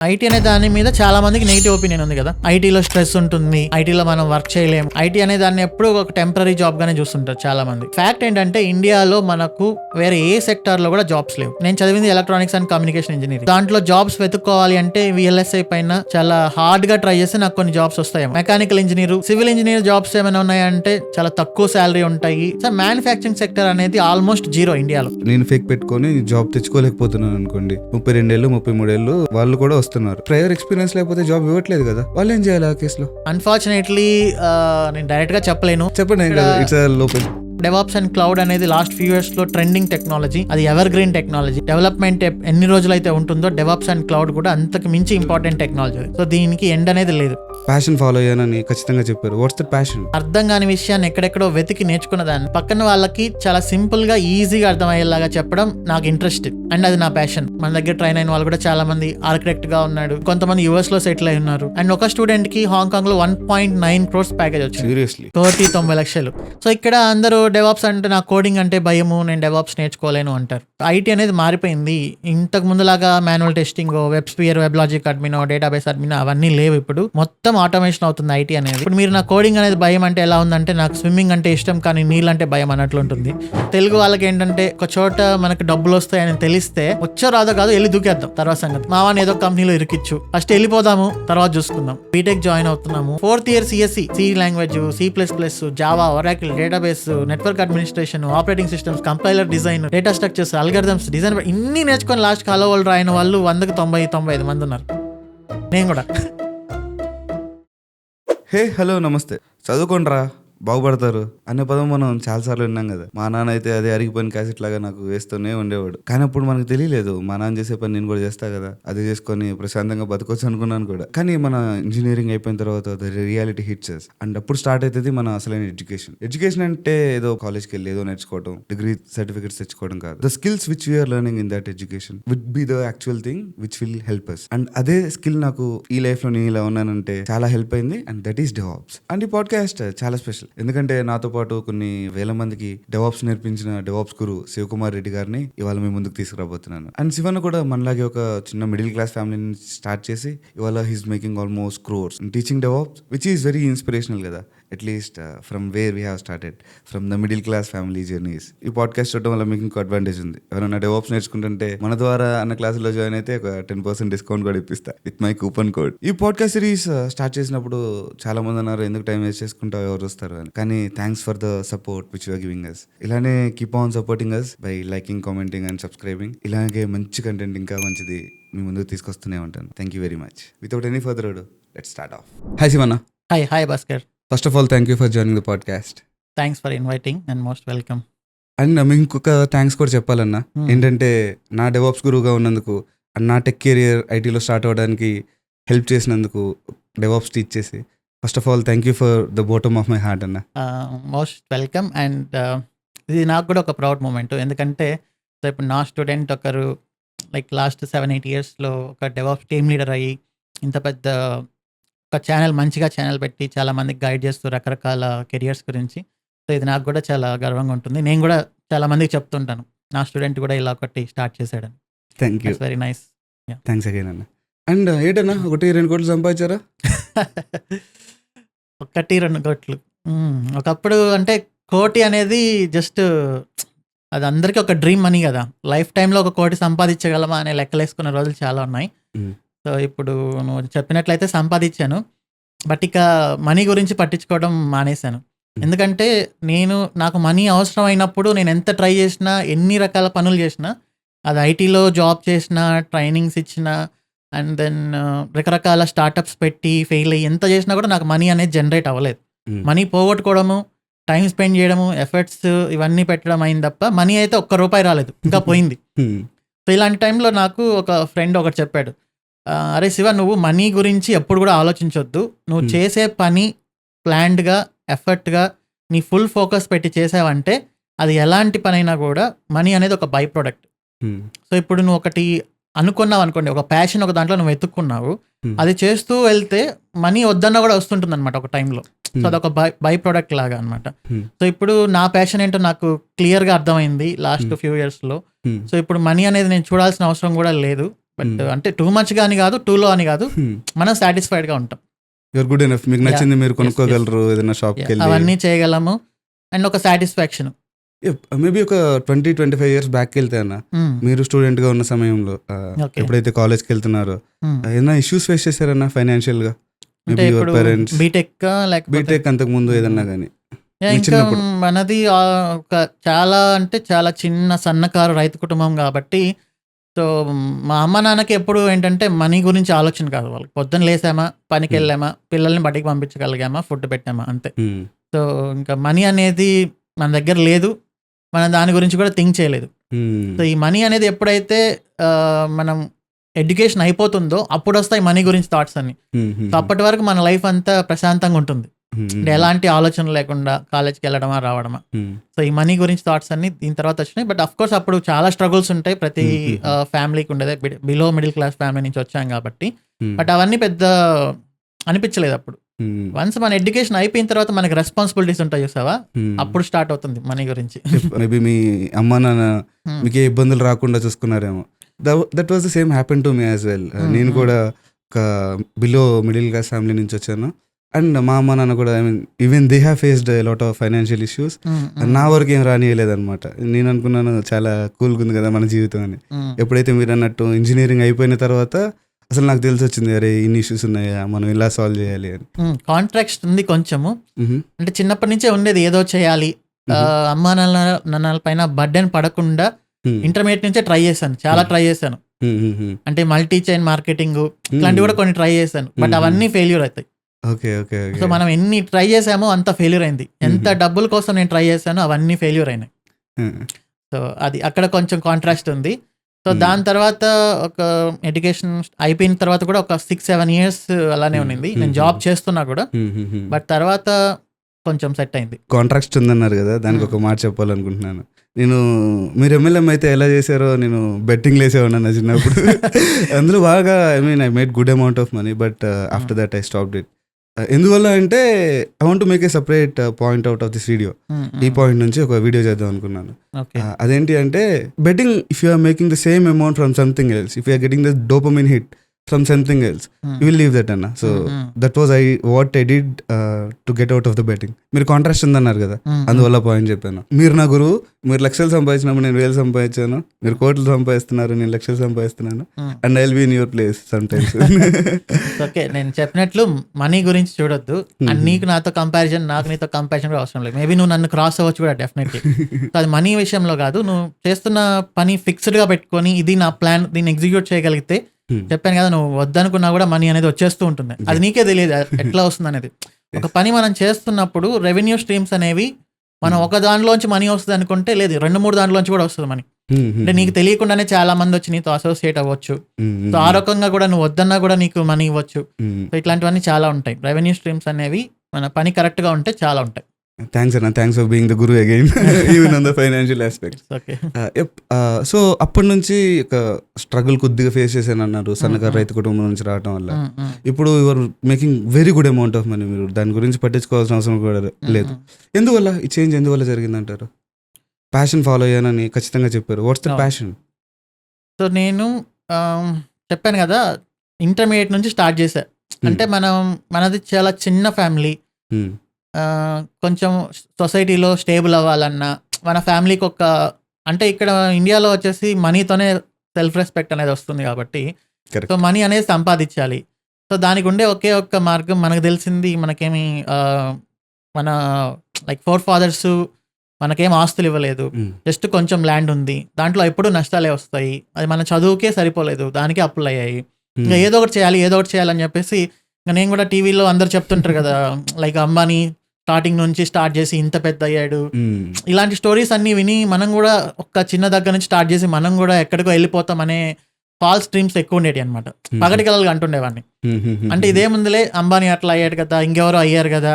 IT అనే దాని మీద చాలా మందికి నెగిటివ్ ఒపీనియన్ ఉంది కదా. ఐటీలో స్ట్రెస్ ఉంటుంది, ఐటీలో మనం వర్క్ చేయలేం, ఐటీ అనే దాన్ని ఎప్పుడు ఒక టెంపరీ జాబ్ గానే చూస్తుంటారు చాలా మంది. ఫ్యాక్ట్ ఏంటంటే ఇండియాలో మనకు వేరే ఏ సెక్టార్ లో కూడా జాబ్స్ లేవు. నేను చదివింది ఎలక్ట్రానిక్స్ అండ్ కమ్యూనికేషన్ ఇంజనీరింగ్. దాంట్లో జాబ్స్ వెతుక్కోవాలి అంటే VLSI పైన చాలా హార్డ్ గా ట్రై చేస్తే నాకు కొన్ని జాబ్స్ వస్తాయి. Mechanical engineer, civil engineer jobs ఏమైనా ఉన్నాయంటే చాలా తక్కువ శాలరీ ఉంటాయి. సో మ్యానుఫ్యాక్చరింగ్ సెక్టర్ అనేది ఆల్మోస్ట్ జీరో ఇండియాలో. నేను ఫేక్ పెట్టుకొని జాబ్ తెచ్చుకోలేకపోతున్నాను అనుకోండి, 32 ఏళ్ళు 33 ఏళ్ళు వాళ్ళు కూడా వస్తున్నారు. ప్రయర్ ఎక్స్పీరియన్స్ లేకపోతే జాబ్ ఇవ్వట్లేదు కదా, వాళ్ళు ఏం చేయాలి ఆ కేసులో? అన్ఫార్చునేట్లీ నేను డైరెక్ట్ గా చెప్పలేను. చెప్పండి. ఇట్స్ లోపల DevOps అండ్ క్లౌడ్ అనేది లాస్ట్ ఫ్యూ ఇయర్స్ లో ట్రెండింగ్ టెక్నాలజీ. అది ఎవర్ గ్రీన్ టెక్నాలజీ. డెవలప్మెంట్ ఎన్ని రోజులైతే ఉంటుందో DevOps అండ్ క్లౌడ్ కూడా అంతకు మించి ఇంపార్టెంట్ టెక్నాలజీ. సో దీనికి ఎండ్ అనేది లేదు. ప్యాషన్ ఫాలో అయ్యానని ఖచ్చితంగా చెప్పారు. Watts the passion? అర్థం కాని విషయాన్ని ఎక్కడెక్కడో వెతికి నేర్చుకున్న దాన్ని పక్కన వాళ్ళకి చాలా సింపుల్ గా ఈజీగా అర్థమయ్యేలాగా చెప్పడం నాకు ఇంట్రెస్ట్ అండ్ అది నా ప్యాషన్. మన దగ్గర ట్రైన్ అయిన వాళ్ళు కూడా చాలా మంది ఆర్కిటెక్ట్ గా ఉన్నాడు, కొంతమంది US లో సెటిల్ అయి ఉన్నారు. అండ్ ఒక స్టూడెంట్ కి హాంకాంగ్ లో 1.9 crores ప్యాకేజ్ వచ్చింది, సీరియస్లీ 90 లక్షలు. సో ఇక్కడ అందరూ DevOps అంటే నాకు కోడింగ్ అంటే భయము, నేను DevOps నేర్చుకోలేను అంటారు. ఐటీ అనేది మారిపోయింది. ఇంతకు ముందులాగా మాన్యువల్ టెస్టింగ్, వెబ్స్పియర్, వెబ్లాజిక్ అడ్మినో, డేటాబేస్ అడ్మినో అవన్నీ లేవు. ఇప్పుడు మొత్తం ఆటోమేషన్ అవుతుంది ఐటీ అనేది. ఇప్పుడు మీరు నా కోడింగ్ అనేది భయం అంటే ఎలా ఉందంటే, నాకు స్విమ్మింగ్ అంటే ఇష్టం కానీ నీళ్ళంటే భయం అన్నట్లు ఉంటుంది. తెలుగు వాళ్ళకి ఏంటంటే ఒక చోట మనకు డబ్బులు వస్తాయని తెలిస్తే వచ్చో రాదో కాదు వెళ్ళి దూకేద్దాం, తర్వాత సంగతి. మావాని ఏదో కంపెనీలో ఇరికిచ్చు, ఫస్ట్ వెళ్ళిపోదాము, తర్వాత చూసుకుందాం. బీటెక్ జాయిన్ అవుతున్నాము, 4th year CSE, C language, C++, Java, Oracle, database, network administration, operating systems, compiler design, data structures, algorithms design, ఇన్ని నేర్చుకొని లాస్ట్ హలో వాళ్ళు రాయన వాళ్ళు 100కి 90-95 మంది ఉన్నారు. నేను కూడా. హే హలో నమస్తే, చదువుకోండిరా బాగుపడతారు అనే పదం మనం చాలాసార్లు విన్నాం కదా. మా నాన్న అయితే అదే అరిగిపోయిన క్యాసెట్ లాగా నాకు వేస్తూనే ఉండేవాడు. కానీ అప్పుడు మనకు తెలియలేదు, మా నాన్న చేసే పని నేను కూడా చేస్తా కదా, అది చేసుకొని ప్రశాంతంగా బతకొచ్చు అనుకున్నాను కూడా. కానీ మన ఇంజనీరింగ్ అయిపోయిన తర్వాత రియాలిటీ హిట్స్ అండ్ అప్పుడు స్టార్ట్ అవుతుంది మన అసలైన ఎడ్యుకేషన్. ఎడ్యుకేషన్ అంటే ఏదో కాలేజ్కి వెళ్ళి ఏదో నేర్చుకోవడం, డిగ్రీ సర్టిఫికేట్స్ తెచ్చుకోవడం కాదు. The skills which we're learning in that education will be the actual thing which will help us. And అదే స్కిల్ నాకు ఈ లైఫ్ లో నేను ఇలా ఉన్నానంటే చాలా హెల్ప్ అయింది, and that is DevOps. And ఈ పాడ్కాస్ట్ చాలా స్పెషల్, ఎందుకంటే నాతో పాటు కొన్ని వేల మందికి DevOps నేర్పించిన DevOps గురు శివకుమార్ రెడ్డి గారిని ఇవాళ మీ ముందుకు తీసుకురాబోతున్నాను. అండ్ శివన్ కూడా మనలాగే ఒక చిన్న మిడిల్ క్లాస్ ఫ్యామిలీ నుంచి స్టార్ట్ చేసి ఇవాళ he's making almost crores teaching DevOps, which is very inspirational కదా, at least from where we have started, from the middle class family journeys. ఈ పాడ్కాస్ట్ చూడడం వల్ల మీకు ఇంకో అడ్వాంటేజ్ ఉంది. ఎవరైనా DevOps నేర్చుకుంటుంటే మన ద్వారా అన్న క్లాసులో జాయిన్ అయితే ఒక 10% డిస్కౌంట్ కూడా ఇప్పిస్తా విత్ మై కూపన్ కోడ్. ఈ పాడ్కాస్ట్ సిరీస్ స్టార్ట్ చేసినప్పుడు చాలా మంది అన్నారు, ఎందుకు టైం వేస్ట్ చేసుకుంటావు, ఎవరు వస్తారు అని. కానీ thanks for the support which you are giving us. ఇలానే keep on supporting us by liking, commenting and subscribing. ఇలాగే మంచి కంటెంట్ ఇంకా మంచిది మీ ముందుకు తీసుకొస్తూనే ఉంటాను. Thank you very much. Without any further ado let's start off. Hi Shivanna. Hi Bhaskar. First of all thank you for joining the podcast. Thanks for inviting and most welcome. And మీకు ఇంకొక థ్యాంక్స్ కూడా చెప్పాలన్నా, ఏంటంటే నా DevOps గురువుగా ఉన్నందుకు and నా tech career ఐటీలో స్టార్ట్ అవ్వడానికి హెల్ప్ చేసినందుకు, DevOps టీచ్ చేసి, first of all thank you for the bottom of my heart అన్న. Most welcome. అండ్ ఇది నాకు కూడా ఒక ప్రౌడ్ మూమెంట్, ఎందుకంటే ఇప్పుడు నా స్టూడెంట్ ఒకరు లైక్ లాస్ట్ 7-8 yearsలో ఒక DevOps టీమ్ లీడర్ అయ్యి ఇంత పెద్ద ఒక ఛానల్, మంచిగా ఛానల్ పెట్టి చాలా మందికి గైడ్ చేస్తూ రకరకాల కెరియర్స్ గురించి. సో ఇది నాకు కూడా చాలా గర్వంగా ఉంటుంది. నేను కూడా చాలా మందికి చెప్తుంటాను, నా స్టూడెంట్ కూడా ఇలా ఒకటి స్టార్ట్ చేశాడని. Thank you, very nice. Thanks again అన్న. అండ్ ఏంటన్నా 1-2 కోట్లు సంపాదించారా? 1-2 కోట్లు ఒకప్పుడు అంటే కోటి అనేది జస్ట్ అది అందరికీ ఒక డ్రీమ్ మనీ కదా. లైఫ్ టైంలో 1 కోటి సంపాదించగలమా అనే లెక్కలేసుకున్న రోజులు చాలా ఉన్నాయి. సో ఇప్పుడు నువ్వు చెప్పినట్లయితే సంపాదించాను, బట్ ఇక మనీ గురించి పట్టించుకోవడం మానేశాను. ఎందుకంటే నాకు మనీ అవసరం అయినప్పుడు నేను ఎంత ట్రై చేసినా, ఎన్ని రకాల పనులు చేసినా, అది ఐటీలో జాబ్ చేసినా, ట్రైనింగ్స్ ఇచ్చినా, అండ్ దెన్ రకరకాల స్టార్టప్స్ పెట్టి ఫెయిల్ అయ్యి ఎంత చేసినా కూడా నాకు మనీ అనేది జనరేట్ అవ్వలేదు. మనీ పోగొట్టుకోవడము, టైం స్పెండ్ చేయడము, ఎఫర్ట్స్ ఇవన్నీ పెట్టడం అయింది తప్ప మనీ అయితే ₹1 రాలేదు, ఇంకా పోయింది. సో ఇలాంటి టైంలో నాకు ఒక ఫ్రెండ్ ఒకటి చెప్పాడు, అరే శివ, నువ్వు మనీ గురించి ఎప్పుడు కూడా ఆలోచించొద్దు, నువ్వు చేసే పని ప్లాన్డ్గా, ఎఫర్ట్గా, నీ ఫుల్ ఫోకస్ పెట్టి చేసావంటే అది ఎలాంటి పనైనా కూడా మనీ అనేది ఒక బై ప్రోడక్ట్. సో ఇప్పుడు నువ్వు ఒకటి అనుకున్నావు అనుకోండి, ఒక ప్యాషన్ ఒక దాంట్లో నువ్వు వెతుక్కున్నావు, అది చేస్తూ వెళ్తే మనీ వద్దన్నా కూడా వస్తుంటుంది అనమాట ఒక టైంలో. సో అదొక బై ప్రోడక్ట్ లాగా అనమాట. సో ఇప్పుడు నా ప్యాషన్ ఏంటో నాకు క్లియర్గా అర్థమైంది లాస్ట్ ఫ్యూ ఇయర్స్లో. సో ఇప్పుడు మనీ అనేది నేను చూడాల్సిన అవసరం కూడా లేదు. బట్ అంటే టూ మచ్గా అని కాదు, టూ లో అని కాదు, మనం సాటిస్ఫైడ్గా ఉంటాం. You're good enough. మీకు నచ్చింది మీరు కొనుక్కోగలరు ఏదైనా షాప్కి వెళ్ళి, అవన్నీ చేయగలము అండ్ ఒక సాటిస్ఫాక్షన్. మేబీ ఒక 20-25 years బ్యాక్ వెళ్తే అన్న, మీరు స్టూడెంట్ గా ఉన్న సమయంలో ఎప్పుడైతే కాలేజ్కి వెళ్తున్నారో ఏదైనా ఇష్యూస్ ఫేస్ చేశారన్నా ఫైనాన్షియల్ గా? మేబీ యువర్ పేరెంట్స్ బీటెక్ అంతకు ముందు ఏదన్నా కానీ? ఇంకా మనది ఒక చాలా అంటే చాలా చిన్న సన్నకారు రైతు కుటుంబం కాబట్టి, సో మా అమ్మ నాన్నకి ఎప్పుడు ఏంటంటే మనీ గురించి ఆలోచన కాదు. వాళ్ళకి పొద్దున్న లేసామా, పనికి వెళ్ళామా, పిల్లల్ని బయటికి పంపించగలిగామా, ఫుడ్ పెట్టామా, అంతే. సో ఇంకా మనీ అనేది మన దగ్గర లేదు, మనం దాని గురించి కూడా థింక్ చేయలేదు. సో ఈ మనీ అనేది ఎప్పుడైతే మనం ఎడ్యుకేషన్ అయిపోతుందో అప్పుడు వస్తాయి మనీ గురించి థాట్స్ అన్ని. సో అప్పటి వరకు మన లైఫ్ అంతా ప్రశాంతంగా ఉంటుంది, అంటే ఎలాంటి ఆలోచన లేకుండా కాలేజ్కి వెళ్ళడమా రావడమా. సో ఈ మనీ గురించి థాట్స్ అన్ని దీని తర్వాత వచ్చినాయి. బట్ అఫ్ కోర్స్ అప్పుడు చాలా స్ట్రగుల్స్ ఉంటాయి, ప్రతి ఫ్యామిలీకి ఉండేది. బిలో మిడిల్ క్లాస్ ఫ్యామిలీ నుంచి వచ్చాం కాబట్టి, బట్ అవన్నీ పెద్ద అనిపించలేదు అప్పుడు. వన్స్ మన ఎడ్యుకేషన్ అయిపోయిన తర్వాత మనకి రెస్పాన్సిబిలిటీస్ ఉంటాయి చూసావా, అప్పుడు స్టార్ట్ అవుతుంది మనీ గురించి. మేబీ మీ అమ్మ నాన్న మీకు ఏ ఇబ్బందులు రాకుండా చూసుకున్నారేమో. That was the same happen to me as well. నేను కూడా ఒక బిలో మిడిల్ క్లాస్ ఫ్యామిలీ నుంచి వచ్చాను. అండ్ మా అమ్మ నాన్న కూడా even they have faced lot of financial issues. నా వరకు ఏం రానియలేదన్నమాట. నేను అనుకున్నాను చాలా కూల్గా ఉంది కదా మన జీవితం అని. ఎప్పుడైతే మీరు అన్నట్టు ఇంజనీరింగ్ అయిపోయిన తర్వాత అసలు నాకు తెలిసి వచ్చింది, అరే ఇన్ని ఇష్యూస్ ఉన్నాయా, మనం ఇలా సాల్వ్ చేయాలి అని. కాంట్రాక్ట్ ఉంది కొంచెము, అంటే చిన్నప్పటి నుంచే ఉండేది ఏదో చేయాలి, అమ్మా నాన్నల పైన బర్డెన్ పడకుండా ఇంటర్మీడియట్ నుంచే ట్రై చేశాను, చాలా ట్రై చేశాను. అంటే మల్టీ చైన్ మార్కెటింగ్ ఇట్లాంటివి కూడా కొన్ని ట్రై చేశాను, బట్ అవన్నీ ఫెయిల్యూర్ అవుతాయి. సో మనం ఎన్ని ట్రై చేసామో అంత ఫెయిల్యూర్ అయింది. ఎంత డబ్బుల కోసం నేను ట్రై చేశానో అవన్నీ ఫెయిల్యూర్ అయినాయి. సో అది అక్కడ కొంచెం కాంట్రాస్ట్ ఉంది. సో దాని తర్వాత ఒక ఎడ్యుకేషన్ అయిపోయిన తర్వాత కూడా ఒక 6-7 years అలానే ఉన్నింది, నేను జాబ్ చేస్తున్నా కూడా. బట్ తర్వాత కొంచెం సెట్ అయింది. కాంట్రాక్ట్ ఉందన్నారు కదా, దానికి ఒక మాట చెప్పాలనుకుంటున్నాను. మీరు MLM అయితే ఎలా చేశారో, నేను బెట్టింగ్ వేసేవాడినా చిన్నప్పుడు. అందులో బాగా I made good amount of money, but after that I stopped it. ఎందువల్ల అంటే I want to make a separate point out of this video. ఈ పాయింట్ నుంచి ఒక వీడియో చేద్దాం అనుకున్నాను. అదేంటి అంటే, betting if you are making the same amount from something else, if you are getting the dopamine hit from something else, you will leave that anna. So that was what I did to get out of the betting. మీరు contrast ఉందన్నారు కదా, అందువల్ల point చెప్పాను. మీరు నా గురువు, మీరు లక్షలు సంపాదించినప్పుడు నేను 1000 సంపాదించాను, మీరు కోట్లు సంపాదిస్తున్నారు, నేను లక్షలు సంపాదిస్తున్నాను. And I will be in your place sometimes. Okay, నేను చెప్పినట్లు మనీ గురించి చూడొద్దు. నీకు నాతో కంపారిజన్, నాకు నీతో కంపారిజన్ కూడా అవసరం లేదు. మేబీ నువ్వు నన్ను క్రాస్ అవ్వచ్చు కూడా డెఫినెట్లీ. అది మనీ విషయంలో కాదు, నువ్వు చేస్తున్న పని ఫిక్స్డ్గా పెట్టుకొని ఇది నా ప్లాన్, దీన్ని ఎగ్జిక్యూట్ చేయగలిగితే, చెప్పాను కదా, నువ్వు వద్దనుకున్నా కూడా మనీ అనేది వచ్చేస్తూ ఉంటుంది. అది నీకే తెలియదు ఎట్లా వస్తుంది అనేది. ఒక పని మనం చేస్తున్నప్పుడు రెవెన్యూ స్ట్రీమ్స్ అనేవి, మనం ఒక దానిలోంచి మనీ వస్తుంది అనుకుంటే లేదు, 2-3 దాంట్లోంచి కూడా వస్తుంది మనీ. అంటే నీకు తెలియకుండానే చాలా మంది వచ్చి నీతో అసోసియేట్ అవ్వచ్చు. సో ఆ రకంగా కూడా నువ్వు వద్దన్నా కూడా నీకు మనీ ఇవ్వచ్చు. సో ఇట్లాంటివన్నీ చాలా ఉంటాయి. రెవెన్యూ స్ట్రీమ్స్ అనేవి మన పని కరెక్ట్ గా ఉంటే చాలా ఉంటాయి. థ్యాంక్స్ అన్న, thanks for being the Guru again, even on the financial aspects. So అప్పటి నుంచి ఒక స్ట్రగుల్ కొద్దిగా ఫేస్ చేశాను అన్నారు, సన్నకారు రైతు కుటుంబం నుంచి రావడం వల్ల. ఇప్పుడు your making very good amount of money, మీరు దాని గురించి పట్టించుకోవాల్సిన అవసరం కూడా లేదు. ఎందువల్ల ఈ చేంజ్ ఎందువల్ల జరిగిందంటారు? ప్యాషన్ ఫాలో అయ్యానని ఖచ్చితంగా చెప్పారు. Watts the passion? సో నేను చెప్పాను కదా, ఇంటర్మీడియట్ నుంచి స్టార్ట్ చేశా. అంటే మనది చాలా చిన్న ఫ్యామిలీ, కొంచెం సొసైటీలో స్టేబుల్ అవ్వాలన్నా మన ఫ్యామిలీకి ఒక, అంటే ఇక్కడ ఇండియాలో వచ్చేసి మనీతోనే సెల్ఫ్ రెస్పెక్ట్ అనేది వస్తుంది కాబట్టి, సో మనీ అనేది సంపాదించాలి. సో దానికి ఉండే ఒకే ఒక్క మార్గం మనకు తెలిసింది, మనకేమి మన లైక్ ఫోర్ ఫాదర్స్ మనకేం ఆస్తులు ఇవ్వలేదు, జస్ట్ కొంచెం ల్యాండ్ ఉంది, దాంట్లో ఎప్పుడు నష్టాలే వస్తాయి, అది మన చదువుకే సరిపోలేదు, దానికి అప్పులు అయ్యాయి. ఇంకా ఏదో ఒకటి చేయాలని చెప్పేసి, ఇంకా నేను కూడా టీవీలో అందరు చెప్తుంటారు కదా, లైక్ అంబానీ స్టార్టింగ్ నుంచి స్టార్ట్ చేసి ఇంత పెద్ద అయ్యాడు, ఇలాంటి స్టోరీస్ అన్ని విని మనం కూడా ఒక చిన్న దగ్గర నుంచి స్టార్ట్ చేసి మనం కూడా ఎక్కడికో వెళ్ళిపోతాం అనే ఫాల్స్ డ్రీమ్స్ ఎక్కువ ఉండేవి అనమాట. పగటి కలలుగా అంటుండేవాడిని. అంటే ఇదేముందులే, అంబానీ అట్లా అయ్యాడు కదా, ఇంకెవరో అయ్యారు కదా,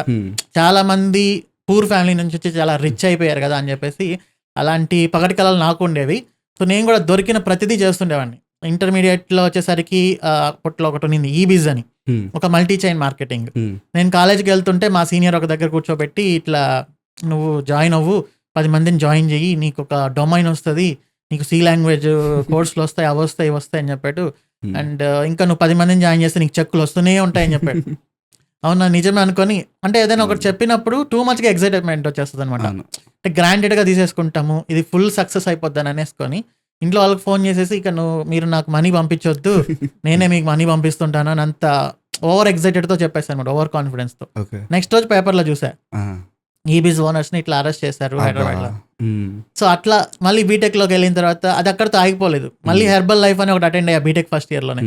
చాలా మంది పూర్ ఫ్యామిలీ నుంచి వచ్చి చాలా రిచ్ అయిపోయారు కదా అని చెప్పేసి అలాంటి పగటి కలలు నాకు ఉండేవి. సో నేను కూడా దొరికిన ప్రతిదీ చేస్తుండేవాడిని. ఇంటర్మీడియట్లో వచ్చేసరికి అప్పట్లో ఒకటి ఉంది ఈబీజ్ అని, ఒక మల్టీ చైన్ మార్కెటింగ్. నేను కాలేజ్కి వెళ్తుంటే మా సీనియర్ ఒక దగ్గర కూర్చోబెట్టి, ఇట్లా నువ్వు జాయిన్ అవ్వు, 10 మందిని జాయిన్ చెయ్యి, నీకు ఒక డొమైన్ వస్తుంది, నీకు సి లాంగ్వేజ్ కోర్సులు వస్తాయి, అవి వస్తాయి అని చెప్పాడు. అండ్ ఇంకా నువ్వు 10 మందిని జాయిన్ చేస్తే నీకు చెక్కులు వస్తూనే ఉంటాయని చెప్పాడు. అవునా నిజమే అనుకొని, అంటే ఏదైనా ఒకటి చెప్పినప్పుడు టూ మచ్గా ఎక్సైట్మెంట్ వచ్చేస్తుంది అనమాట. అంటే గ్రాంటెడ్గా తీసేసుకుంటాము, ఇది ఫుల్ సక్సెస్ అయిపోద్దని అనేసుకొని ఇంట్లో వాళ్ళకి ఫోన్ చేసేసి ఇక మీరు నాకు మనీ పంపించొద్దు, నేనే మీకు మనీ పంపిస్తుంటాను అని అంత ఓవర్ ఎక్సైటెడ్తో చెప్పేసి అనమాట, ఓవర్ కాన్ఫిడెన్స్తో. నెక్స్ట్ రోజు పేపర్లో చూసా ఈబీస్ ఓనర్స్ని ఇట్లా అరెస్ట్ చేశారు హైదరాబాద్లో. సో అట్లా మళ్ళీ బీటెక్లోకి వెళ్ళిన తర్వాత అది అక్కడితో ఆగిపోలేదు, మళ్ళీ హెర్బల్ లైఫ్ అని ఒకటి అటెండ్ అయ్యా బీటెక్ ఫస్ట్ ఇయర్లోనే.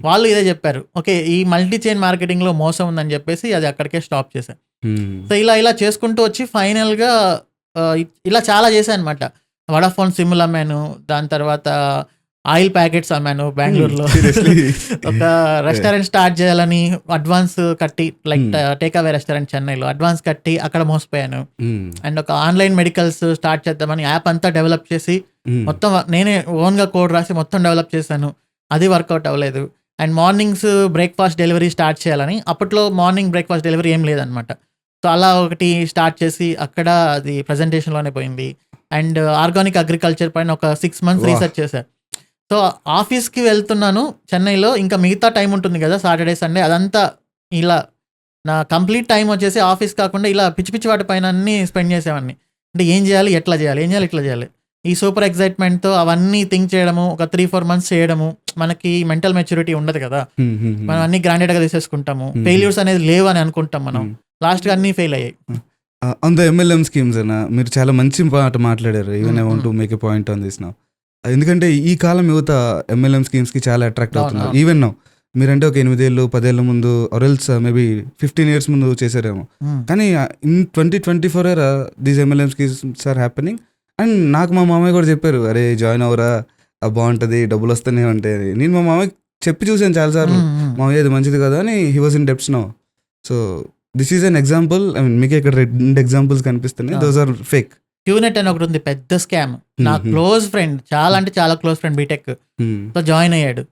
వాళ్ళు ఇదే చెప్పారు, ఓకే ఈ మల్టీ చైన్ మార్కెటింగ్లో మోసం ఉందని చెప్పేసి అది అక్కడికే స్టాప్ చేశాను. సో ఇలా చేసుకుంటూ వచ్చి ఫైనల్గా ఇలా చాలా చేశాను అనమాట. వడాఫోన్ సిమ్లు అమ్మాను, దాని తర్వాత ఆయిల్ ప్యాకెట్స్ అమ్మాను బెంగళూరులో. ఒక రెస్టారెంట్ స్టార్ట్ చేయాలని అడ్వాన్స్ కట్టి, లైక్ టేక్అవే రెస్టారెంట్ చెన్నైలో అడ్వాన్స్ కట్టి అక్కడ మోసపోయాను. అండ్ ఒక ఆన్లైన్ మెడికల్స్ స్టార్ట్ చేద్దామని యాప్ అంతా డెవలప్ చేసి మొత్తం నేనే ఓన్గా కోడ్ రాసి మొత్తం డెవలప్ చేశాను, అది వర్కౌట్ అవ్వలేదు. And mornings breakfast delivery start చేయాలని, అప్పట్లో మార్నింగ్ బ్రేక్ఫాస్ట్ డెలివరీ ఏం లేదనమాట. సో అలా ఒకటి స్టార్ట్ చేసి అక్కడ అది ప్రజెంటేషన్లోనే పోయింది. అండ్ ఆర్గానిక్ అగ్రికల్చర్ పైన ఒక 6 months రీసెర్చ్ చేశాను. సో ఆఫీస్కి వెళ్తున్నాను చెన్నైలో, ఇంకా మిగతా టైం ఉంటుంది కదా సాటర్డే సండే, అదంతా ఇలా నా కంప్లీట్ టైం వచ్చేసి ఆఫీస్ కాకుండా ఇలా పిచ్చి పిచ్చి వాటి పైన అన్నీ స్పెండ్ చేసేవాడిని. అంటే ఏం చేయాలి, ఎట్లా చేయాలి, ఏం చేయాలి, ఇట్లా చేయాలి, ఈ సూపర్ ఎక్సైట్మెంట్తో అవన్నీ థింక్ చేయడము, ఒక 3-4 months చేయడము. మనకి మెంటల్ మెచ్యూరిటీ ఉండదు కదా, మనం అన్ని గ్రాండెడ్గా తీసేసుకుంటాము, ఫెయిల్యూర్స్ అనేది లేవు అని అనుకుంటాం మనం, లాస్ట్గా అన్నీ ఫెయిల్ అయ్యాయి. ఆన్ ద MLM స్కీమ్స్ అన్న మీరు చాలా మంచి మాట మాట్లాడారు. Even I want to make a point on this now. ఎందుకంటే ఈ కాలం యువత MLM స్కీమ్స్కి చాలా అట్రాక్ట్ అవుతున్నారు. ఈవెన్ నౌ మీరంటే ఒక 8 ఏళ్ళు 10 ఏళ్ళ ముందు ఆర్ఎల్స్ మేబీ 15 years ముందు చేశారేమో, కానీ in 2024 these MLM schemes are happening. And నాకు మా మామయ్య కూడా చెప్పారు, అరే జాయిన్ అవరా బాగుంటుంది, డబ్బులు వస్తూనే ఉంటాయి. నేను మా మామయ్య చెప్పి చూసాను చాలాసార్లు, మామయ్య ఇది మంచిది కదా అని. He was in debts now. So this is an example. I mean మీకు ఇక్కడ 2 examples కనిపిస్తున్నాయి, దోస్ ఆర్ ఫేక్. ట్యూనెట్ అని ఒకటి ఉంది, పెద్ద స్కామ్. నా క్లోజ్ ఫ్రెండ్, చాలా అంటే చాలా క్లోజ్ ఫ్రెండ్, బీటెక్ తో జాయిన్ అయ్యాడు.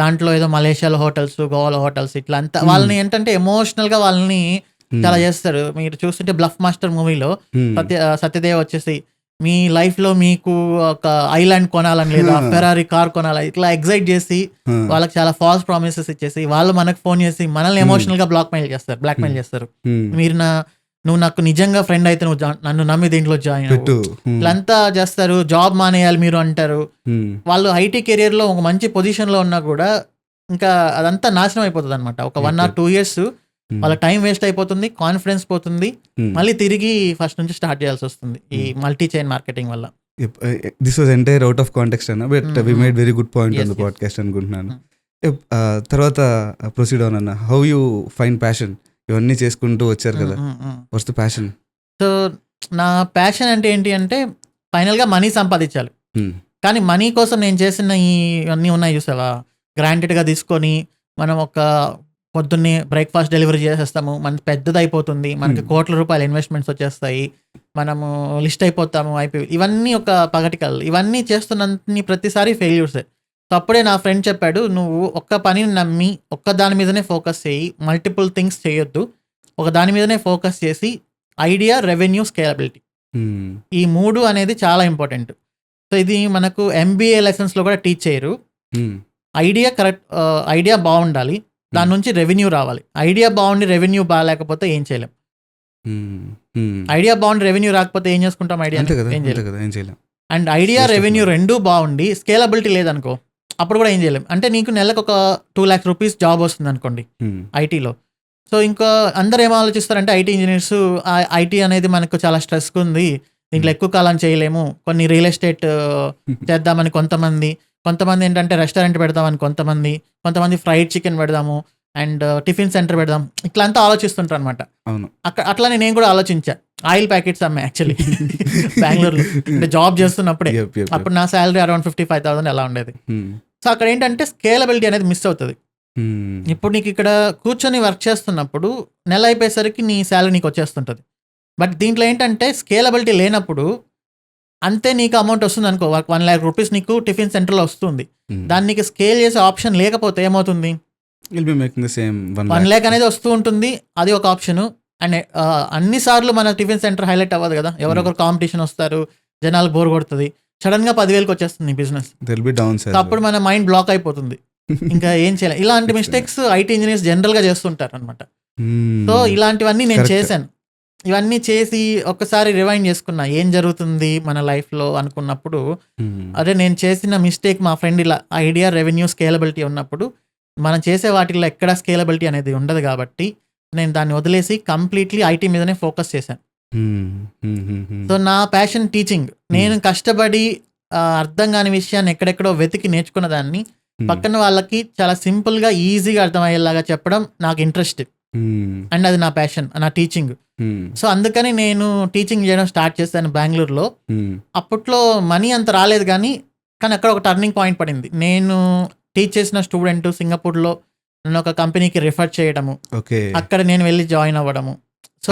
దాంట్లో ఏదో మలేషియాలో హోటల్స్, గోవాలో హోటల్స్, ఇట్లా అంతా వాళ్ళని ఏంటంటే ఎమోషనల్ గా వాళ్ళని చాలా చేస్తారు. మీరు చూస్తుంటే బ్లఫ్ మాస్టర్ మూవీలో సత్యదేవ్ వచ్చేసి మీ లైఫ్ లో మీకు ఒక ఐలాండ్ కొనాలని లేదా ఫెరారీ కార్ కొనాలని ఇట్లా ఎగ్జైట్ చేసి వాళ్ళకి చాలా ఫాల్స్ ప్రామిసెస్ ఇచ్చేసి వాళ్ళు మనకు ఫోన్ చేసి మనల్ని ఎమోషనల్ గా బ్లాక్ మెయిల్ చేస్తారు. మీరు నువ్వు నాకు నిజంగా ఫ్రెండ్ అయితే నువ్వు నన్ను నమ్మి దీంట్లో జాయిన్ ఇట్లంతా చేస్తారు. జాబ్ మానేయాలి మీరు అంటారు. వాళ్ళు ఐటీ కెరియర్ లో ఒక మంచి పొజిషన్ లో ఉన్నా కూడా ఇంకా అదంతా నాశనం అయిపోతుంది అనమాట. ఒక 1 or 2 years వాళ్ళ టైం వేస్ట్ అయిపోతుంది, కాన్ఫిడెన్స్ పోతుంది, మళ్ళీ తిరిగి ఫస్ట్ నుంచి స్టార్ట్ చేయాల్సి వస్తుంది ఈ మల్టీ చైన్ మార్కెటింగ్ వల్ల. This was entire out of context అన్న, but we made very good point on the podcast అనుకుంటున్నాను. తర్వాత ప్రొసీడ్ ఆన్ అన్న, హౌ యూ ఫైండ్ ప్యాషన్? ఇవన్నీ చేసుకుంటూ వచ్చారు కదా, వాట్స్ ద ప్యాషన్? సో నా ప్యాషన్ అంటే ఏంటి అంటే ఫైనల్గా మనీ సంపాదించాలి. కానీ మనీ కోసం నేను చేసిన ఇవన్నీ ఉన్నాయి చూసావా, గ్రాంటెడ్గా తీసుకొని మనం ఒక పొద్దున్నే బ్రేక్ఫాస్ట్ డెలివరీ చేసేస్తాము, మనకి పెద్దది అయిపోతుంది, మనకి కోట్ల రూపాయల ఇన్వెస్ట్మెంట్స్ వచ్చేస్తాయి, మనము లిస్ట్ అయిపోతాము, అయిపోయి ఇవన్నీ ఒక పగటికల్. ఇవన్నీ చేస్తున్న ప్రతిసారి ఫెయిల్యూర్సే. సో అప్పుడే నా ఫ్రెండ్ చెప్పాడు, నువ్వు ఒక్క పనిని నమ్మి ఒక్క దాని మీదనే ఫోకస్ చేయి, మల్టిపుల్ థింగ్స్ చేయొద్దు, ఒక దాని మీదనే ఫోకస్ చేసి ఐడియా, రెవెన్యూ, స్కేలబిలిటీ, ఈ 3 అనేది చాలా ఇంపార్టెంట్. సో ఇది మనకు MBA లెసన్స్లో కూడా టీచ్ చేయరు. ఐడియా కరెక్ట్, ఐడియా బాగుండాలి, దాని నుంచి రెవెన్యూ రావాలి. ఐడియా బాగుండి రెవెన్యూ బాగాలేకపోతే ఏం చేయలేం. ఐడియా బాగుండి రెవెన్యూ రాకపోతే ఏం చేసుకుంటాం, ఐడియా ఏం చేయలేం. అండ్ ఐడియా, రెవెన్యూ 2 బాగుండి స్కేలబిలిటీ లేదనుకో, అప్పుడు కూడా ఏం చేయలేం. అంటే నీకు నెలకు ఒక 2 lakhs rupees జాబ్ వస్తుంది అనుకోండి ఐటీలో. సో ఇంకా అందరు ఏం ఆలోచిస్తారంటే ఐటీ ఇంజనీర్స్, ఐటీ అనేది మనకు చాలా స్ట్రెస్గా ఉంది, దీంట్లో ఎక్కువ కాలం చేయలేము, కొన్ని రియల్ ఎస్టేట్ చేద్దామని కొంతమంది ఏంటంటే రెస్టారెంట్ పెడదామని కొంతమంది ఫ్రైడ్ చికెన్ పెడదాము అండ్ టిఫిన్ సెంటర్ పెడదాం, ఇట్లా అంతా ఆలోచిస్తుంటారు అనమాట. అట్లానే నేను కూడా ఆలోచించా, ఆయిల్ ప్యాకెట్స్ అమ్మాయి యాక్చువల్లీ బెంగళూరులో, అంటే జాబ్ చేస్తున్నప్పుడే. అప్పుడు నా శాలరీ అరౌండ్ 55,000 ఎలా ఉండేది. సో అక్కడ ఏంటంటే స్కేలబిలిటీ అనేది మిస్ అవుతుంది. ఇప్పుడు నీకు ఇక్కడ కూర్చొని వర్క్ చేస్తున్నప్పుడు నెల అయిపోయేసరికి నీ శాలరీ నీకు వచ్చేస్తుంటుంది. బట్ దీంట్లో ఏంటంటే స్కేలబిలిటీ లేనప్పుడు అంతే నీకు అమౌంట్ వస్తుంది అనుకో, 1 lakh rupees నీకు టిఫిన్ సెంటర్లో వస్తుంది, దాన్ని నీకు స్కేల్ చేసే ఆప్షన్ లేకపోతే ఏమవుతుంది, 1 lakh అనేది వస్తూ ఉంటుంది, అది ఒక ఆప్షను. అండ్ అన్నిసార్లు మన టిఫిన్ సెంటర్ హైలైట్ అవ్వదు కదా, ఎవరొకరు కాంపిటీషన్ వస్తారు, జనాలు బోర్ కొడుతుంది, సడన్ గా 10,000కి వచ్చేస్తుంది బిజినెస్. అప్పుడు మన మైండ్ బ్లాక్ అయిపోతుంది, ఇంకా ఏం చేయలేదు. ఇలాంటి మిస్టేక్స్ ఐటీ ఇంజనీర్స్ జనరల్గా చేస్తుంటారు అనమాట. సో ఇలాంటివన్నీ నేను చేశాను. ఇవన్నీ చేసి ఒక్కసారి రివైండ్ చేసుకున్నా ఏం జరుగుతుంది మన లైఫ్లో అనుకున్నప్పుడు, అదే నేను చేసిన మిస్టేక్ మా ఫ్రెండ్ ఇలా ఐడియా, రెవెన్యూ, స్కేలబిలిటీ ఉన్నప్పుడు మనం చేసే వాటిల్లో ఎక్కడ స్కేలబిలిటీ అనేది ఉండదు కాబట్టి నేను దాన్ని వదిలేసి కంప్లీట్లీ ఐటీ మీదనే ఫోకస్ చేశాను. సో నా ప్యాషన్ టీచింగ్. నేను కష్టపడి అర్థం కాని విషయాన్ని ఎక్కడెక్కడో వెతికి నేర్చుకున్న దాన్ని పక్కన వాళ్ళకి చాలా సింపుల్గా ఈజీగా అర్థమయ్యేలాగా చెప్పడం నాకు ఇంట్రెస్ట్. అండ్ అది నా ప్యాషన్, నా టీచింగ్. సో అందుకని నేను టీచింగ్ చేయడం స్టార్ట్ చేశాను బెంగళూరులో. అప్పట్లో మనీ అంత రాలేదు కానీ అక్కడ ఒక టర్నింగ్ పాయింట్ పడింది. నేను టీచ్ చేసిన స్టూడెంట్ సింగపూర్లో నన్ను ఒక కంపెనీకి రిఫర్ చేయడము, అక్కడ నేను వెళ్ళి జాయిన్ అవ్వడము. సో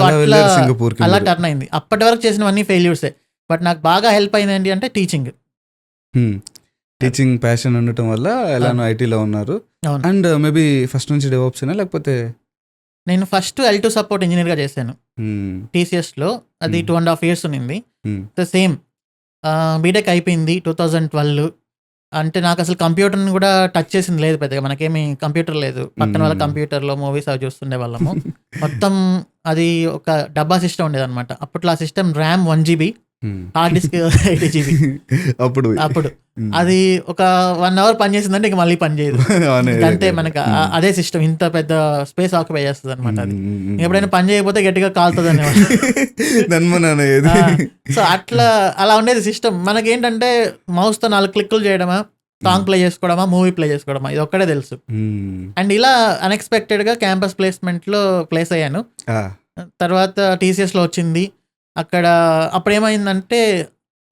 అలా టర్న్ అయింది. అప్పటి వరకు చేసినవన్నీ ఫెయిల్యూర్సే, బట్ నాకు బాగా హెల్ప్ అయింది ఏంటి అంటే టీచింగ్. టీచింగ్ ప్యాషన్ ఉండటం వల్ల ఎలానో ఐటీలో ఉన్నారు. అండ్ మేబీ ఫస్ట్ నుంచి డెవలప్స్ అయినా లేకపోతే? నేను ఫస్ట్ L2 సపోర్ట్ ఇంజనీర్గా చేశాను TCSలో. అది 2.5 years ఉన్నింది. సేమ్ బీటెక్ అయిపోయింది 2012. అంటే నాకు అసలు కంప్యూటర్ని కూడా టచ్ చేసింది లేదు పెద్దగా. మనకేమి కంప్యూటర్ లేదు. పక్కన వాళ్ళ కంప్యూటర్లో మూవీస్ అవి చూస్తుండే వాళ్ళము. మొత్తం అది ఒక డబ్బా సిస్టమ్ ఉండేది అనమాట. అప్పట్లో ఆ system RAM 1 GB, hard disk 8 GB. అప్పుడు అది ఒక 1 hour పనిచేసిందంటే ఇక మళ్ళీ పనిచేయదు. అంతే, మనకి అదే సిస్టమ్ ఇంత పెద్ద స్పేస్ ఆక్యుపై చేస్తుంది అనమాట. అది ఎప్పుడైనా పని చేయకపోతే గట్టిగా కాలుతుంది అనేవాళ్ళు. సో అలా ఉండేది సిస్టమ్. మనకేంటంటే మౌస్తో 4 క్లిక్కులు చేయడమా, సాంగ్ ప్లే చేసుకోవడమా, మూవీ ప్లే చేసుకోవడమా, ఇది ఒక్కడే తెలుసు. అండ్ ఇలా అన్ఎక్స్పెక్టెడ్గా క్యాంపస్ ప్లేస్మెంట్లో ప్లేస్ అయ్యాను. తర్వాత TCSలో వచ్చింది. అప్పుడు ఏమైందంటే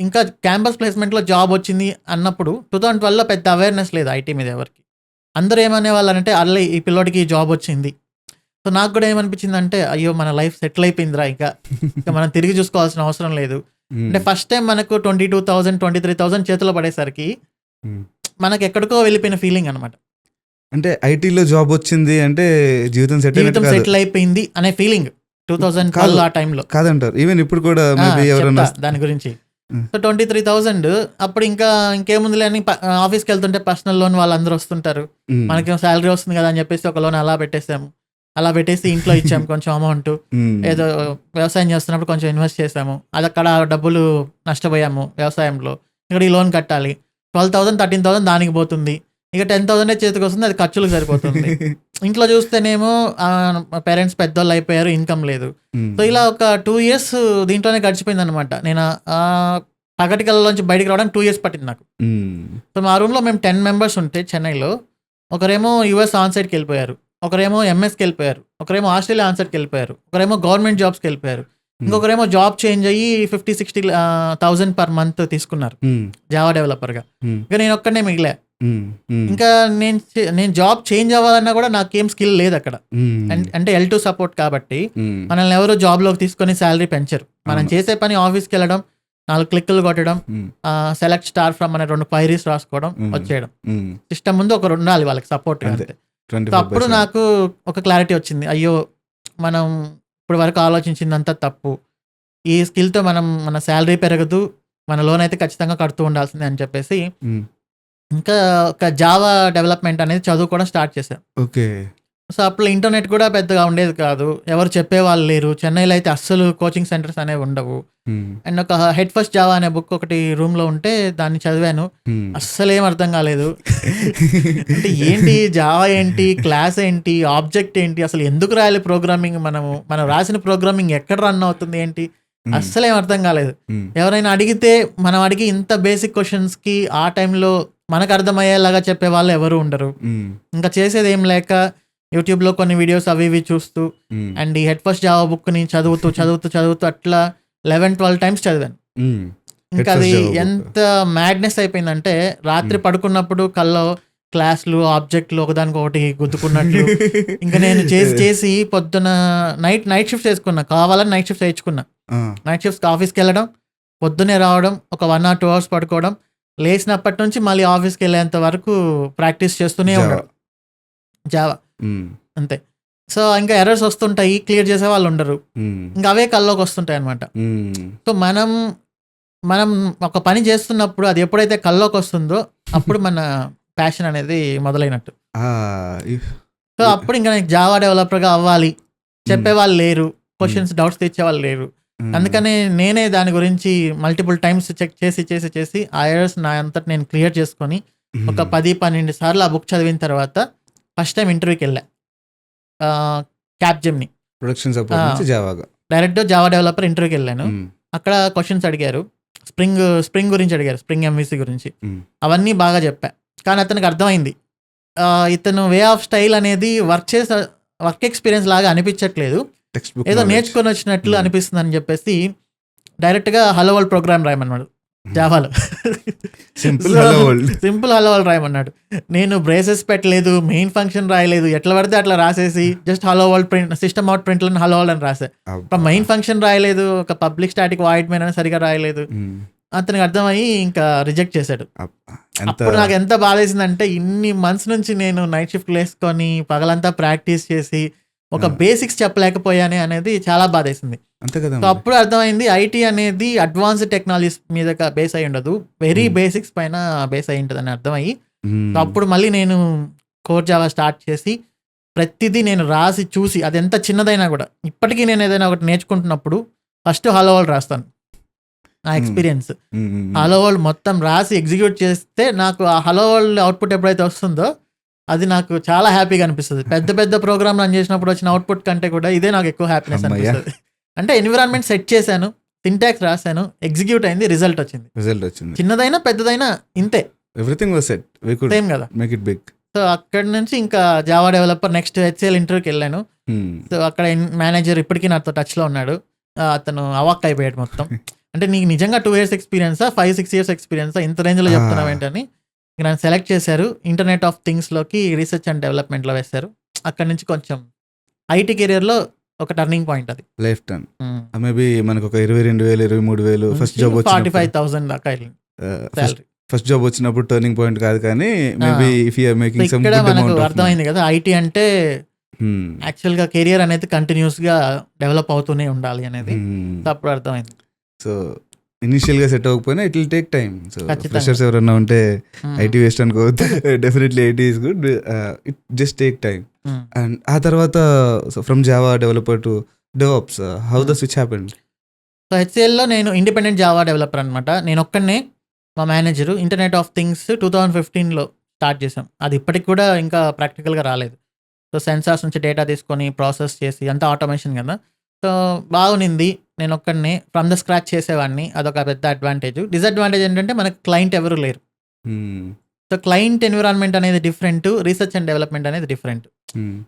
ఇంకా క్యాంపస్ ప్లేస్మెంట్లో జాబ్ వచ్చింది అన్నప్పుడు 2012లో పెద్ద అవేర్నెస్ లేదు ఐటీ మీద ఎవరికి. అందరూ ఏమనే వాళ్ళంటే అల్లే ఈ పిల్లోడికి జాబ్ వచ్చింది. సో నాకు కూడా ఏమనిపించింది అంటే అయ్యో మన లైఫ్ సెటిల్ అయిపోయిందిరా, ఇంకా మనం తిరిగి చూసుకోవాల్సిన అవసరం లేదు. అంటే ఫస్ట్ టైం మనకు 22,000 23,000 చేతిలో పడేసరికి మనకు ఎక్కడికో వెళ్ళిపోయిన ఫీలింగ్ అనమాట. అంటే ఐటీలో జాబ్ వచ్చింది అంటే జీవితం సెటిల్ అయిపోయింది అనే ఫీలింగ్ 2012 ఆ టైంలో కాదంటారు. ఈవెన్ ఇప్పుడు కూడా దాని గురించి. సో 23,000 అప్పుడు ఇంకేముంది అని ఆఫీస్కి వెళ్తుంటే పర్సనల్ లోన్ వాళ్ళందరూ వస్తుంటారు, మనకి శాలరీ వస్తుంది కదా అని చెప్పేసి ఒక లోన్ అలా పెట్టేసాము. అలా పెట్టేసి ఇంట్లో ఇచ్చాము కొంచెం అమౌంట్. ఏదో వ్యవసాయం చేస్తున్నప్పుడు కొంచెం ఇన్వెస్ట్ చేసాము, అది అక్కడ డబ్బులు నష్టపోయాము వ్యవసాయంలో. ఇక్కడ ఈ లోన్ కట్టాలి, 12,000 13,000 దానికి పోతుంది. ఇక 10,000 చేతికి వస్తుంది, అది ఖర్చులకు సరిపోతుంది. ఇంట్లో చూస్తేనేమో పేరెంట్స్ పెద్దోళ్ళు అయిపోయారు, ఇన్కమ్ లేదు. సో ఇలా ఒక 2 years దీంట్లోనే గడిచిపోయింది అనమాట. నేను పగటి కళ్ళలోంచి బయటికి రావడానికి 2 years పట్టింది నాకు. సో మా రూమ్లో మేము 10 members ఉంటే చెన్నైలో, ఒకరేమో US ఆన్సైట్కి వెళ్ళిపోయారు, ఒకరేమో ఎంఎస్కి వెళ్ళిపోయారు, ఒకరేమో ఆస్ట్రేలియా ఆన్సైట్కి వెళ్ళిపోయారు, ఒకరేమో గవర్నమెంట్ జాబ్స్కి వెళ్ళిపోయారు, ఇంకొకరేమో జాబ్ చేంజ్ అయ్యి 50,000-60,000 per month తీసుకున్నారు జావా డెవలపర్గా. ఇక నేను ఒక్కడనే మిగిలా. ఇంకా నేను జాబ్ చేంజ్ అవ్వాలన్నా కూడా నాకేం స్కిల్ లేదు అక్కడ. అంటే L2 సపోర్ట్ కాబట్టి మనల్ని ఎవరు జాబ్లోకి తీసుకొని శాలరీ పెంచరు. మనం చేసే పని ఆఫీస్కి వెళ్ళడం, 4 క్లిక్కులు కొట్టడం, సెలెక్ట్ స్టార్ ఫ్రమ్ అనే 2 queries రాసుకోవడం, వచ్చేయడం. సిస్టమ్ ముందు ఒకరు ఉండాలి వాళ్ళకి సపోర్ట్. అంతే. అప్పుడు నాకు ఒక క్లారిటీ వచ్చింది, అయ్యో మనం ఇప్పుడు వరకు ఆలోచించిందంతా తప్పు, ఈ స్కిల్తో మన శాలరీ పెరగదు, మన లోన్ అయితే ఖచ్చితంగా కడుతూ ఉండాల్సిందే అని చెప్పేసి ఇంకా ఒక జావా డెవలప్మెంట్ అనేది చదువుకోవడం స్టార్ట్ చేశాను. ఓకే. సో అప్పుడు ఇంటర్నెట్ కూడా పెద్దగా ఉండేది కాదు, ఎవరు చెప్పేవాళ్ళు లేరు. చెన్నైలో అయితే అస్సలు కోచింగ్ సెంటర్స్ అనేవి ఉండవు. అండ్ ఒక హెడ్ ఫస్ట్ జావా అనే బుక్ ఒకటి రూమ్లో ఉంటే దాన్ని చదివాను, అస్సలు ఏం అర్థం కాలేదు. అంటే ఏంటి జావా ఏంటి, క్లాస్ ఏంటి, ఆబ్జెక్ట్ ఏంటి, అసలు ఎందుకు రాయాలి ప్రోగ్రామింగ్, మనం రాసిన ప్రోగ్రామింగ్ ఎక్కడ రన్ అవుతుంది ఏంటి, అస్సలేం అర్థం కాలేదు. ఎవరైనా అడిగితే మనం అడిగి ఇంత బేసిక్ క్వశ్చన్స్కి ఆ టైంలో మనకు అర్థమయ్యేలాగా చెప్పే వాళ్ళు ఎవరు ఉండరు. ఇంకా చేసేది ఏం లేక యూట్యూబ్లో కొన్ని వీడియోస్ అవి ఇవి చూస్తూ అండ్ ఈ హెడ్ ఫస్ట్ జావా బుక్ని చదువుతూ అట్లా 11-12 times చదివాను. ఇంకా అది ఎంత మ్యాడ్నెస్ అయిపోయిందంటే రాత్రి పడుకున్నప్పుడు కల్లో క్లాసులు, ఆబ్జెక్ట్లు ఒకదానికొకటి గుద్దుకున్నట్లు. ఇంకా నేను చేసి పొద్దున నైట్ షిఫ్ట్ చేసుకున్నా, కావాలని నైట్ షిఫ్ట్ వేయించుకున్నా. నైట్ షిఫ్ట్ ఆఫీస్కి వెళ్ళడం, పొద్దునే రావడం, ఒక 1 or 2 hours పడుకోవడం, లేచినప్పటి నుంచి మళ్ళీ ఆఫీస్కి వెళ్ళేంత వరకు ప్రాక్టీస్ చేస్తూనే ఉండడం జావా. అంతే. సో ఇంకా ఎర్రర్స్ వస్తుంటాయి, క్లియర్ చేసే వాళ్ళు ఉండరు, ఇంకా అవే కల్లోకి వస్తుంటాయి అనమాట. సో మనం ఒక పని చేస్తున్నప్పుడు అది ఎప్పుడైతే కల్లోకి వస్తుందో అప్పుడు మన ప్యాషన్ అనేది మొదలైనట్టు. ఆ! సో అప్పుడు ఇంకా నాకు జావా డెవలపర్గా అవ్వాలి, చెప్పేవాళ్ళు లేరు, క్వశ్చన్స్ డౌట్స్ తెచ్చేవాళ్ళు లేరు. అందుకని నేనే దాని గురించి మల్టిపుల్ టైమ్స్ చెక్ చేసి ఆ ఎర్రర్స్ నా అంతటి నేను క్లియర్ చేసుకొని ఒక 10-12 సార్లు ఆ బుక్ చదివిన తర్వాత ఫస్ట్ టైం ఇంటర్వ్యూకి వెళ్ళా, క్యాప్జెమ్ని ప్రొడక్షన్ సపోర్ట్ నుంచి జావాగా డైరెక్ట్ జావా డెవలపర్ ఇంటర్వ్యూకి వెళ్ళాను. అక్కడ క్వశ్చన్స్ అడిగారు, స్ప్రింగ్ గురించి అడిగారు, స్ప్రింగ్ ఎంవిసి గురించి. అవన్నీ బాగా చెప్పా. కానీ అతనికి అర్థమైంది ఇతను వే ఆఫ్ స్టైల్ అనేది వర్క్ ఎక్స్పీరియన్స్ లాగా అనిపించట్లేదు, ఏదో నేర్చుకొని వచ్చినట్లు అనిపిస్తుంది అని చెప్పేసి డైరెక్ట్గా హలో వరల్డ్ ప్రోగ్రామ్ రాయమన్నాడు జావాలో. సింపుల్ హలో వరల్డ్ రాయమన్నాడు. నేను బ్రేసెస్ పెట్టలేదు, మెయిన్ ఫంక్షన్ రాయలేదు, ఎట్లా పడితే అట్లా రాసేసి just hello world print, system out print hello world అని రాసా. మెయిన్ ఫంక్షన్ రాయలేదు, ఒక పబ్లిక్ స్టాటిక్ వాయిడ్ మెయిన్ అని సరిగా రాయలేదు. అతనికి అర్థమయ్యి ఇంకా రిజెక్ట్ చేశాడు. అప్పుడు నాకు ఎంత బాధేసిందంటే ఇన్ని మంత్స్ నుంచి నేను నైట్ షిఫ్ట్ వేసుకొని పగలంతా ప్రాక్టీస్ చేసి ఒక బేసిక్స్ చెప్పలేకపోయానే అనేది చాలా బాధేసింది. సో అప్పుడు అర్థమైంది ఐటీ అనేది అడ్వాన్స్డ్ టెక్నాలజీస్ మీద బేస్ అయి ఉండదు, వెరీ బేసిక్స్ పైన బేస్ అయి ఉంటుంది అని అర్థమయ్యి సో అప్పుడు మళ్ళీ నేను కోర్ జావా స్టార్ట్ చేసి ప్రతిదీ నేను రాసి చూసి, అది ఎంత చిన్నదైనా కూడా ఇప్పటికీ నేను ఏదైనా ఒకటి నేర్చుకుంటున్నప్పుడు ఫస్ట్ హలో వరల్డ్ రాస్తాను. నా ఎక్స్పీరియన్స్ హలో వరల్డ్ మొత్తం రాసి ఎగ్జిక్యూట్ చేస్తే నాకు ఆ హలో వరల్డ్ అవుట్పుట్ ఎప్పుడైతే వస్తుందో అది నాకు చాలా హ్యాపీగా అనిపిస్తుంది. పెద్ద పెద్ద ప్రోగ్రామ్ రన్ చేసినప్పుడు వచ్చిన అవుట్పుట్ కంటే కూడా ఇదే నాకు ఎక్కువ హ్యాపీనెస్ అనిపిస్తుంది. అంటే ఎన్విరాన్మెంట్ సెట్ చేశాను, సింటాక్స్ రాశాను, ఎగ్జిక్యూట్ అయింది, రిజల్ట్ వచ్చింది. చిన్నదైనా పెద్దదైనా ఇంతే, everything was set, we could same కదా, మేక్ ఇట్ బిగ్. సో అక్కడ నుంచి ఇంకా జావా డెవలపర్ నెక్స్ట్ హెచ్సిఎల్ ఇంటర్వ్యూకి వెళ్ళాను. సో అక్కడ మేనేజర్ ఇప్పటికీ నాతో టచ్లో ఉన్నాడు. అతను అవాక్ అయిపోయాడు మొత్తం. అంటే నీకు నిజంగా 2 years ఎక్స్పీరియన్సా, 5-6 years ఎక్స్పీరియన్సా, ఇంత రేంజ్లో చెప్తున్నావు ఏంటని నన్ను సెలెక్ట్ చేశారు. ఇంటర్నెట్ ఆఫ్ థింగ్స్లోకి రీసెర్చ్ అండ్ డెవలప్మెంట్లో వేశారు. అక్కడ నుంచి కొంచెం ఐటీ కెరియర్లో ఒక టర్నింగ్ పాయింట్ అది. లైఫ్ టర్న్ మేబీ మనకు ఒక 22,000 23,000 ఫస్ట్ జాబ్ 45,000 దాకా వెళ్ళింది సాలరీ. ఫస్ట్ జాబ్ వచ్చినప్పుడు టర్నింగ్ పాయింట్ కాదు, కానీ maybe if you are making some ఇక్కడ గుడ్ మనకు అమౌంట్ ఆఫ్ అర్థమైంది కదా ఐటీ అంటే యాక్చువల్గా కెరియర్ అనేది కంటిన్యూస్గా డెవలప్ అవుతూనే ఉండాలి అనేది. అప్పుడు అర్థమైంది. సో ఇనిషియల్ గా సెట్ అవ్వకపోయినా it will take time. So freshers ఎవరైనా ఉంటే ఐటీ వేస్ట్ అనుకోవద్దు, definitely IT is good, it just take time. And ఆ తర్వాత from Java developer to DevOps, how the switch happened? So హెచ్సిఎల్లో నేను ఇండిపెండెంట్ జావా డెవలపర్ అనమాట. నేను ఒక్కనే, మా మేనేజరు. ఇంటర్నెట్ ఆఫ్ థింగ్స్ 2015లో స్టార్ట్ చేసాం. అది ఇప్పటికి కూడా ఇంకా ప్రాక్టికల్గా రాలేదు. సో సెన్సార్స్ నుంచి డేటా తీసుకొని ప్రాసెస్ చేసి అంతా ఆటోమేషన్ కదా. సో బాగునింది. నేను ఒక్కడిని ఫ్రమ్ ద స్క్రాచ్ చేసేవాడిని, అదొక పెద్ద అడ్వాంటేజ్. డిసడ్వాంటేజ్ ఏంటంటే మనకు క్లయింట్ ఎవరు లేరు. సో క్లయింట్ ఎన్విరాన్మెంట్ అనేది డిఫరెంట్, రీసెర్చ్ అండ్ డెవలప్మెంట్ అనేది డిఫరెంట్.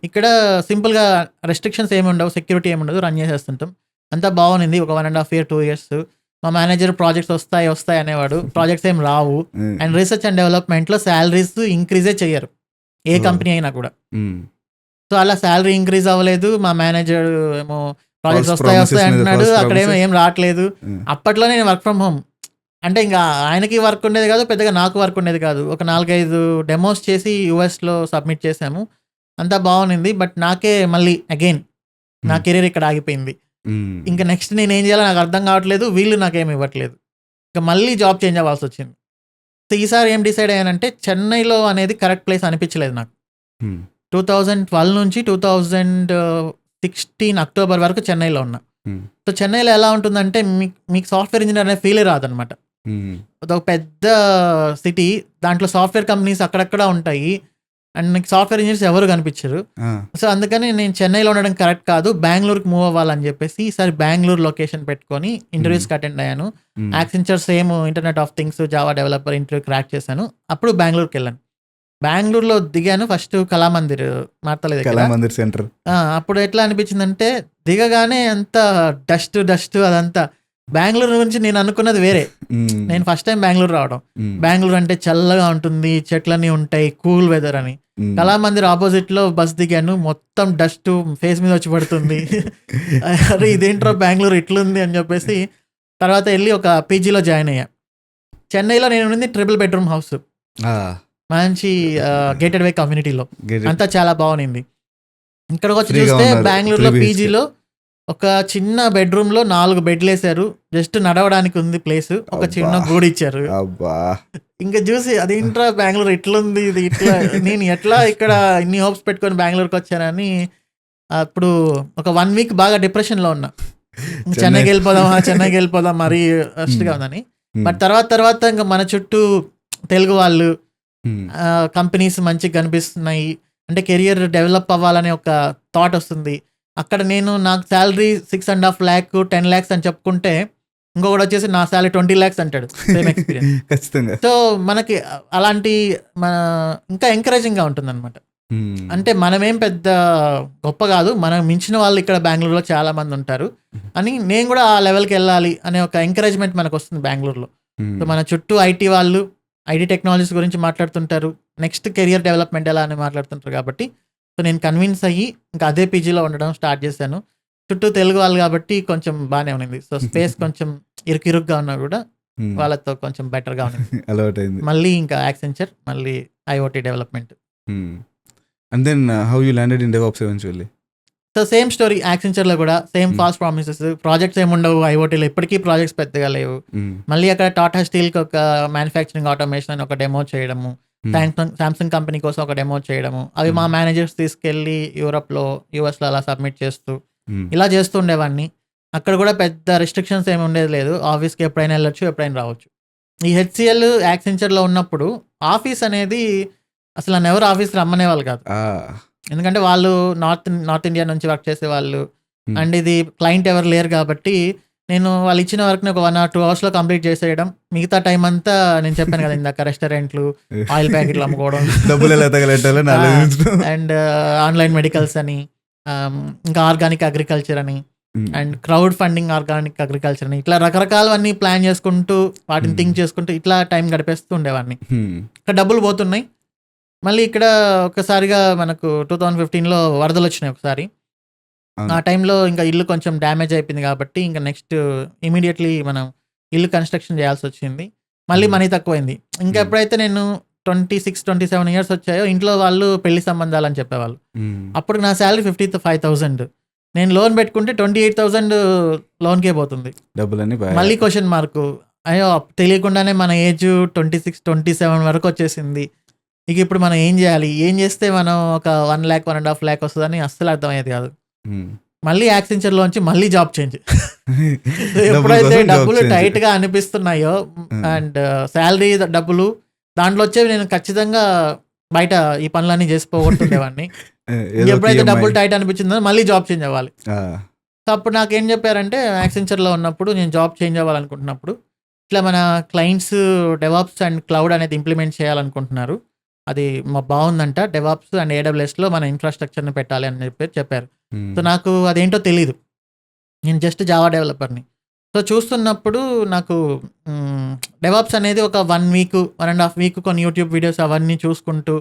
ఇక్కడ సింపుల్గా రెస్ట్రిక్షన్స్ ఏమి ఉండవు, సెక్యూరిటీ ఏమి ఉండదు, రన్ చేసేస్తుంటాం. అంతా బాగుంది. ఒక 1.5 year 2 years మా మేనేజర్ ప్రాజెక్ట్స్ వస్తాయి అనేవాడు, ప్రాజెక్ట్స్ ఏం రావు. అండ్ రీసెర్చ్ అండ్ డెవలప్మెంట్లో శాలరీస్ ఇంక్రీజే చేయరు ఏ కంపెనీ అయినా కూడా. సో అలా శాలరీ ఇంక్రీజ్ అవ్వలేదు. మా మేనేజర్ ఏమో ప్రాజెక్ట్స్ వస్తాయి అంటున్నాడు, అక్కడేమో ఏం రావట్లేదు. అప్పట్లో నేను వర్క్ ఫ్రమ్ హోమ్, అంటే ఇంకా ఆయనకి వర్క్ ఉండేది కాదు, పెద్దగా నాకు వర్క్ ఉండేది కాదు. ఒక 4-5 డెమోస్ చేసి యూఎస్లో సబ్మిట్ చేసాము, అంతా బాగుంది. బట్ నాకే మళ్ళీ అగైన్ నా కెరీర్ ఇక్కడ ఆగిపోయింది. ఇంకా నెక్స్ట్ నేను ఏం చేయాలో నాకు అర్థం కావట్లేదు, వీళ్ళు నాకేమి ఇవ్వట్లేదు. ఇంకా మళ్ళీ జాబ్ చేంజ్ అవ్వాల్సి వచ్చింది. సో ఈసారి ఏం డిసైడ్ అయ్యానంటే చెన్నైలో అనేది కరెక్ట్ ప్లేస్ అనిపించలేదు నాకు. 2012 నుంచి 2016 అక్టోబర్ వరకు చెన్నైలో ఉన్నా. సో చెన్నైలో ఎలా ఉంటుందంటే మీకు సాఫ్ట్వేర్ ఇంజనీర్ అనే ఫీలే రాదనమాట. అదొక పెద్ద సిటీ, దాంట్లో సాఫ్ట్వేర్ కంపెనీస్ అక్కడక్కడ ఉంటాయి, అండ్ మీకు సాఫ్ట్వేర్ ఇంజనీర్స్ ఎవరు కనిపించరు. సో అందుకని నేను చెన్నైలో ఉండడం కరెక్ట్ కాదు, బెంగళూరుకి మూవ్ అవ్వాలని చెప్పేసి ఈసారి బెంగళూరు లొకేషన్ పెట్టుకొని ఇంటర్వ్యూస్కి అటెండ్ అయ్యాను. Accenture same internet of things Java developer interview crack చేశాను. అప్పుడు బెంగళూరుకి వెళ్ళాను. బెంగళూరులో దిగాను ఫస్ట్ కళామందిర్, మార్తలేదు సెంటర్. అప్పుడు ఎట్లా అనిపించిందంటే దిగగానే అంత డస్ట్ అదంతా. బెంగళూరు గురించి నేను అనుకున్నది వేరే. నేను ఫస్ట్ టైం బెంగళూరు రావడం. బెంగళూరు అంటే చల్లగా ఉంటుంది, చెట్లన్నీ ఉంటాయి, కూల్ వెదర్ అని. కళామందిర్ ఆపోజిట్ లో బస్ దిగాను, మొత్తం డస్ట్ ఫేస్ మీద వచ్చి పడుతుంది. అరే ఇదేంట్రో బెంగళూరు ఇట్లుంది అని చెప్పేసి తర్వాత వెళ్ళి ఒక పీజీలో జాయిన్ అయ్యా. చెన్నైలో నేను ఉన్నది 3 bedroom హౌస్, మంచి గేటెడ్ వే కమ్యూనిటీలో, అంతా చాలా బాగుంది. ఇక్కడికి వచ్చి చూస్తే బెంగళూరులో పీజీలో ఒక చిన్న బెడ్‌రూమ్‌లో 4 బెడ్‌లేసారు. జస్ట్ నడవడానికి ఉంది ప్లేసు. ఒక చిన్న అబ్బా! గూడిచ్చారు. అబ్బా! ఇంక జూసి అదేంట్రా బెంగుళూరు ఇట్లుంది ఇది ఇట్లా నేను ఎట్లా ఇక్కడ ఇన్ని హోప్స్ పెట్టుకొని బెంగుళూరుకొచ్చానని అప్పుడు ఒక 1 వీక్ బాగా డిప్రెషన్‌లో ఉన్నా. చెన్నై చెన్నైకెళ్ళిపోదాం మరీ వరస్ట్‌గా హ్మ్. ఉందని. హ్మ్. బట్ తర్వాత ఇంక మన చుట్టూ తెలుగు వాళ్ళు హ్మ్. కంపెనీస్ మంచిగా కనిపిస్తున్నాయి. అంటే కెరియర్ డెవలప్ అవ్వాలనే ఒక థాట్ వస్తుంది. అక్కడ నేను నాకు సాలరీ 6.5 లాక్, 10 లాక్స్ అని చెప్పుకుంటే, ఇంకొకడొచ్చేసి నా సాలరీ 20 లాక్స్ అంటాడు. Same experience. ఖచ్చితంగా. సో, మనకి అలాంటి మన ఇంకా ఎంకరేజింగ్‌గా ఉంటుందనమాట. హ్మ్. అంటే మనమేం పెద్ద గొప్ప గాదు. మనం మించిన వాళ్ళు ఇక్కడ బెంగుళూరులో చాలా మందుంటారు. అని నేను గూడా ఆ లెవెల్‌కెళ్ళాలి అనే ఒక ఎంకరేజ్‌మెంట్ మనకొస్తుంది బెంగుళూరులో. సో, హ్మ్. మన చుట్టూ ఐటీ వాళ్ళు, ఐటీ టెక్నాలజీస్ గురించి మాట్లాడుతుంటారు. నెక్స్ట్ కెరియర్ డెవలప్‌మెంట్ ఎలా అని మాట్లాడుతుంటారు కాబట్టి, సో, నేను కన్విన్స్ అయ్యి ఇంకా అదే పీజీలో ఉండడం స్టార్ట్ చేశాను. చుట్టూ తెలుగు వాళ్ళు కాబట్టి కొంచెం బానే ఉన్నింది. సో, స్పేస్ కొంచెం ఇరుకిరుగ్గా ఉన్నా గూడా హ్మ్. వాళ్ళతో కొంచెం బెటర్‌గా ఉన్నింది. అలవాటైంది. మళ్ళీ ఇంకా యాక్సెంచర్, మళ్ళీ IoT development. Hmm. And then how you landed in DevOps eventually? So, same story యాక్సెంచర్‌లో గూడా సేమ్ హ్మ్. Falls promises. ప్రాజెక్ట్స్ ఏముండవు ఐఓటీలో ఇప్పటికీ ప్రాజెక్ట్స్ పెద్దగా లేవు. హ్మ్. మళ్ళీ అక్కడ టాటా స్టీల్‌కి ఒక మ్యానుఫ్యాక్చరింగ్ ఆటోమేషన్ అని ఒక డెమో చేయడము. హ్మ్. సామ్సంగ్ కంపెనీ కోసం ఒక డెమో చేయడము. అవి మా హ్మ్. మేనేజర్స్ తీసుకెళ్ళి యూరోప్‌లో, యూఎస్‌లో అలా సబ్మిట్ చేస్తూ, హ్మ్. ఇలా చేస్తూ ఉండేవాడిని. అక్కడ గూడా పెద్ద రిస్ట్రిక్షన్స్ ఏమి ఉండేది లేదు. ఆఫీస్‌కి ఎప్పుడైనా ఎళ్ళొచ్చు, ఎప్పుడైనా రావచ్చు. ఈ హెచ్‌సీఎల్, యాక్సెంచర్‌లో ఉన్నప్పుడు ఆఫీస్ అనేది అసలు నన్నెవరు ఆఫీస్‌కి రమ్మనేవాళ్ళు కాదు. ఆ! ఎందుకంటే వాళ్ళు నార్త్ ఇండియా నుంచి వర్క్ చేసేవాళ్ళు. హ్మ్. అండ్ ఇది క్లయింట్ ఎవరు లేరు కాబట్టి, నేను వాళ్ళు ఇచ్చిన వర్క్‌ని ఒక 1 ఆర్ 2 అవర్స్‌లో కంప్లీట్ చేసేయడం. మిగతా టైం అంతా నేను చెప్పాను కదా ఇందాక రెస్టారెంట్లు, ఆయిల్ ప్యాకెట్లు అమ్ముకోవడం. డబ్బులెలా తగలెట్టాలని ఆ! ఆలోచించడం. అండ్ ఆన్‌లైన్ మెడికల్స్ అని, ఇంకా ఆర్గానిక్ అగ్రికల్చర్ అని, హ్మ్. And crowd funding organic agriculture అని, ఇట్లా రకరకాలవన్నీ ప్లాన్ చేసుకుంటూ, వాటిని హ్మ్. థింక్ చేసుకుంటూ ఇట్లా టైం గడిపేస్తూ ఉండేవాడిని. హ్మ్. ఇక్కడ డబ్బులు పోతున్నాయి. మళ్ళీ ఇక్కడ ఒక్కసారిగా మనకు 2015లో వరదలొచ్చినాయి ఒకసారి. ఆ అవును. టైంలో ఇంకా ఇల్లు కొంచెం డ్యామేజ్ అయిపోయింది కాబట్టి, ఇంక నెక్స్ట్ ఇమ్మీడియేట్‌లీ మనం ఇల్లు కన్‌స్ట్రక్షన్ చేయాల్సొచ్చింది. మళ్ళీ హ్మ్. మనీ తక్కువైంది. ఇంకా హ్మ్. ఎప్పుడైతే నేను 26, 27 ఇయర్స్ వచ్చాయో ఇంట్లో వాళ్ళు పెళ్లి సంబంధాలని చెప్పేవాళ్ళు. హ్మ్. అప్పుడు నా సాలరీ 55,000. నేను లోన్ పెట్టుకుంటే 28,000 లోన్‌కే పోతుంది. డబ్బులన్నీ పాయా. మళ్ళీ క్వెషన్ మార్కు. అయ్యో! తెలియకుండానే మన ఏజ్ 26, 27 వరకొచ్చేసింది. ఇక ఇప్పుడు మనం ఏం జేయాలి? ఏం జేస్తే మనం ఒక 1,00,000, 1.5 లాక్ వస్తదని అస్సలు అర్థమయ్యేది గాదు. హ్మ్. మళ్ళీ యాక్సెంచర్‌లోంచి మళ్ళీ జాబ్ చేంజ్. సో, డబ్బుల ఎప్పుడైతే కోసం జాబ్ డబ్బులు చేంజ్. టైట్‌గా అనిపిస్తున్నాయో ఆ! అండ్ సాలరీ డబ్బులు దాంట్లో వచ్చేవి నేను ఖచ్చితంగా బయట ఈ పనులన్నీ జేసి పోగొడుతుండేవాడిని. ఏదో ఒక ఇంకెప్పుడైతే ఈఎంఐ. డబ్బులు టైట్ అనిపించిందో మళ్ళీ జాబ్ చేంజ్ అవ్వాలి. ఆ! సో, అప్పుడు నాకేం జెప్పారంటే యాక్సెంచర్‌లో ఉన్నప్పుడు నేను జాబ్ చేంజ్ అవ్వాలనుకుంటున్నప్పుడు, ఇట్లా మన క్లయింట్స్ డెవాప్స్ అండ్ క్లౌడ్ అనేది ఇంప్లిమెంట్ చేయాలనుకుంటున్నారు. అది బావుందంట. డెవాప్స్ అండ్ ఏడబ్ల్యూఎస్‌లో మన ఇన్‌ఫ్రాస్ట్రక్చర్‌ని పెట్టాలి అని చెప్పారు. సో, హ్మ్. నాకు అదేంటో తెలీదు. నేను జస్ట్ జావా డెవలపర్‌ని. సో, చూస్తున్నప్పుడు నాకు హ్మ్, డెవాప్స్ అనేది ఒక 1 వీక్, 1 ½ వీక్ కొన్ని యూట్యూబ్ వీడియోస్ అవన్నీ చూసుకుంటూ,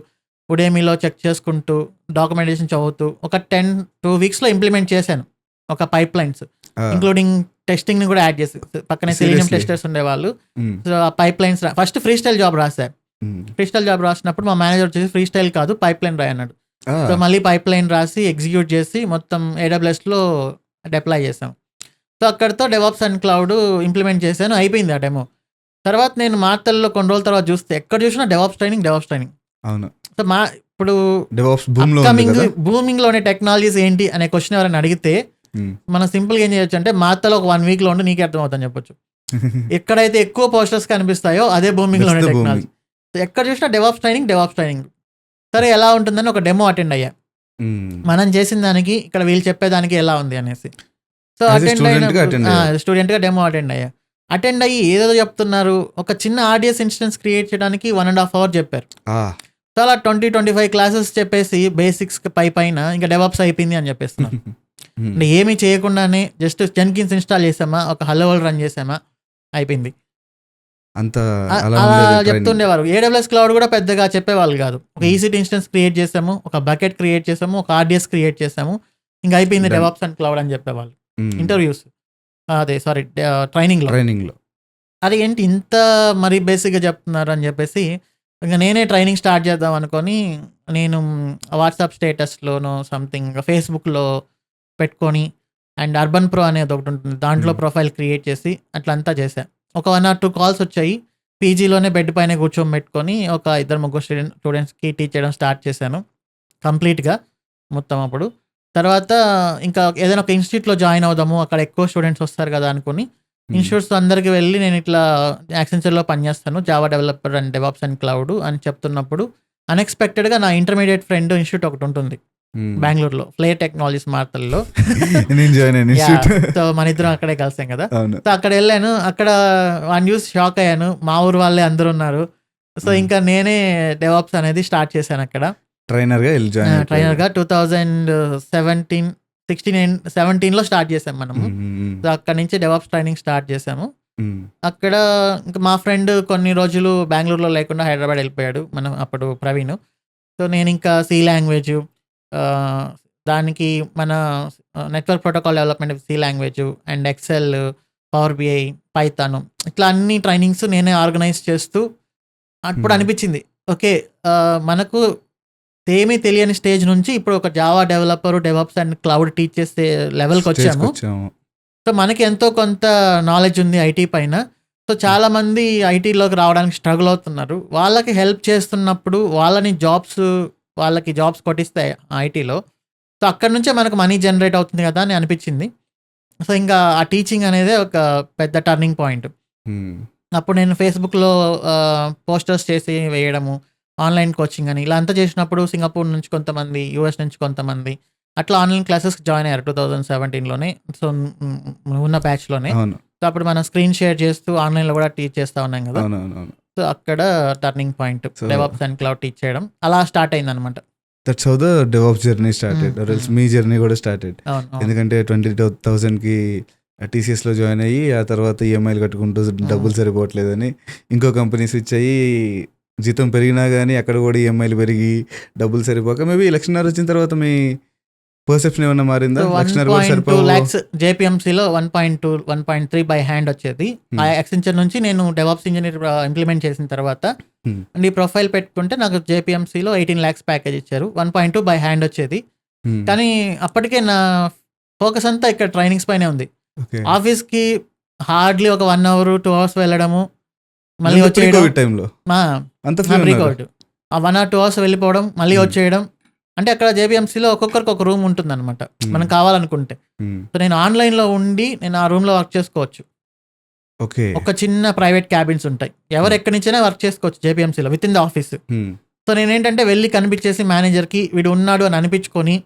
ఉడేమిలో చెక్ చేసుకుంటూ, డాక్యుమెంటేషన్ చదువుతూ, ఒక 2 వీక్స్‌లో ఇంప్లిమెంట్ చేశాను. ఒక పైప్‌లైన్స్. ఆ! ఇంక్లూడింగ్ టెస్టింగ్‌ని కూడా యాడ్ చేసి. పక్కనే సెలీనియం సీరియస్లీ. టెస్టర్స్ ఉండేవాళ్ళు. హ్మ్. సో, ఆ pipelines first free style job రాసా. హ్మ్. ఫ్రీ స్టైల్ జాబ్ రాసినప్పుడు మా మేనేజర్ వచ్చేసి ఫ్రీ స్టైల్ కాదు పైప్‌లైన్ రాయి అన్నాడు. సో, ఆ! మళ్ళీ పైప్‌లైన్ రాసి, ఎగ్జిక్యూట్ చేసి, మొత్తం ఏడబ్ల్యూఎస్‌లో డిప్లాయ్ చేసాం. సో, అక్కడితో డెవాప్స్ అండ్ క్లౌడ్ ఇంప్లిమెంట్ చేశాను. అయిపోయింది ఆ డెమో. తర్వాత నేను మార్తల్లో కొన్ని రోజుల తర్వాత చూస్తే ఎక్కడ చూసినా డెవాప్స్ ట్రైనింగ్, డెవాప్స్ ట్రైనింగ్. అవును. సో, ఇప్పుడు డెవాప్స్ బూమ్‌లో ఉంది అప్‌కమింగ్ కదా! బూమింగ్‌లోని టెక్నాలజీస్ ఏంటి అనే క్వెషన్ ఎవరైనా అడిగితే, హ్మ్. మనం సింపుల్‌గా ఏం చేయొచ్చంటే మార్తలో ఒక 1 వీక్‌లో ఉండు నీకే అర్థమవుతుందని చెప్పొచ్చు. ఎక్కడైతే ఎక్కువ పోస్టర్స్ కనిపిస్తాయో అదే దట్స్ బూమింగ్‌లోనే ద టెక్నాలజీ. బూమింగ్. సో, ఎక్కడ చూసినా డెవాప్స్ ట్రైనింగ్, డెవాప్స్ ట్రైనింగ్. సరే ఎలా ఉంటుందని ఒక డెమో అటెండ్ అయ్యా. హ్మ్. మనం చేసిన దానికి, ఇక్కడ వీళ్ళు చెప్పేదానికి ఎలా ఉంది అనేసి. సో, యాస్ ఎ అటెండ్ స్టూడెంట్‌గా అయినప్పుడు అటెండ్ అయ్యారు. స్టూడెంట్‌గా డెమో అటెండ్ అయ్యా. అటెండ్ అయ్యి ఏదేదో చెప్తున్నారు. ఒక చిన్న ఆర్‌డిఎస్ ఇన్స్టెన్స్ క్రియేట్ చేయడానికి 1 ½ అవర్ చెప్పారు. ఆ! సో, అలా 20, 25 క్లాసెస్ చెప్పేసి బేసిక్స్ పైన ఇంకా డెవాప్స్ అయిపోయింది అని చెప్పేస్తున్నారు. హ్మ్. అంటే ఏమీ చేయకుండానే జస్ట్ జెన్కిన్స్ ఇన్‌స్టాల్ చేసామా, ఒక హలో వరల్డ్ రన్ చేసామా అయిపోయింది. అంత అలా అలా ఉండేది ట్రైనింగ్. చెప్తుండేవారు. ఏడబ్ల్యూఎస్ క్లౌడ్ కూడా పెద్దగా చెప్పేవాళ్ళు కాదు. ఒక హ్మ్. ఈసీటీ ఇన్స్టెన్స్ క్రియేట్ చేసాము, ఒక బకెట్ క్రియేట్ చేసాము, ఒక ఆర్‌డిఎస్ క్రియేట్ చేసాము. ఇంక అయిపోయింది డన్. డెవాప్స్ అండ్ క్లౌడ్ అని చెప్పేవాళ్ళు. హ్మ్. ఇంటర్వ్యూస్ అదే సారీ ట్రైనింగ్‌లో. ట్రైనింగ్‌లో. అది ఏంటి ఇంత మరీ బేసిక్‌గా చెప్తున్నారు అని చెప్పేసి, ఇంక నేనే ట్రైనింగ్ స్టార్ట్ చేద్దాం అనుకోని, నేను వాట్సాప్ స్టేటస్‌లోనో సంథింగ్ ఫేస్‌బుక్‌లో పెట్టుకొని, అండ్ అర్బన్ ప్రో అనేది ఒకటి ఉంటుంది, దాంట్లో ప్రొఫైల్ క్రియేట్ చేసి అట్లా అంతా చేశాను. ఒక 1 or 2 కాల్స్ వచ్చాయి. పీజీలోనే బెడ్ పైన కూర్చోబెట్టుకొని ఒక 2-3 స్టూడెంట్స్కి టీచ్ చేయడం స్టార్ట్ చేశాను కంప్లీట్గా మొత్తం. అప్పుడు తర్వాత ఇంకా ఏదైనా ఒక ఇన్స్టిట్యూట్లో జాయిన్ అవుదాము, అక్కడ ఎక్కువ స్టూడెంట్స్ వస్తారు కదా అనుకుని ఇన్స్టిట్యూట్స్ అందరికి వెళ్ళి నేను ఇట్లా యాక్సెంచర్లో పనిచేస్తాను, Java developer and DevOps and cloud అని చెప్తున్నప్పుడు అన్ఎక్స్పెక్టెడ్గా నా ఇంటర్మీడియట్ ఫ్రెండ్ ఇన్స్టిట్యూట్ ఒకటి ఉంటుంది బెంగళూరులో, ఫ్లేర్ టెక్నాలజీస్ మార్తల్లో. నేను జాయిన్ అయ్యాను ఇన్స్టిట్యూట్. సో మన ఇద్దరం అక్కడే కలిసాం కదా. అవును. సో అక్కడ వెళ్ళాను, అక్కడ వన్ న్యూస్ షాక్ అయ్యాను, మా ఊరు వాళ్ళే అందరూ ఉన్నారు. సో ఇంకా నేనే డెవాప్స్ అనేది స్టార్ట్ చేశాను అక్కడ ట్రైనర్గా వెళ్ళి జాయిన్ ట్రైనర్గా. 2017లో స్టార్ట్ చేసాం మనము. సో అక్కడ నుంచి డెవాప్స్ ట్రైనింగ్ స్టార్ట్ చేసాము. అక్కడ ఇంకా మా ఫ్రెండ్ కొన్ని రోజులు బెంగళూరులో లేకుండా హైదరాబాద్ వెళ్ళిపోయాడు, మనం అప్పుడు ప్రవీణ్. సో నేను ఇంకా సి లాంగ్వేజ్, దానికి మన network protocol development C language and Excel, power BI, Python, ఇట్లా అన్ని ట్రైనింగ్స్ నేనే ఆర్గనైజ్ చేస్తూ అప్పుడు అనిపించింది ఓకే మనకు ఏమీ తెలియని స్టేజ్ నుంచి ఇప్పుడు ఒక Java developer, DevOps and cloud teach చేసే లెవెల్కి వచ్చాము. సో మనకి ఎంతో కొంత నాలెడ్జ్ ఉంది ఐటీ పైన. సో చాలా మంది ఐటీలోకి రావడానికి స్ట్రగుల్ అవుతున్నారు. వాళ్ళకి హెల్ప్ చేస్తున్నప్పుడు వాళ్ళకి జాబ్స్ కొట్టిస్తాయి ఐటీలో. సో అక్కడ నుంచే మనకు మనీ జనరేట్ అవుతుంది కదా అని అనిపించింది. సో ఇంకా ఆ టీచింగ్ అనేది ఒక పెద్ద టర్నింగ్ పాయింట్. అప్పుడు నేను ఫేస్బుక్లో పోస్టర్స్ చేసి వేయడము, ఆన్లైన్ కోచింగ్ అని ఇలా అంతా చేసినప్పుడు సింగపూర్ నుంచి కొంతమంది, యూఎస్ నుంచి కొంతమంది అట్లా ఆన్లైన్ క్లాసెస్కి జాయిన్ అయ్యారు 2017లోనే. సో ఉన్న బ్యాచ్లోనే. సో అప్పుడు మనం స్క్రీన్ షేర్ చేస్తూ ఆన్లైన్లో కూడా టీచ్ చేస్తూ ఉన్నాం కదా. సో అక్కడ turning point DevOps and cloud teach చేయడం అలా స్టార్ట్ అయింది అనమాట. That's how the DevOps journey started, or else me journey కూడా స్టార్టెడ్. ఎందుకంటే 20,000కి టీసీఎస్లో జాయిన్ అయ్యి ఆ తర్వాత ఈఎంఐలు కట్టుకుంటూ డబ్బులు సరిపోవట్లేదని ఇంకో కంపెనీ స్విచ్ అయ్యి జీతం పెరిగినా కానీ అక్కడ కూడా ఈఎంఐలు పెరిగి డబ్బులు సరిపోక మేబీ లక్షన్నర వచ్చిన తర్వాత మీ పర్సెప్షన్ ఏమన్నా మారిందా? 1.2 lakhs జేపీఎంసీలో 1.3 బై హ్యాండ్ వచ్చేది. ఆ యాక్సెంచర్ నుంచి నేను డెవాప్స్ ఇంజనీర్ ఇంప్లిమెంట్ చేసిన తర్వాత అండ్ ఈ ప్రొఫైల్ పెట్టుకుంటే నాకు జేపీఎంసీలో 18 lakhs ప్యాకేజ్ ఇచ్చారు. 1.2 బై హ్యాండ్ వచ్చేది. కానీ అప్పటికే నా ఫోకస్ అంతా ఇక్కడ ట్రైనింగ్స్ పైనే ఉంది. ఆఫీస్కి హార్డ్లీ ఒక 1 hour 2 hours వెళ్ళడము, మళ్ళీ వచ్చేయడం. ప్రీకోవిడ్ ఆ 1 or 2 hours వెళ్ళిపోవడం, మళ్ళీ వచ్చేయడం. అంటే అక్కడ జేబీఎంసీలో ఒక్కొక్కరికి ఒక రూమ్ ఉంటుంది అనమాట మనం కావాలనుకుంటే. సో నేను ఆన్లైన్లో ఉండి నేను ఆ రూమ్లో వర్క్ చేసుకోవచ్చు. ఒక చిన్న ప్రైవేట్ క్యాబిన్స్ ఉంటాయి, ఎవరు ఎక్కడి నుంచైనా వర్క్ చేసుకోవచ్చు జేబీఎంసీలో with in the office. So నేనేంటంటే వెళ్ళి కనిపించేసి మేనేజర్కి వీడు ఉన్నాడు అని అనిపించుకొని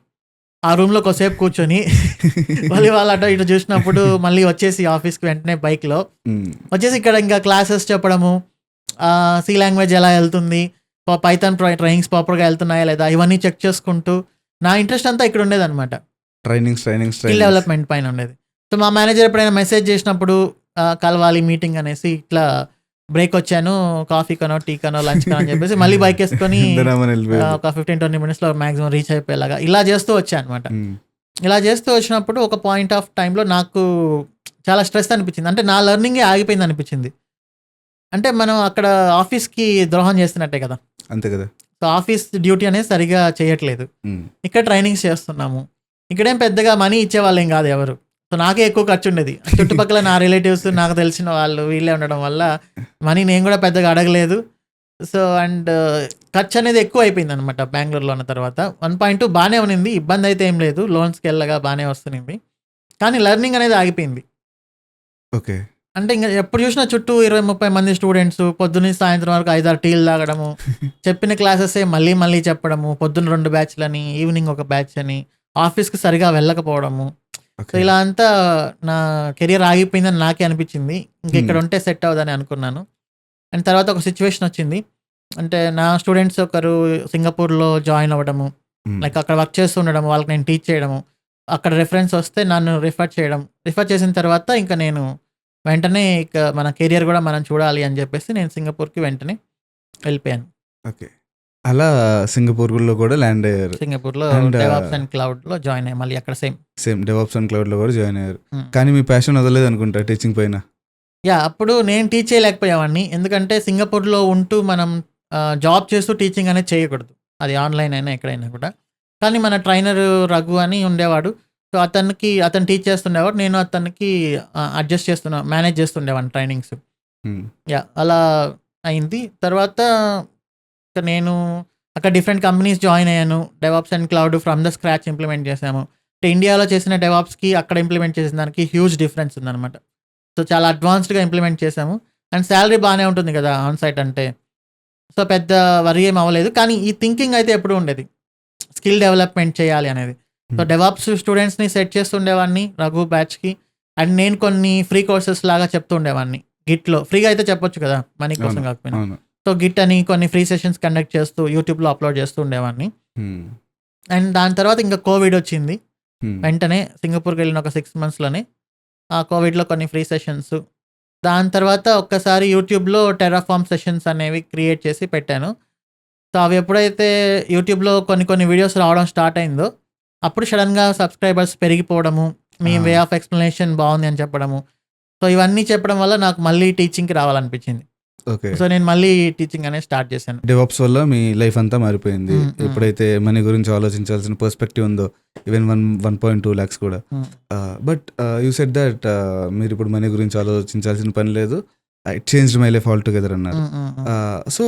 ఆ రూమ్లో కొద్దిసేపు కూర్చొని మళ్ళీ వాళ్ళు అటు ఇటు చూసినప్పుడు మళ్ళీ వచ్చేసి ఆఫీస్కి వెంటనే బైక్లో వచ్చేసి ఇక్కడ ఇంకా క్లాసెస్ చెప్పడము, సి లాంగ్వేజ్ ఎలా వెళ్తుంది, పైథాన్ ట్రైనింగ్స్ ప్రాపర్గా వెళ్తున్నాయా లేదా, ఇవన్నీ చెక్ చేసుకుంటూ నా ఇంట్రెస్ట్ అంతా ఇక్కడ ఉండేది అనమాట. స్కిల్ డెవలప్మెంట్ పైన ఉండేది. సో మా మేనేజర్ ఎప్పుడైనా మెసేజ్ చేసినప్పుడు కలవాలి మీటింగ్ అనేసి, ఇట్లా బ్రేక్ వచ్చాను, కాఫీ కనో టీ కనో లంచ్ కనో అని చెప్పేసి మళ్ళీ బైక్ వేసుకొని ఒక 15-20 minutesలో మ్యాక్సిమం రీచ్ అయిపోయేలాగా ఇలా చేస్తూ వచ్చా అనమాట. ఇలా చేస్తూ వచ్చినప్పుడు ఒక పాయింట్ ఆఫ్ టైంలో నాకు చాలా స్ట్రెస్ అనిపించింది. అంటే నా లెర్నింగే ఆగిపోయింది అనిపించింది. అంటే మనం అక్కడ ఆఫీస్కి ద్రోహం చేస్తున్నట్టే కదా. అంతే కదా. సో ఆఫీస్ డ్యూటీ అనేది సరిగా చేయట్లేదు, ఇక్కడ ట్రైనింగ్స్ చేస్తున్నాము, ఇక్కడేం పెద్దగా మనీ ఇచ్చేవాళ్ళేం కాదు ఎవరు. సో నాకే ఎక్కువ ఖర్చు ఉండేది. చుట్టుపక్కల నా రిలేటివ్స్, నాకు తెలిసిన వాళ్ళు వీళ్ళే ఉండడం వల్ల మనీ నేను కూడా పెద్దగా అడగలేదు. సో అండ్ ఖర్చు అనేది ఎక్కువ అయిపోయింది అనమాట బెంగళూరులో ఉన్న తర్వాత. 1.2 బాగానే ఉన్నింది, ఇబ్బంది అయితే ఏం లేదు, లోన్స్కి వెళ్ళగా బాగానే వస్తుంది. కానీ లెర్నింగ్ అనేది ఆగిపోయింది. ఓకే. అంటే ఇంకా ఎప్పుడు చూసినా చుట్టూ 20-30 మంది స్టూడెంట్స్, పొద్దున్న సాయంత్రం వరకు 5-6 టీలు తాగడము, చెప్పిన క్లాసెస్ మళ్ళీ మళ్ళీ చెప్పడము, పొద్దున్న 2 బ్యాచ్లని, ఈవినింగ్ 1 బ్యాచ్ అని, ఆఫీస్కి సరిగా వెళ్ళకపోవడము. సో ఇలా అంతా నా కెరియర్ ఆగిపోయిందని నాకే అనిపించింది. ఇక్కడ ఉంటే సెట్ అవ్వదని అనుకున్నాను. అండ్ తర్వాత ఒక సిచ్యువేషన్ వచ్చింది. అంటే నా స్టూడెంట్స్ ఒకరు సింగపూర్లో జాయిన్ అవ్వడము, లైక్ అక్కడ వర్క్ చేస్తూ ఉండడము, వాళ్ళకి నేను టీచ్ చేయడము, అక్కడ రెఫరెన్స్ వస్తే నన్ను రిఫర్ చేసిన తర్వాత ఇంకా నేను వెంటనే ఇక మన కెరియర్ కూడా మనం చూడాలి అని చెప్పేసి నేను సింగపూర్కి వెంటనే వెళ్ళిపోయాను. ఓకే. అలా సింగపూర్లో కూడా ల్యాండ్ అయ్యారు. సింగపూర్లో డెవాప్స్ అండ్ క్లౌడ్లో జాయిన్ అయ్యాను. మళ్ళీ అక్కడ సేమ్ డెవాప్స్ అండ్ క్లౌడ్లో కూడా జాయిన్ అయ్యారు. కానీ మీ ప్యాషన్ వదలలేదు అనుకుంటా టీచింగ్ పైన. అప్పుడు నేను టీచ్ చేయలేకపోయావాడిని, ఎందుకంటే సింగపూర్లో ఉంటూ మనం జాబ్ చేస్తూ టీచింగ్ అనేది చేయకూడదు, అది ఆన్లైన్ అయినా ఎక్కడైనా కూడా. కానీ మన ట్రైనర్ రఘు అని ఉండేవాడు, సో అతను టీచ్ చేస్తుండేవాడు, నేను అతనికి మేనేజ్ చేస్తుండేవాడిని ట్రైనింగ్స్. అలా అయింది. తర్వాత నేను అక్కడ డిఫరెంట్ కంపెనీస్ జాయిన్ అయ్యాను. DevOps and cloud from the scratch implement చేసాము. అంటే ఇండియాలో చేసిన డెవాప్స్కి అక్కడ ఇంప్లిమెంట్ చేసిన దానికి హ్యూజ్ డిఫరెన్స్ ఉందన్నమాట. సో చాలా అడ్వాన్స్డ్గా ఇంప్లిమెంట్ చేసాము. అండ్ శాలరీ బాగానే ఉంటుంది కదా ఆన్ సైట్ అంటే, సో పెద్ద వరి ఏం అవ్వలేదు. కానీ ఈ థింకింగ్ అయితే ఎప్పుడు ఉండేది, స్కిల్ డెవలప్మెంట్ చేయాలి అనేది. సో డెవాప్స్ స్టూడెంట్స్ని సెట్ చేస్తుండేవాడిని రఘు బ్యాచ్కి. అండ్ నేను కొన్ని ఫ్రీ కోర్సెస్ లాగా చెప్తుండేవాడిని గిట్లో. ఫ్రీగా అయితే చెప్పొచ్చు కదా, మనీ కోసం కాకపోయినా. సో గిట్ అని కొన్ని ఫ్రీ సెషన్స్ కండక్ట్ చేస్తూ యూట్యూబ్లో అప్లోడ్ చేస్తూ ఉండేవాడిని. అండ్ దాని తర్వాత ఇంకా కోవిడ్ వచ్చింది. వెంటనే సింగపూర్కి వెళ్ళిన ఒక 6 monthsలోనే ఆ కోవిడ్లో కొన్ని ఫ్రీ సెషన్స్. దాని తర్వాత ఒక్కసారి యూట్యూబ్లో టెరాఫార్మ్ సెషన్స్ అనేవి క్రియేట్ చేసి పెట్టాను. సో అవి ఎప్పుడైతే యూట్యూబ్లో కొన్ని వీడియోస్ రావడం స్టార్ట్ అయిందో, అప్పుడు సడన్గా సబ్స్క్రైబర్స్ పెరిగిపోవడము, మీ వే ఆఫ్ ఎక్స్ప్లెనేషన్ బాగుంది అని చెప్పడము. సో ఇవన్నీ చెప్పడం వల్ల నాకు మళ్ళీ టీచింగ్కి రావాలనిపించింది. ఓకే. సో నేను మళ్ళీ టీచింగ్ అనేది స్టార్ట్ చేశాను. డెవాప్స్ వల్ల మీ లైఫ్ అంతా మారిపోయింది. ఎప్పుడైతే మనీ గురించి ఆలోచించాల్సిన పర్స్పెక్టివ్ ఉందో, ఈవెన్ 1.2 lakhs కూడా. బట్ యూ సెడ్ దట్ మీరు ఇప్పుడు మనీ గురించి ఆలోచించాల్సిన పని లేదు, it changed my life all together అన్నారు. సో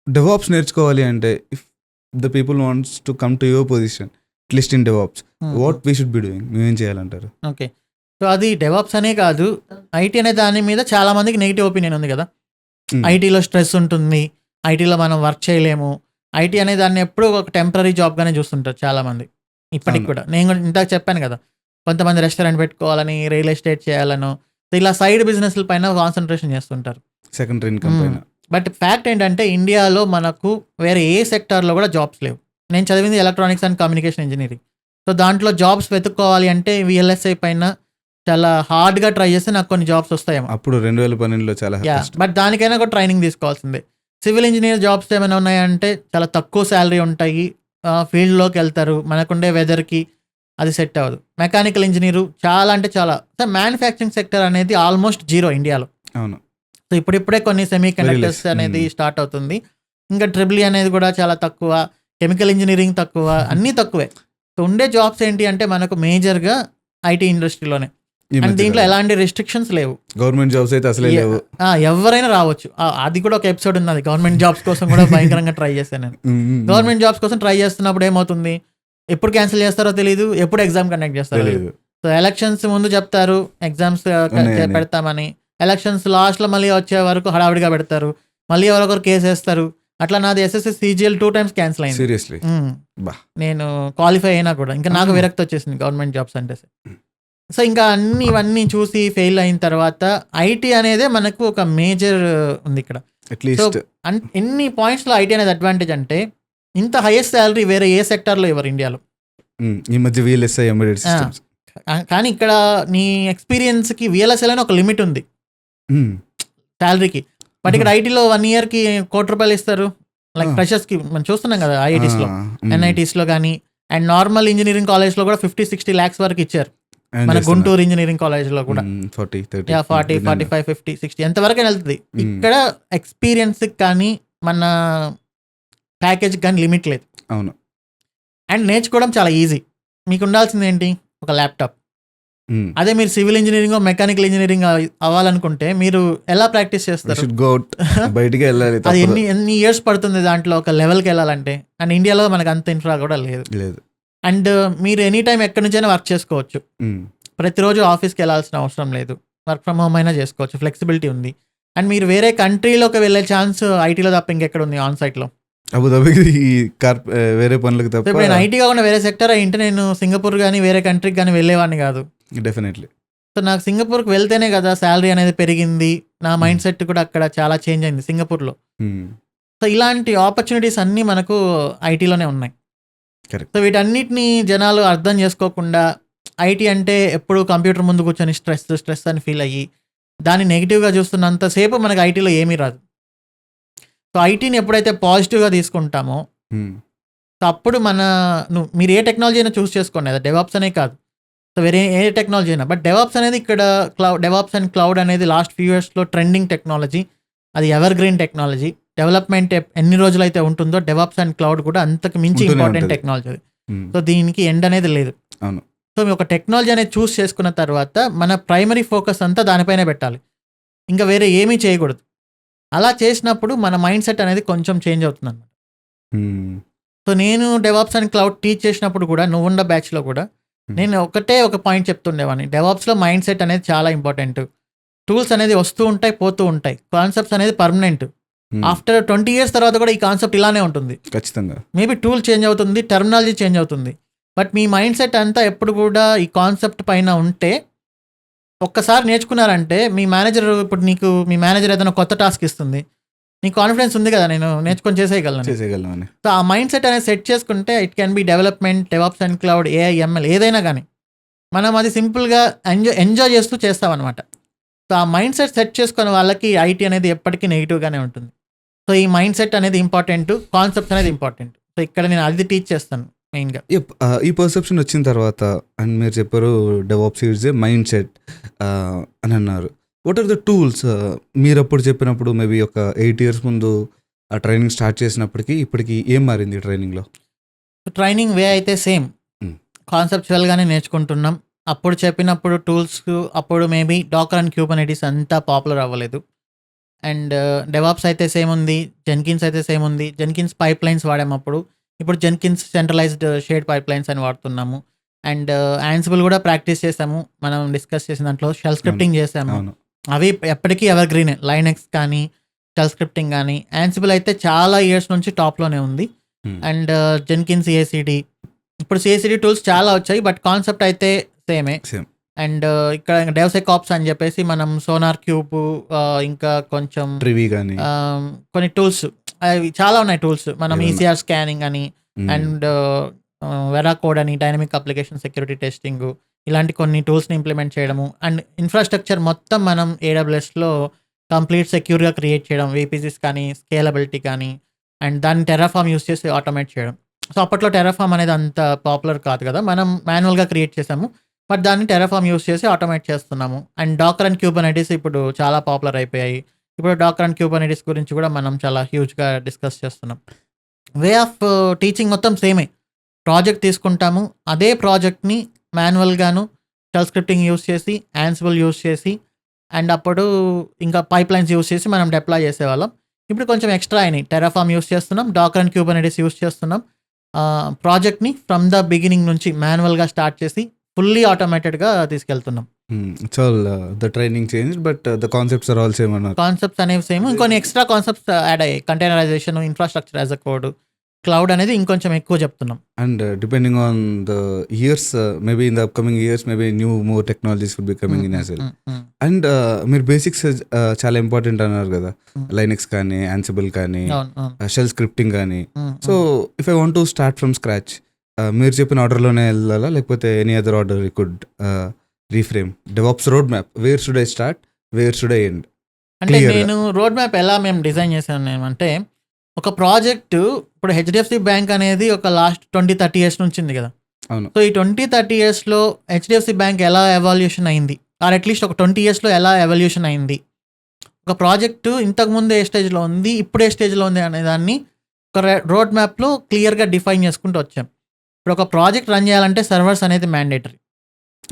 డెవాప్స్ నేర్చుకోవాలి అంటే, if the people wants to come to your position at least in DevOps, what we should be doing, మేమేం చేయాలంటారు? ఓకే. సో అది డెవాప్స్ అనే కాదు, ఐటీ అనే దాని మీద చాలా మందికి నెగిటివ్ ఒపీనియన్ ఉంది కదా. ఐటీలో స్ట్రెస్ ఉంటుంది, ఐటీలో మనం వర్క్ చేయలేము, ఐటీ అనే దాన్ని ఎప్పుడు ఒక టెంపరీ జాబ్గానే చూస్తుంటారు చాలామంది ఇప్పటికి కూడా. నేను కూడా ఇందాక చెప్పాను కదా, కొంతమంది రెస్టారెంట్ పెట్టుకోవాలని, రియల్ ఎస్టేట్ చేయాలను, ఇలా సైడ్ బిజినెస్ల పైన కాన్సన్ట్రేషన్ చేస్తుంటారు, సెకండరీ ఇన్కమ్ పైన. బట్ ఫ్యాక్ట్ ఏంటంటే ఇండియాలో మనకు వేరే ఏ సెక్టార్లో కూడా జాబ్స్ లేవు. నేను చదివింది electronics and communication engineering. So దాంట్లో జాబ్స్ వెతుక్కోవాలి అంటే VLSI పైన చాలా హార్డ్గా ట్రై చేస్తే నాకు కొన్ని జాబ్స్ వస్తాయేమో. అప్పుడు 2012లో చాలా. బట్ దానికైనా కూడా ట్రైనింగ్ తీసుకోవాల్సిందే. సివిల్ ఇంజనీర్ జాబ్స్ ఏమైనా ఉన్నాయంటే చాలా తక్కువ శాలరీ ఉంటాయి, ఫీల్డ్లోకి వెళ్తారు, మనకుండే వెదర్కి అది సెట్ అవ్వదు. మెకానికల్ ఇంజనీరు చాలా అంటే చాలా. మ్యానుఫ్యాక్చరింగ్ సెక్టర్ అనేది ఆల్మోస్ట్ జీరో ఇండియాలో. అవును. సో ఇప్పుడిప్పుడే కొన్ని సెమీ కండక్టర్స్ అనేది స్టార్ట్ అవుతుంది. ఇంకా ట్రిపుల్ అనేది కూడా చాలా తక్కువ, కెమికల్ ఇంజనీరింగ్ తక్కువ, అన్నీ తక్కువే. సో ఉండే జాబ్స్ ఏంటి అంటే మనకు మేజర్గా ఐటీ ఇండస్ట్రీలోనే. అండ్ దీంట్లో ఎలాంటి రెస్ట్రిక్షన్స్ లేవు. గవర్నమెంట్ జాబ్స్ అయితే అసలే లేవు, ఎవరైనా రావచ్చు. అది కూడా ఒక ఎపిసోడ్ ఉన్నది, గవర్నమెంట్ జాబ్స్ కోసం కూడా భయంకరంగా ట్రై చేశాను నేను. గవర్నమెంట్ జాబ్స్ కోసం ట్రై చేస్తున్నప్పుడు ఏమవుతుంది, ఎప్పుడు క్యాన్సిల్ చేస్తారో తెలియదు, ఎప్పుడు ఎగ్జామ్ కండక్ట్ చేస్తారో తెలియదు. సో ఎలక్షన్స్ ముందు చెప్తారు ఎగ్జామ్స్ పెడతామని, ఎలక్షన్స్ లాస్ట్లో మళ్ళీ వచ్చే వరకు హడావిడిగా పెడతారు, మళ్ళీ ఎవరొకరు కేసు వేస్తారు. అట్లా నాది SSC CGL 2 times క్యాన్సిల్ అయింది. సీరియస్లీ. నేను క్వాలిఫై అయినా కూడా ఇంకా నాకు విరక్తి వచ్చేసింది గవర్నమెంట్ జాబ్స్ అంటే. సో ఇంకా ఇవన్నీ చూసి ఫెయిల్ అయిన తర్వాత ఐటీ అనేదే మనకు ఒక మేజర్ ఉంది ఇక్కడ. సో ఎన్ని పాయింట్స్లో ఐటీ అనేది అడ్వాంటేజ్ అంటే, ఇంత హైయెస్ట్ శాలరీ వేరే ఏ సెక్టార్లో ఇవ్వరు ఇండియాలో. ఈ మధ్య VLSI ఎంబెడెడ్ సిస్టమ్స్. కానీ ఇక్కడ నీ ఎక్స్పీరియన్స్కి VLSI అని ఒక లిమిట్ ఉంది శాలరీకి. బట్ ఇక్కడ ఐటీలో 1 yearకి ₹1,00,00,000 ఇస్తారు. లైక్ ఫ్రెషర్స్కి మనం చూస్తున్నాం కదా IITsలో, NITsలో కానీ. అండ్ నార్మల్ ఇంజనీరింగ్ కాలేజ్లో కూడా 50-60 lakhs వరకు ఇచ్చారు. మన గుంటూరు ఇంజనీరింగ్ కాలేజ్లో కూడా 40, 45, 50, 60 ఎంతవరకు వెళ్తుంది. ఇక్కడ ఎక్స్పీరియన్స్ కానీ మన ప్యాకేజ్ కానీ లిమిట్ లేదు. అవును. అండ్ నేర్చుకోవడం చాలా ఈజీ. మీకు ఉండాల్సింది ఏంటి, ఒక ల్యాప్టాప్. అదే మీరు సివిల్ ఇంజనీరింగ్ మెకానికల్ ఇంజనీరింగ్ అవ్వాలనుకుంటే మీరు ఎలా ప్రాక్టీస్ చేస్తారు, బయటికి వెళ్ళాలి. అది ఎన్ని ఇయర్స్ పడుతుంది దాంట్లో ఒక లెవెల్కి వెళ్ళాలంటే. అండ్ ఇండియాలో మనకు అంత ఇన్ఫ్రా కూడా లేదు. అండ్ మీరు ఎనీ టైం ఎక్కడి నుంచైనా వర్క్ చేసుకోవచ్చు, ప్రతిరోజు ఆఫీస్కి వెళ్ళాల్సిన అవసరం లేదు, వర్క్ ఫ్రమ్ హోమ్ అయినా చేసుకోవచ్చు, ఫ్లెక్సిబిలిటీ ఉంది. అండ్ మీరు వేరే కంట్రీలోకి వెళ్ళే ఛాన్స్ ఐటీలో తప్ప ఇంకెక్కడ ఉంది ఆన్ సైట్లో. వేరే పనులకు తప్ప. ఇప్పుడు నేను ఐటీ కాకుండా వేరే సెక్టర్ అయింటే నేను సింగపూర్ కానీ వేరే కంట్రీకి కానీ వెళ్ళేవాడిని కాదు. డెఫినెట్లీ. సో నాకు సింగపూర్కి వెళ్తేనే కదా శాలరీ అనేది పెరిగింది, నా మైండ్ సెట్ కూడా అక్కడ చాలా చేంజ్ అయింది సింగపూర్లో. సో ఇలాంటి ఆపర్చునిటీస్ అన్నీ మనకు ఐటీలోనే ఉన్నాయి. సో వీటన్నిటిని జనాలు అర్థం చేసుకోకుండా ఐటీ అంటే ఎప్పుడు కంప్యూటర్ ముందు కూర్చొని స్ట్రెస్ అని ఫీల్ అయ్యి దాన్ని నెగిటివ్గా చూస్తున్నంతసేపు మనకు ఐటీలో ఏమీ రాదు. సో ఐటీని ఎప్పుడైతే పాజిటివ్గా తీసుకుంటామో సో అప్పుడు మీరు ఏ టెక్నాలజీ అయినా చూస్ చేసుకోండి, అది డెవాప్స్ అనే కాదు, సో వేరే ఏ టెక్నాలజీ అయినా. బట్ డెవాప్స్ అనేది ఇక్కడ డెవాప్స్ అండ్ క్లౌడ్ అనేది లాస్ట్ ఫ్యూ ఇయర్స్లో ట్రెండింగ్ టెక్నాలజీ, అది ఎవర్ గ్రీన్ టెక్నాలజీ. డెవలప్మెంట్ ఎన్ని రోజులైతే ఉంటుందో డెవాప్స్ అండ్ క్లౌడ్ కూడా అంతకు మించి ఇంపార్టెంట్ టెక్నాలజీ. సో దీనికి ఎండ్ అనేది లేదు. సో మీ ఒక టెక్నాలజీ అనేది చూస్ చేసుకున్న తర్వాత మన ప్రైమరీ ఫోకస్ అంతా దానిపైనే పెట్టాలి, ఇంకా వేరే ఏమీ చేయకూడదు. అలా చేసినప్పుడు మన మైండ్ సెట్ అనేది కొంచెం చేంజ్ అవుతుంది అనమాట. సో నేను డెవాప్స్ అండ్ క్లౌడ్ టీచ్ చేసినప్పుడు కూడా నువ్వుండ బ్యాచ్లో కూడా నేను ఒక పాయింట్ చెప్తుండేవాడిని, డెవాప్స్లో మైండ్ సెట్ అనేది చాలా ఇంపార్టెంట్. టూల్స్ అనేది వస్తూ ఉంటాయి, పోతూ ఉంటాయి, కాన్సెప్ట్స్ అనేది పర్మనెంట్. ఆఫ్టర్ 20 years తర్వాత కూడా ఈ కాన్సెప్ట్ ఇలానే ఉంటుంది. ఖచ్చితంగా మేబీ టూల్ చేంజ్ అవుతుంది, టెర్మినాలజీ చేంజ్ అవుతుంది, బట్ మీ మైండ్ సెట్ అంతా ఎప్పుడు కూడా ఈ కాన్సెప్ట్ పైన ఉంటే, ఒక్కసారి నేర్చుకున్నారంటే మీ మేనేజర్, ఇప్పుడు నీకు మీ మేనేజర్ ఏదైనా కొత్త టాస్క్ ఇస్తుంది, నీకు కాన్ఫిడెన్స్ ఉంది కదా నేను నేర్చుకొని చేసేయగలను. సో ఆ మైండ్ సెట్ అనేది సెట్ చేసుకుంటే it can B development, DevOps and cloud, AI, ML ఏదైనా కానీ మనం అది సింపుల్గా ఎంజాయ్ చేస్తూ చేస్తామన్నమాట. సో ఆ మైండ్ సెట్ సెట్ చేసుకునే వాళ్ళకి ఐటీ అనేది ఎప్పటికీ నెగిటివ్గానే ఉంటుంది. సో ఈ మైండ్ సెట్ అనేది ఇంపార్టెంట్, కాన్సెప్ట్ అనేది ఇంపార్టెంట్. సో ఇక్కడ నేను అది టీచ్ చేస్తాను మెయిన్గా. ఈ పర్సెప్షన్ వచ్చిన తర్వాత అండ్ మీరు చెప్పారు DevOps is a mind set అని అన్నారు. వాట్ ఆర్ ద టూల్స్ మీరు అప్పుడు చెప్పినప్పుడు మేబీ ఒక 8 years ముందు ఆ ట్రైనింగ్ స్టార్ట్ చేసినప్పటికీ ఇప్పటికి ఏం మారింది ట్రైనింగ్లో? ట్రైనింగ్ వే అయితే సేమ్, కాన్సెప్చువల్గానే నేర్చుకుంటున్నాం. అప్పుడు చెప్పినప్పుడు టూల్స్ అప్పుడు మేబీ డాకర్ అండ్ క్యూబర్నెటిస్ అంతా పాపులర్ అవ్వలేదు. అండ్ డెవాప్స్ అయితే సేమ్ ఉంది, జెన్కిన్స్ అయితే సేమ్ ఉంది. జెన్కిన్స్ పైప్ లైన్స్ వాడాము అప్పుడు, ఇప్పుడు Jenkins centralised shared pipelines అని వాడుతున్నాము. అండ్ యాన్సిబుల్ కూడా ప్రాక్టీస్ చేసాము, మనం డిస్కస్ చేసిన దాంట్లో షెల్ స్క్రిప్టింగ్ చేసాము. అవి ఎప్పటికీ ఎవర్ గ్రీన్, లైనెక్స్ కానీ షెల్ స్క్రిప్టింగ్ కానీ. యాన్సిబుల్ అయితే చాలా ఇయర్స్ నుంచి టాప్లోనే ఉంది. అండ్ జెన్కిన్స్ సిఐసిడి, ఇప్పుడు సిఐసిడి టూల్స్ చాలా వచ్చాయి, బట్ కాన్సెప్ట్ అయితే సేమే. అండ్ ఇక్కడ డెవసెకాప్స్ అని చెప్పేసి మనం సోనార్ క్యూబ్, ఇంకా కొంచెం కొన్ని టూల్స్ అవి చాలా ఉన్నాయి టూల్స్. మనం ఈసీఆర్ స్కానింగ్ అని, అండ్ వెరాకోడ్ అని, డైనమిక్ అప్లికేషన్ సెక్యూరిటీ టెస్టింగ్, ఇలాంటి కొన్ని టూల్స్ని ఇంప్లిమెంట్ చేయడము. అండ్ ఇన్ఫ్రాస్ట్రక్చర్ మొత్తం మనం ఏడబ్ల్యూఎస్లో కంప్లీట్ సెక్యూర్గా క్రియేట్ చేయడం, VPCs కానీ, స్కేలబిలిటీ కానీ, అండ్ దాన్ని టెర్రాఫామ్ యూస్ చేసి ఆటోమేట్ చేయడం. సో అప్పట్లో టెర్రాఫామ్ అనేది అంత పాపులర్ కాదు కదా, మనం మాన్యువల్గా క్రియేట్ చేసాము, బట్ దాన్ని టెర్రాఫామ్ యూస్ చేసి ఆటోమేట్ చేస్తున్నాము. అండ్ డాకర్ అండ్ క్యూబర్నెటిస్ ఇప్పుడు చాలా పాపులర్ అయిపోయాయి. ఇప్పుడు డాకర్ అండ్ క్యూబర్నెటిస్ గురించి కూడా మనం చాలా హ్యూజ్గా డిస్కస్ చేస్తున్నాం. వే ఆఫ్ టీచింగ్ మొత్తం సేమే. ప్రాజెక్ట్ తీసుకుంటాము, అదే ప్రాజెక్ట్ని మాన్యువల్గాను షెల్ స్క్రిప్టింగ్ యూస్ చేసి, యాన్సిబుల్ యూస్ చేసి, అండ్ అప్పుడు ఇంకా పైప్ లైన్స్ యూస్ చేసి మనం డిప్లాయ్ చేసేవాళ్ళం. ఇప్పుడు కొంచెం ఎక్స్ట్రా అయినాయి, టెర్రాఫామ్ యూస్ చేస్తున్నాం, డాకర్ అండ్ క్యూబర్నెటిస్ యూస్ చేస్తున్నాం. ప్రాజెక్ట్ని ఫ్రమ్ ద బిగినింగ్ నుంచి మాన్యువల్గా స్టార్ట్ చేసి ఫుల్లీ ఆటోమేటెడ్గా తీసుకెళ్తున్నాం. The training change but the concepts are all same అన్నారు. కాన్సెప్ట్స్ అనేవి సేమ్, ఇంకొన్ని ఎక్స్ట్రా కాన్సెప్ట్స్ యాడ్ అయ్యాయి. Containerization, infrastructure as a code, cloud అనేది ఇంకొంచెం ఎక్కువ చెప్తున్నాం. And depending on the years, maybe in the upcoming years maybe more technologies would be coming in as well. And మీరు basics చాలా important అన్నారు కదా, Linux కానీ, యాన్సిబుల్ కానీ, షెల్ స్క్రిప్టింగ్ కానీ. So if I want to start from scratch, మీరు చెప్పిన ఆర్డర్లోనే వెళ్ళాలా, లేకపోతే any other order you could reframe DevOps road map? Wear should I start, wear should I end? అంటే నేను రోడ్ మ్యాప్ ఎలా మేము డిజైన్ చేసాను అంటే, ఒక ప్రాజెక్టు ఇప్పుడు హెచ్డిఎఫ్సి బ్యాంక్ అనేది ఒక లాస్ట్ 20-30 years నుంచి ఉంది కదా. అవును. సో ఈ 20-30 yearsలో హెచ్డిఎఫ్సి బ్యాంక్ ఎలా ఎవాల్యూషన్ అయింది, ఆర్ అట్లీస్ట్ ఒక 20 yearsలో ఎలా ఎవల్యూషన్ అయింది, ఒక ప్రాజెక్టు ఇంతకుముందు ఏ స్టేజ్లో ఉంది, ఇప్పుడు ఏ స్టేజ్లో ఉంది అనే దాన్ని ఒక రోడ్ మ్యాప్లో క్లియర్గా డిఫైన్ చేసుకుంటూ వచ్చాం. ఇప్పుడు ఒక ప్రాజెక్ట్ రన్ చేయాలంటే సర్వర్స్ అనేది మ్యాండేటరీ.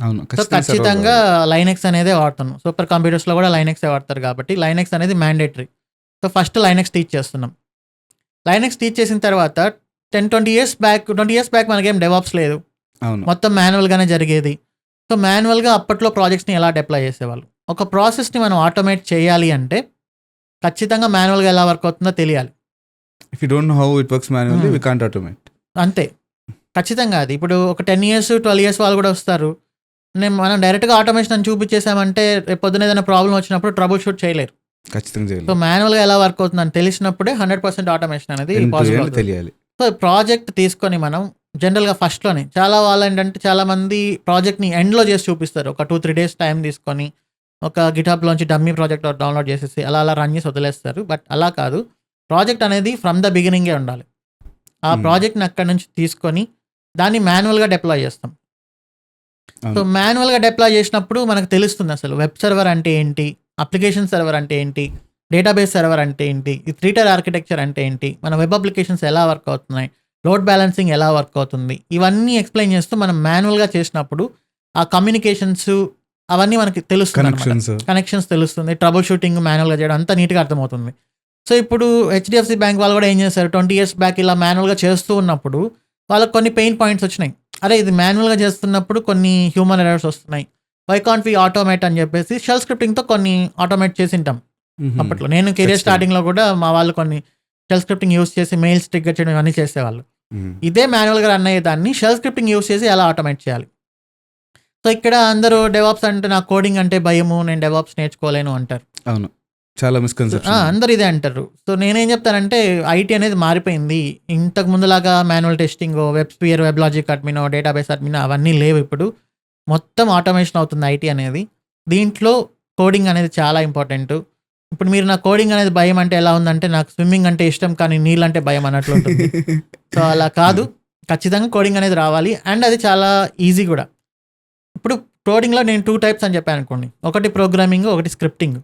అవును. సో ఖచ్చితంగా లైనెక్స్ అనేదే వాడుతున్నాం, సూపర్ కంప్యూటర్స్లో కూడా లైనెక్సే వాడతారు కాబట్టి లైనెక్స్ అనేది mandatory. So first Linux teach చేస్తున్నాం. లైనెక్స్ టీచ్ చేసిన తర్వాత 10-20 years బ్యాక్ మనకేం డెవాప్స్ లేదు, మొత్తం మాన్యువల్గానే జరిగేది. సో మాన్యువల్గా అప్పట్లో ప్రాజెక్ట్స్ని ఎలా డిప్లాయ్ చేసేవాళ్ళు. ఒక ప్రాసెస్ని మనం ఆటోమేట్ చేయాలి అంటే ఖచ్చితంగా మాన్యువల్గా ఎలా వర్క్ అవుతుందో తెలియాలి. If you don't know how it works manually we can't automate. అంతే, ఖచ్చితంగా. అది ఇప్పుడు ఒక 10 years 12 years వాళ్ళు కూడా వస్తారు, మనం డైరెక్ట్గా ఆటోమేషన్ అని చూపించేసామంటే రేపు పొద్దున ఏదైనా ప్రాబ్లం వచ్చినప్పుడు ట్రబుల్ షూట్ చేయలేరు. ఖచ్చితంగా చేయాలి. సో మాన్యువల్గా ఎలా వర్క్ అవుతుందని తెలిసినప్పుడే 100% ఆటోమేషన్ అనేది పాసిబుల్ తెలియాలి. సో ప్రాజెక్ట్ తీసుకొని మనం జనరల్గా ఫస్ట్లోనే చాలా వాళ్ళు ఏంటంటే చాలామంది ప్రాజెక్ట్ని ఎండ్లో చేసి చూపిస్తారు. ఒక 2-3 days టైం తీసుకొని ఒక గిట్హబ్లోంచి డమ్మీ ప్రాజెక్ట్ డౌన్లోడ్ చేసేసి అలా రన్ చేసి వదిలేస్తారు. బట్ అలా కాదు, ప్రాజెక్ట్ అనేది ఫ్రమ్ ద బిగినింగే ఉండాలి. ఆ ప్రాజెక్ట్ని అక్కడి నుంచి తీసుకొని దాన్ని మాన్యువల్గా డిప్లాయ్ చేస్తాం. సో మాన్యువల్గా డిప్లాయ్ చేసినప్పుడు మనకు తెలుస్తుంది అసలు వెబ్ సర్వర్ అంటే ఏంటి, అప్లికేషన్ సర్వర్ అంటే ఏంటి, డేటాబేస్ సర్వర్ అంటే ఏంటి, ఈ 3-tier ఆర్కిటెక్చర్ అంటే ఏంటి, మన వెబ్ అప్లికేషన్స్ ఎలా వర్క్ అవుతున్నాయి, లోడ్ బ్యాలెన్సింగ్ ఎలా వర్క్ అవుతుంది, ఇవన్నీ ఎక్స్ప్లెయిన్ చేస్తూ మనం మాన్యువల్గా చేసినప్పుడు ఆ కమ్యూనికేషన్స్ అవన్నీ మనకి తెలుస్తుంది, కనెక్షన్స్ తెలుస్తుంది, ట్రబుల్ షూటింగ్ మాన్యువల్గా చేయడం అంతా నీట్గా అర్థమవుతుంది. సో ఇప్పుడు హెచ్డిఎఫ్సి బ్యాంక్ వాళ్ళు కూడా ఏం చేశారు, 20 years బ్యాక్ ఇలా మాన్యువల్గా చేస్తూ ఉన్నప్పుడు వాళ్ళకి కొన్ని పెయిన్ పాయింట్స్ వచ్చినాయి. అరే ఇది మాన్యువల్గా చేస్తున్నప్పుడు కొన్ని హ్యూమన్ ఎర్రర్స్ వస్తున్నాయి, వై కాంట్ వి ఆటోమేట్ అని చెప్పేసి షెల్ స్క్రిప్టింగ్తో కొన్ని ఆటోమేట్ చేసి ఉంటాం. అప్పట్లో నేను కెరియర్ స్టార్టింగ్లో కూడా మా వాళ్ళు కొన్ని షెల్ స్క్రిప్టింగ్ యూస్ చేసి మెయిల్స్ ట్రిగ్గర్ చేయడం ఇవన్నీ చేసేవాళ్ళు. ఇదే మాన్యువల్గా రన్ అయ్యే దాన్ని షెల్ స్క్రిప్టింగ్ యూస్ చేసి ఎలా ఆటోమేట్ చేయాలి. సో ఇక్కడ అందరూ డెవాప్స్ అంటే నాకు కోడింగ్ అంటే భయము, నేను డెవాప్స్ నేర్చుకోలేను అంటారు. అవును, చాలా మిస్కన్సెప్షన్. అందరు ఇదే అంటారు. సో నేనేం చెప్తానంటే ఐటీ అనేది మారిపోయింది. ఇంతకు ముందులాగా manual testing, WebSphere, WebLogic అడ్మినో, డేటాబేస్ అడ్మినో అవన్నీ లేవు. ఇప్పుడు మొత్తం ఆటోమేషన్ అవుతుంది ఐటీ అనేది. దీంట్లో కోడింగ్ అనేది చాలా ఇంపార్టెంట్. ఇప్పుడు మీరు నా కోడింగ్ అనేది భయం అంటే ఎలా ఉందంటే నాకు స్విమ్మింగ్ అంటే ఇష్టం కానీ నీళ్ళు అంటే భయం అన్నట్లు ఉంటుంది. సో అలా కాదు, ఖచ్చితంగా కోడింగ్ అనేది రావాలి అండ్ అది చాలా ఈజీ కూడా. ఇప్పుడు కోడింగ్లో నేను 2 types అని చెప్పాను అనుకోండి, ఒకటి ప్రోగ్రామింగ్, ఒకటి స్క్రిప్టింగ్.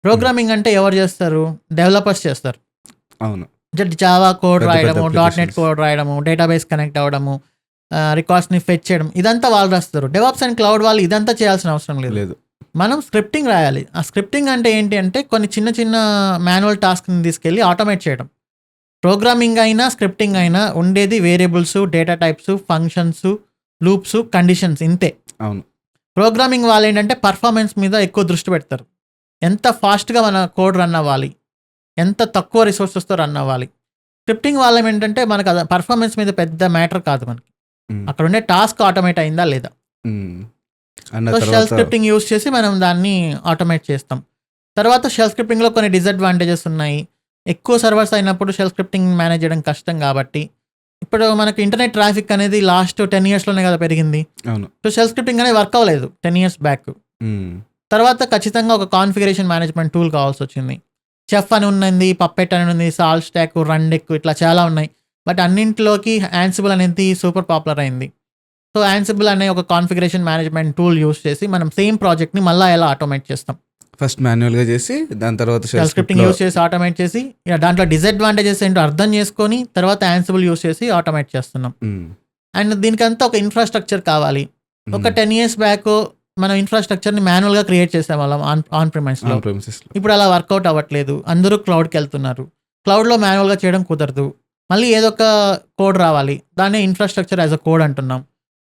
ప్రోగ్రామింగ్ అంటే ఎవరు చేస్తారు, డెవలపర్స్ చేస్తారు. అవును, జావా కోడ్ రాయడము, applications. .NET కోడ్ రాయడము, డేటాబేస్ కనెక్ట్ అవ్వడము, రికార్డ్స్ని ఫెచ్ చేయడం, ఇదంతా వాళ్ళు రాస్తారు. డెవాప్స్ అండ్ క్లౌడ్ వాళ్ళు ఇదంతా చేయాల్సిన అవసరం లేదు. మనం స్క్రిప్టింగ్ రాయాలి. ఆ స్క్రిప్టింగ్ అంటే ఏంటి అంటే కొన్ని చిన్న చిన్న మాన్యువల్ టాస్క్ని తీసుకెళ్ళి ఆటోమేట్ చేయడం. ప్రోగ్రామింగ్ అయినా స్క్రిప్టింగ్ అయినా ఉండేది variables, data types, functions, loops, conditions, ఇంతే. అవును, ప్రోగ్రామింగ్ వాళ్ళు ఏంటంటే పర్ఫార్మెన్స్ మీద ఎక్కువ దృష్టి పెడతారు. ఎంత ఫాస్ట్గా మన కోడ్ రన్ అవ్వాలి, ఎంత తక్కువ రిసోర్సెస్తో రన్ అవ్వాలి. స్క్రిప్టింగ్ వాళ్ళం ఏంటంటే మనకు పర్ఫార్మెన్స్ మీద పెద్ద మ్యాటర్ కాదు, మనకి అక్కడ ఉండే టాస్క్ ఆటోమేట్ అయిందా లేదా. సో షెల్ స్క్రిప్టింగ్ యూస్ చేసి మనం దాన్ని ఆటోమేట్ చేస్తాం. తర్వాత షెల్ స్క్రిప్టింగ్లో కొన్ని డిసడ్వాంటేజెస్ ఉన్నాయి. ఎక్కువ సర్వర్స్ అయినప్పుడు షెల్ స్క్రిప్టింగ్ మేనేజ్ చేయడం కష్టం కాబట్టి ఇప్పుడు మనకి ఇంటర్నెట్ ట్రాఫిక్ అనేది లాస్ట్ 10 yearsలోనే కదా పెరిగింది. సో షెల్ స్క్రిప్టింగ్ అనేది వర్క్ అవ్వలేదు 10 years బ్యాక్. తర్వాత ఖచ్చితంగా ఒక కాన్ఫిగరేషన్ మేనేజ్మెంట్ టూల్ కావాల్సి వచ్చింది. చెఫ్ అని ఉన్నది, పప్పెట్ అని ఉంది, సాల్ట్ స్టాక్, రన్డెక్, ఇట్లా చాలా ఉన్నాయి. బట్ అన్నింటిలోకి యాన్సిబుల్ అనేది సూపర్ పాపులర్ అయింది. సో యాన్సిబుల్ అనే ఒక కాన్ఫిగరేషన్ మేనేజ్మెంట్ టూల్ యూస్ చేసి మనం సేమ్ ప్రాజెక్ట్ని మళ్ళీ ఎలా ఆటోమేట్ చేస్తాం. ఫస్ట్ మాన్యువల్గా చేసి దాని తర్వాత షెల్ స్క్రిప్టింగ్ యూస్ చేసి ఆటోమేట్ చేసి దాంట్లో డిసడ్వాంటేజెస్ ఏంటో అర్థం చేసుకొని తర్వాత యాన్సిబుల్ యూస్ చేసి ఆటోమేట్ చేస్తున్నాం. అండ్ దీనికంతా ఒక ఇన్ఫ్రాస్ట్రక్చర్ కావాలి. ఒక 10 years బ్యాక్ మనం ఇన్ఫ్రాస్ట్రక్చర్ని మాన్యువల్గా క్రియేట్ చేసేవాళ్ళం ఆన్ ప్రిమైస్లో. ఇప్పుడు అలా వర్కౌట్ అవ్వట్లేదు, అందరూ క్లౌడ్కి వెళ్తున్నారు. క్లౌడ్లో మాన్యువల్గా చేయడం కుదరదు, మళ్ళీ ఏదో ఒక కోడ్ రావాలి, దాన్ని ఇన్ఫ్రాస్ట్రక్చర్ యాజ్ అ కోడ్ అంటున్నాం.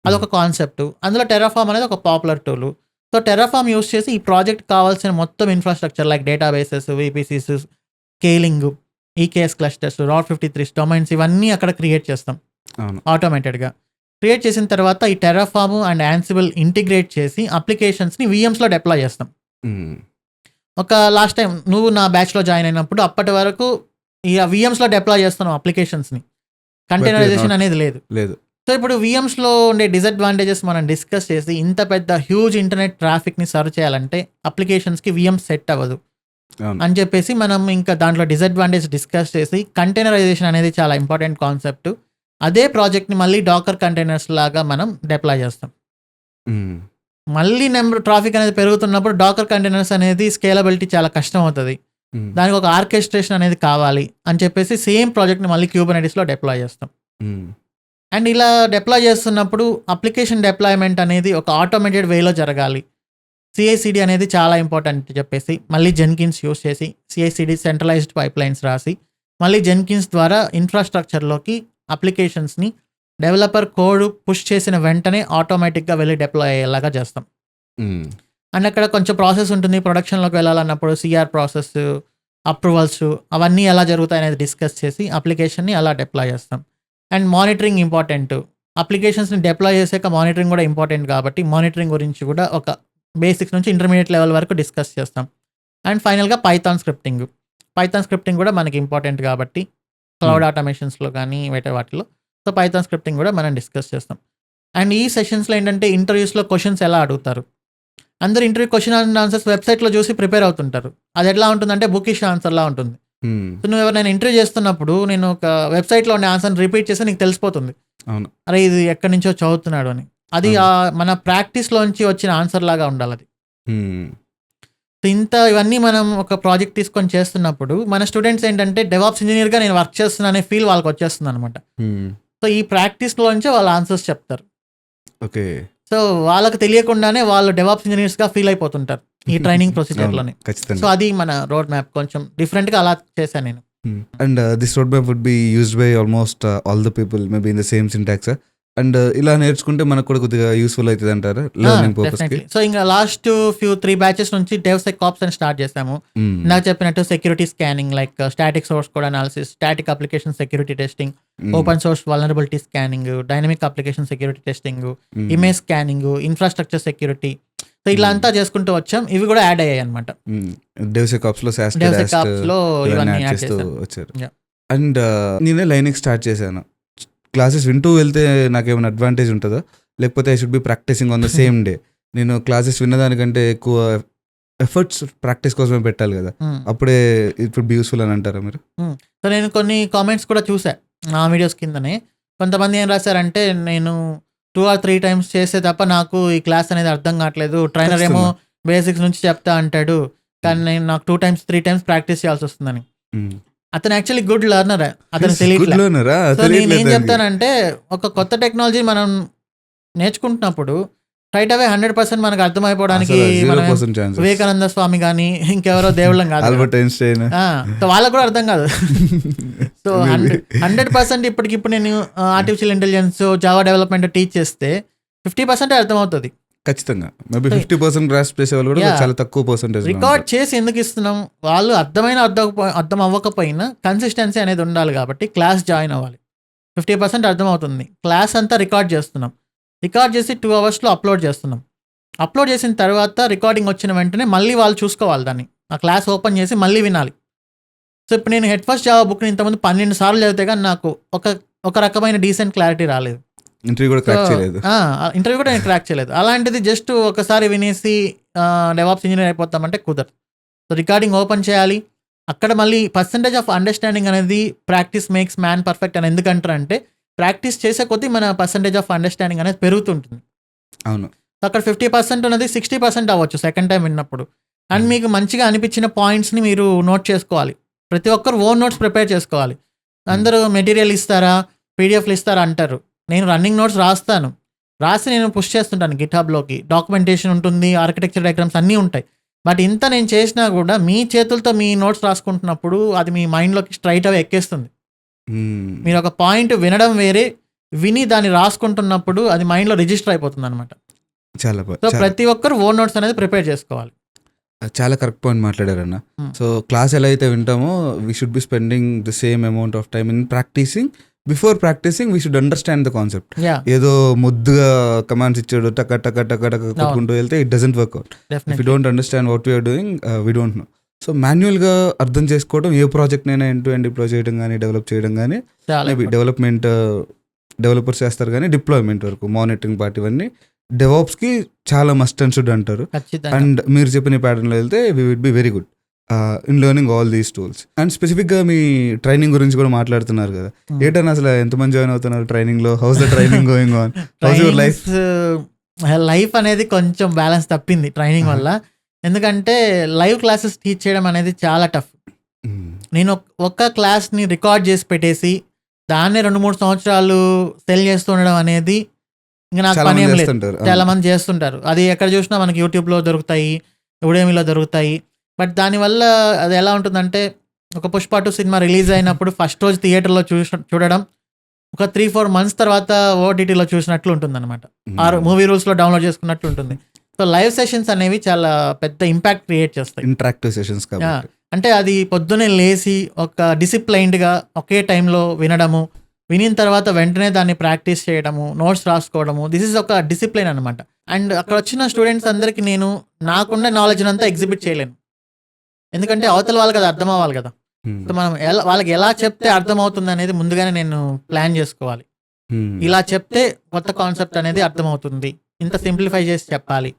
అదొక కాన్సెప్ట్. అందులో టెరాఫామ్ అనేది ఒక popular tool. So Terraform use చేసి ఈ ప్రాజెక్ట్ కావాల్సిన మొత్తం infrastructure like databases, VPCs, scaling, EKS clusters, Route 53 domains, ఇవన్నీ అక్కడ క్రియేట్ చేస్తాం ఆటోమేటెడ్గా. క్రియేట్ చేసిన తర్వాత ఈ టెరాఫామ్ అండ్ యాన్సిబుల్ ఇంటిగ్రేట్ చేసి అప్లికేషన్స్ని VMsలో డిప్లాయ్ చేస్తాం. ఒక లాస్ట్ టైం నువ్వు నా బ్యాచ్లో జాయిన్ అయినప్పుడు అప్పటి వరకు ఈ VMsలో డిప్లాయ్ చేస్తున్నాం అప్లికేషన్స్ని, కంటైనరైజేషన్ అనేది లేదు. సో ఇప్పుడు VMsలో ఉండే డిసడ్వాంటేజెస్ మనం డిస్కస్ చేసి ఇంత పెద్ద హ్యూజ్ ఇంటర్నెట్ ట్రాఫిక్ని సర్వ్ చేయాలంటే అప్లికేషన్స్కి VMs సెట్ అవ్వదు అని చెప్పేసి మనం ఇంకా దాంట్లో డిసడ్వాంటేజ్ డిస్కస్ చేసి కంటైనరైజేషన్ అనేది చాలా ఇంపార్టెంట్ కాన్సెప్ట్. అదే ప్రాజెక్ట్ని మళ్ళీ డాకర్ కంటైనర్స్ లాగా మనం డిప్లాయ్ చేస్తాం. మళ్ళీ ట్రాఫిక్ అనేది పెరుగుతున్నప్పుడు డాకర్ కంటైనర్స్ అనేది స్కేలబిలిటీ చాలా కష్టం అవుతుంది, దానికి ఒక ఆర్కెస్ట్రేషన్ అనేది కావాలి అని చెప్పేసి సేమ్ ప్రాజెక్ట్ని మళ్ళీ Kubernetesలో డిప్లాయ్ చేస్తాం. అండ్ ఇలా డిప్లాయ్ చేస్తున్నప్పుడు అప్లికేషన్ డిప్లాయ్మెంట్ అనేది ఒక ఆటోమేటెడ్ వేలో జరగాలి. CI/CD అనేది చాలా ఇంపార్టెంట్ చెప్పేసి మళ్ళీ జెన్కిన్స్ యూస్ చేసి CI/CD సెంట్రలైజ్డ్ పైప్లైన్స్ రాసి మళ్ళీ జెన్కిన్స్ ద్వారా ఇన్ఫ్రాస్ట్రక్చర్లోకి అప్లికేషన్స్ని డెవలపర్ కోడ్ పుష్ చేసిన వెంటనే ఆటోమేటిక్గా వెళ్ళి డిప్లాయ్ అయ్యేలాగా చేస్తాం. అండ్ అక్కడ కొంచెం ప్రాసెస్ ఉంటుంది, ప్రొడక్షన్లోకి వెళ్ళాలన్నప్పుడు CR ప్రాసెస్, అప్రూవల్స్, అవన్నీ ఎలా జరుగుతాయి అనేది డిస్కస్ చేసి అప్లికేషన్ని అలా డిప్లాయ్ చేస్తాం. And monitoring important. అప్లికేషన్స్ని డిప్లాయ్ చేసాక మానిటరింగ్ కూడా ఇంపార్టెంట్ కాబట్టి మానిటరింగ్ గురించి కూడా ఒక బేసిక్స్ నుంచి ఇంటర్మీడియట్ లెవెల్ వరకు డిస్కస్ చేస్తాం. అండ్ ఫైనల్గా పైథాన్ స్క్రిప్టింగ్ కూడా మనకి ఇంపార్టెంట్ కాబట్టి క్లౌడ్ ఆటోమేషన్స్లో కానీ వేరే వాటిలో. సో పైథాన్ స్క్రిప్టింగ్ కూడా మనం డిస్కస్ చేస్తాం. అండ్ ఈ సెషన్స్లో ఏంటంటే ఇంటర్వ్యూస్లో క్వశ్చన్స్ ఎలా అడుగుతారు, అందరు ఇంటర్వ్యూ క్వశ్చన్ అండ్ ఆన్సర్స్ వెబ్సైట్లో చూసి ప్రిపేర్ అవుతుంటారు. అది ఎట్లా ఉంటుందంటే బుకిష్ ఆన్సర్లా ఉంటుంది. సో నువ్వు ఎవరైనా ఇంటర్వ్యూ చేస్తున్నప్పుడు నేను ఒక వెబ్సైట్లో ఉండే ఆన్సర్ని రిపీట్ చేస్తే నీకు తెలిసిపోతుంది, అరే ఇది ఎక్కడి నుంచో చదువుతున్నాడు అని. అది మన ప్రాక్టీస్లోంచి వచ్చిన ఆన్సర్ లాగా ఉండాలి అది. ఇవన్నీ మనం ఒక ప్రాజెక్ట్ తీసుకొని చేస్తున్నప్పుడు మన స్టూడెంట్స్ ఏంటంటే డెవాప్స్ ఇంజనీర్గా నేను వర్క్ చేస్తున్నా అనే ఫీల్ వాళ్ళకి వచ్చేస్తుంది అనమాట. సో ఈ ప్రాక్టీస్లోంచే వాళ్ళ ఆన్సర్స్ చెప్తారు. ఓకే. సో వాళ్ళకి తెలియకుండానే వాళ్ళు డెవాప్స్ ఇంజనీర్స్గా ఫీల్ అయిపోతుంటారు ఈ ట్రైనింగ్ ప్రొసీజర్లోనే. సో ఖచ్చితంగా. అది మన రోడ్ మ్యాప్ కొంచెం డిఫరెంట్గా అలా చేశాను నేను. And this road map would be used by almost all the people maybe in the same syntax. And ఇలా నేర్చుకుంటే మనకు కూడా కొద్దిగా యూస్ఫుల్ అవుతుంది అంటారా లెర్నింగ్ పర్పస్ కి? సో ఇంకా లాస్ట్ 3 బ్యాచెస్ నుంచి DevSecOps అని స్టార్ట్ చేసాము. నాకు చెప్పినట్టు security scanning, like static source code analysis, static application security testing, open source vulnerability scanning, dynamic application security testing, image scanning, infrastructure security. So ఇలా అంతా చేసుకుంటూ వచ్చాం. ఇవి కూడా యాడ్ అయ్యాయి అనమాట. DevSecOps లో DevSecOps లో ఇవన్నీ యాడ్ చేస్తూ చేశాను. వచ్చారు. Yeah. అండ్ నేనే లైనింగ్ స్టార్ట్ చేశాను. క్లాసెస్ వింటూ వెళ్తే నాకేమైనా అడ్వాంటేజ్ ఉంటుందా, లేకపోతే I should be practicing on the same day? నేను క్లాసెస్ విన్నదానికంటే ఎక్కువ ఎఫర్ట్స్ ప్రాక్టీస్ కోసమే పెట్టాలి కదా, అప్పుడే ఇట్ వుడ్ బి యూస్ఫుల్ అని అంటారా మీరు? సో నేను కొన్ని కామెంట్స్ కూడా చూసా నా వీడియోస్ కిందనే. కొంతమంది ఏం రాశారంటే, నేను 2 or 3 times చేసే తప్ప నాకు ఈ క్లాస్ అనేది అర్థం కావట్లేదు, ట్రైనర్ ఏమో బేసిక్స్ నుంచి చెప్తా అంటాడు, కానీ నేను నాకు 2 times 3 times ప్రాక్టీస్ చేయాల్సి వస్తుందని. అతను యాక్చువల్లీ గుడ్ లెర్నర్, అతను తెలియట్లేదు. సో నేను ఏం చెప్తానంటే, ఒక కొత్త టెక్నాలజీ మనం నేర్చుకుంటున్నప్పుడు రైట్ అవే 100% మనకు అర్థమైపోవడానికి మనం వివేకానంద స్వామి కానీ ఇంకెవరో దేవుళ్ళం కాదు, ఆల్బర్ట్ ఐన్స్టైన్, సో వాళ్ళకు కూడా అర్థం కాదు. సో 100% ఇప్పటికిప్పుడు నేను artificial intelligence, Java development teach చేస్తే 50% అర్థమవుతుంది. ఖచ్చితంగా మేబీ 50% గ్రాస్ప్ చేసే వాళ్ళు కూడా చాలా తక్కువ పర్సెంటేజ్. రికార్డ్ చేసి ఎందుకు ఇస్తున్నాం, వాళ్ళు అర్థం అవ్వకపోయినా కన్సిస్టెన్సీ అనేది ఉండాలి కాబట్టి క్లాస్ జాయిన్ అవ్వాలి. 50% అర్థమవుతుంది, క్లాస్ అంతా రికార్డ్ చేస్తున్నాం, రికార్డ్ చేసి 2 hours అప్లోడ్ చేస్తున్నాం. అప్లోడ్ చేసిన తర్వాత రికార్డింగ్ వచ్చిన వెంటనే మళ్ళీ వాళ్ళు చూసుకోవాలి దాన్ని, ఆ క్లాస్ ఓపెన్ చేసి మళ్ళీ వినాలి. సో ఇప్పుడు నేను హెడ్ ఫస్ట్ జావా బుక్ని ఇంతకుముందు 12 సార్లు చదివితే కానీ నాకు ఒక రకమైన డీసెంట్ క్లారిటీ రాలేదు. ఇంటర్వ్యూ కూడా నేను క్రాక్ చేయలేదు. అలాంటిది జస్ట్ ఒకసారి వినేసి డెవాప్స్ ఇంజనీర్ అయిపోతామంటే కుదరదు. సో రికార్డింగ్ ఓపెన్ చేయాలి, అక్కడ మళ్ళీ పర్సంటేజ్ ఆఫ్ అండర్స్టాండింగ్ అనేది ప్రాక్టీస్ మేక్స్ మ్యాన్ పర్ఫెక్ట్ అని ఎందుకంటారంటే, ప్రాక్టీస్ చేసే కొద్దీ మన పర్సంటేజ్ ఆఫ్ అండర్స్టాండింగ్ అనేది పెరుగుతుంటుంది. అవును. అక్కడ 50% ఉన్నది 60% అవ్వచ్చు సెకండ్ టైం విన్నప్పుడు. అండ్ మీకు మంచిగా అనిపించిన పాయింట్స్ని మీరు నోట్ చేసుకోవాలి. ప్రతి ఒక్కరు ఓన్ నోట్స్ ప్రిపేర్ చేసుకోవాలి. అందరూ మెటీరియల్ ఇస్తారా, పీడిఎఫ్లు ఇస్తారా అంటారు. నేను రన్నింగ్ నోట్స్ రాసి నేను పుష్ చేస్తుంటాను గిట్హబ్లోకి. డాక్యుమెంటేషన్ ఉంటుంది, ఆర్కిటెక్చర్ డయాగ్రామ్స్ అన్నీ ఉంటాయి. బట్ ఇంత నేను చేసినా కూడా మీ చేతులతో మీ నోట్స్ రాసుకుంటున్నప్పుడు అది మీ మైండ్లోకి స్ట్రైట్ అవే ఎక్కేస్తుంది. మీరు ఒక పాయింట్ వినడం వేరే, విని దాన్ని రాసుకుంటున్నప్పుడు అది మైండ్లో రిజిస్టర్ అయిపోతుంది అనమాట. సో ప్రతి ఒక్కరు ఓన్ నోట్స్ అనేది ప్రిపేర్ చేసుకోవాలి. చాలా కరెక్ట్ పాయింట్ మాట్లాడారన్న. సో క్లాస్ ఎలా అయితే వింటామో we should be spending the same amount of time in practising. Before practising we should understand the concept. ఏదో ముద్దుగా కమాండ్స్ ఇచ్చాడు టక టక టక టక కొట్టుకుంటూ వెళ్తే it doesn't work out. If you don't understand what we're doing we don't know. So మాన్యువల్గా అర్థం చేసుకోవడం, ఏ ప్రాజెక్ట్నైనా ఎండ్ టు ఎండ్ డిప్లాయ్ చేయడం కానీ డెవలప్ చేయడం కానీ, మేబీ డెవలపర్స్ చేస్తారు కానీ డిప్లాయ్మెంట్ వరకు మానిటరింగ్ పార్ట్ ఇవన్నీ డెవాప్స్కి చాలా మస్ట్ అండ్ షుడ్ అంటారు. అండ్ మీరు చెప్పిన ప్యాటర్న్లో వెళ్తే we విడ్ be very good in learning all these tools. And స్పెసిఫిక్గా మీ ట్రైనింగ్ గురించి కూడా మాట్లాడుతున్నారు కదా, ఏంటన్నా అసలు ఎంతమంది జాయిన్ అవుతున్నారు ట్రైనింగ్లో? House the training going on? House your life అనేది కొంచెం బ్యాలెన్స్ తప్పింది ట్రైనింగ్ వల్ల. ఎందుకంటే లైవ్ క్లాసెస్ టీచ్ చేయడం అనేది చాలా టఫ్. నేను ఒక్క క్లాస్ని రికార్డ్ చేసి పెట్టేసి దాన్నే 2-3 సంవత్సరాలు సెల్ చేస్తూ ఉండడం అనేది ఇంకా నాకు పని ఏం లేదు. చాలా మంది చేస్తుంటారు, అది ఎక్కడ చూసినా మనకి యూట్యూబ్లో దొరుకుతాయి, ఉడేమిలో దొరుకుతాయి. బట్ దానివల్ల అది ఎలా ఉంటుందంటే, ఒక పుష్ప 2 సినిమా రిలీజ్ అయినప్పుడు ఫస్ట్ రోజు థియేటర్లో చూడడం, ఒక 3-4 months తర్వాత ఓటీటీలో చూసినట్లు ఉంటుంది అనమాట, ఆరు మూవీ రూల్స్లో డౌన్లోడ్ చేసుకున్నట్లు ఉంటుంది. సో లైవ్ సెషన్స్ అనేవి చాలా పెద్ద ఇంపాక్ట్ క్రియేట్ చేస్తాయి, ఇంటరాక్టివ్ సెషన్స్. అంటే అది పొద్దున్నే లేచి ఒక డిసిప్లైన్డ్గా ఒకే టైంలో వినడము, వినిన తర్వాత వెంటనే దాన్ని ప్రాక్టీస్ చేయడము, నోట్స్ రాసుకోవడము, దిస్ ఇస్ ఒక డిసిప్లైన్ అనమాట. అండ్ అక్కడ వచ్చిన స్టూడెంట్స్ అందరికీ నేను నాకున్న నాలెడ్జ్ అంతా ఎగ్జిబిట్ చేయలేను, ఎందుకంటే అవతల వాళ్ళకి అది అర్థం అవ్వాలి కదా. సో మనం వాళ్ళకి ఎలా చెప్తే అర్థమవుతుంది అనేది ముందుగానే నేను ప్లాన్ చేసుకోవాలి. ఇలా చెప్తే కొత్త కాన్సెప్ట్ అనేది అర్థమవుతుంది, ఇంత సింప్లిఫై చేసి చెప్పాలి.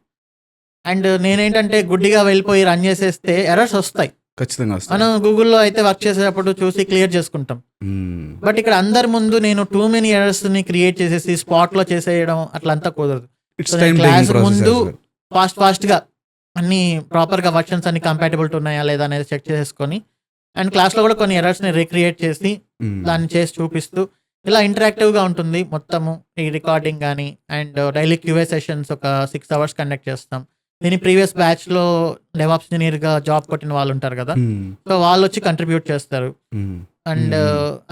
అండ్ నేనేంటంటే గుడ్డిగా వెళ్ళిపోయి రన్ చేసేస్తే ఎర్రర్స్ వస్తాయి. ఖచ్చితంగా మనం గూగుల్లో అయితే వర్క్ చేసేటప్పుడు చూసి క్లియర్ చేసుకుంటాం. బట్ ఇక్కడ అందరి ముందు నేను టూ మెనీ ఎర్రర్స్ ని క్రియేట్ చేసేసి స్పాట్ లో చేసేయడం అట్లంతా కుదరదు. క్లాస్ ముందు ఫాస్ట్ గా అన్ని ప్రాపర్ గా వర్షన్స్ అన్ని కంపాటబిలిటీ ఉన్నాయా లేదా అనేది చెక్ చేసుకొని, అండ్ క్లాస్ లో కూడా కొన్ని ఎర్రర్స్ ని రీక్రియేట్ చేసి దాన్ని చేసి చూపిస్తూ, ఇలా ఇంటరాక్టివ్గా ఉంటుంది మొత్తము ఈ రికార్డింగ్ కానీ. అండ్ డైలీ క్యూఏ సెషన్స్ ఒక 6 hours కండక్ట్ చేస్తాం. దీని ప్రీవియస్ బ్యాచ్లో డెవాప్స్ ఇంజనీర్గా జాబ్ కొట్టిన వాళ్ళు ఉంటారు కదా, సో వాళ్ళు వచ్చి కంట్రిబ్యూట్ చేస్తారు. అండ్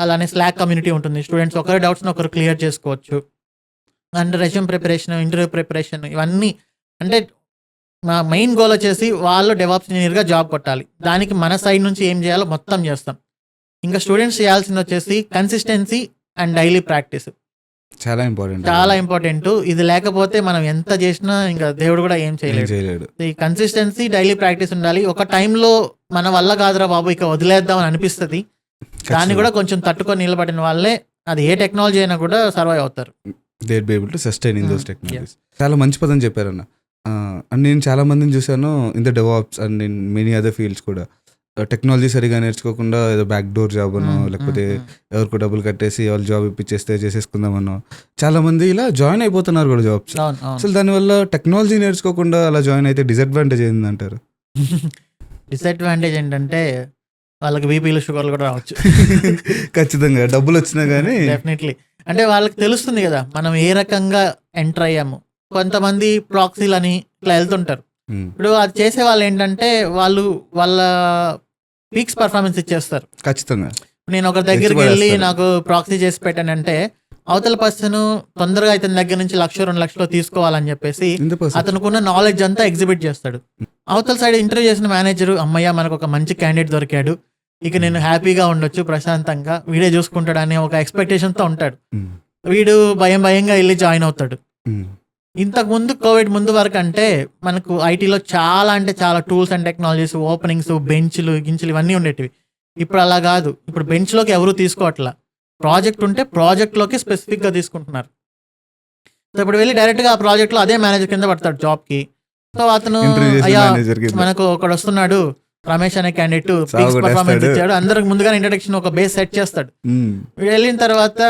అలానే స్లాక్ కమ్యూనిటీ ఉంటుంది, స్టూడెంట్స్ ఒకరి డౌట్స్ని ఒకరు క్లియర్ చేసుకోవచ్చు. And resume preparation, interview preparation, ఇవన్నీ. అంటే మా మెయిన్ గోల్ వచ్చేసి వాళ్ళు డెవాప్స్ ఇంజనీర్గా జాబ్ కొట్టాలి. దానికి మన సైడ్ నుంచి ఏం చేయాలో మొత్తం చేస్తాం. ఇంకా స్టూడెంట్స్ చేయాల్సింది వచ్చేసి కన్సిస్టెన్సీ అండ్ డైలీ ప్రాక్టీస్. చాలా ఇంపార్టెంట్, చాలా ఇంపార్టెంట్. ఇది లేకపోతే మనం ఎంత చేసినా ఇంకా దేవుడు కూడా ఏం చేయలేడు. ఈ కన్సిస్టెన్సీ, డైలీ ప్రాక్టీస్ ఉండాలి. ఒక టైంలో మన వల్ల కాదురా బాబు ఇక వదిలేద్దాం అని అనిపిస్తుంది. దాన్ని కూడా కొంచెం తట్టుకొని నిలబడిన వాళ్ళే అది ఏ టెక్నాలజీ అయినా కూడా సర్వైవ్ అవుతారు. They will be able to sustain in those technologies. చాలా మంచి పదం చెప్పారన్న. అండ్ నేను చాలా మందిని చూశాను in the DevOps and in many other fields కూడా. టెక్నాలజీ సరిగా నేర్చుకోకుండా ఏదో బ్యాక్ డోర్ జాబ్ అనో, లేకపోతే ఎవరికి డబ్బులు కట్టేసి వాళ్ళు జాబ్ ఇప్పించేస్తే చేసేసుకుందామనో చాలా మంది ఇలా జాయిన్ అయిపోతున్నారు కూడా జాబ్స్. అసలు దానివల్ల టెక్నాలజీ నేర్చుకోకుండా అలా జాయిన్ అయితే డిసడ్వాంటేజ్ ఏంటంటారు? డిసడ్వాంటేజ్ ఏంటంటే వాళ్ళకి బీపీలు, షుగర్లు కూడా రావచ్చు. ఖచ్చితంగా డబ్బులు వచ్చినా కానీ డెఫినెట్లీ. అంటే వాళ్ళకి తెలుస్తుంది కదా మనం ఏ రకంగా ఎంటర్ అయ్యాము. కొంతమంది ప్రాక్సీలని ఇట్లా వెళ్తుంటారు. ఇప్పుడు అది చేసే వాళ్ళు ఏంటంటే వాళ్ళు వాళ్ళ పీక్స్ పర్ఫార్మెన్స్ ఇచ్చేస్తారు. ఖచ్చితంగా. నేను ఒక దగ్గరికి వెళ్ళి నాకు ప్రాక్సీ చేసి పెట్టానంటే అవతల పర్సన్ తొందరగా ఇతని దగ్గర నుంచి 1,00,000-2 లక్షలు తీసుకోవాలని చెప్పేసి అతనుకున్న నాలెడ్జ్ అంతా ఎగ్జిబిట్ చేస్తాడు. అవతల సైడ్ ఇంటర్వ్యూ చేసిన మేనేజర్, అమ్మయ్య మనకు ఒక మంచి క్యాండిడేట్ దొరికాడు, ఇక నేను హ్యాపీగా ఉండొచ్చు, ప్రశాంతంగా వీడే చూసుకుంటాడు అనే ఒక ఎక్స్పెక్టేషన్తో ఉంటాడు. వీడు భయంగా వెళ్ళి జాయిన్ అవుతాడు. ఇంతకు ముందు కోవిడ్ ముందు వరకు అంటే మనకు ఐటీలో చాలా అంటే చాలా టూల్స్ అండ్ టెక్నాలజీస్, ఓపెనింగ్స్, బెంచ్లు గించులు ఇవన్నీ ఉండేటివి. ఇప్పుడు అలా కాదు. ఇప్పుడు బెంచ్లోకి ఎవరు తీసుకోవట్లా. ప్రాజెక్ట్ ఉంటే ప్రాజెక్ట్లోకి స్పెసిఫిక్గా తీసుకుంటున్నారు. సో ఇప్పుడు వెళ్ళి డైరెక్ట్గా ఆ ప్రాజెక్ట్లో అదే మేనేజర్ కింద పడతాడు జాబ్కి. సో అతను అయ్యా మనకు ఒకడు వస్తున్నాడు రమేష్ అనే క్యాండిడేట్, పర్ఫార్మెన్స్ ఇచ్చాడు, అందరికి ముందుగానే ఇంట్రడక్షన్ ఒక బేస్ సెట్ చేస్తాడు. వెళ్ళిన తర్వాత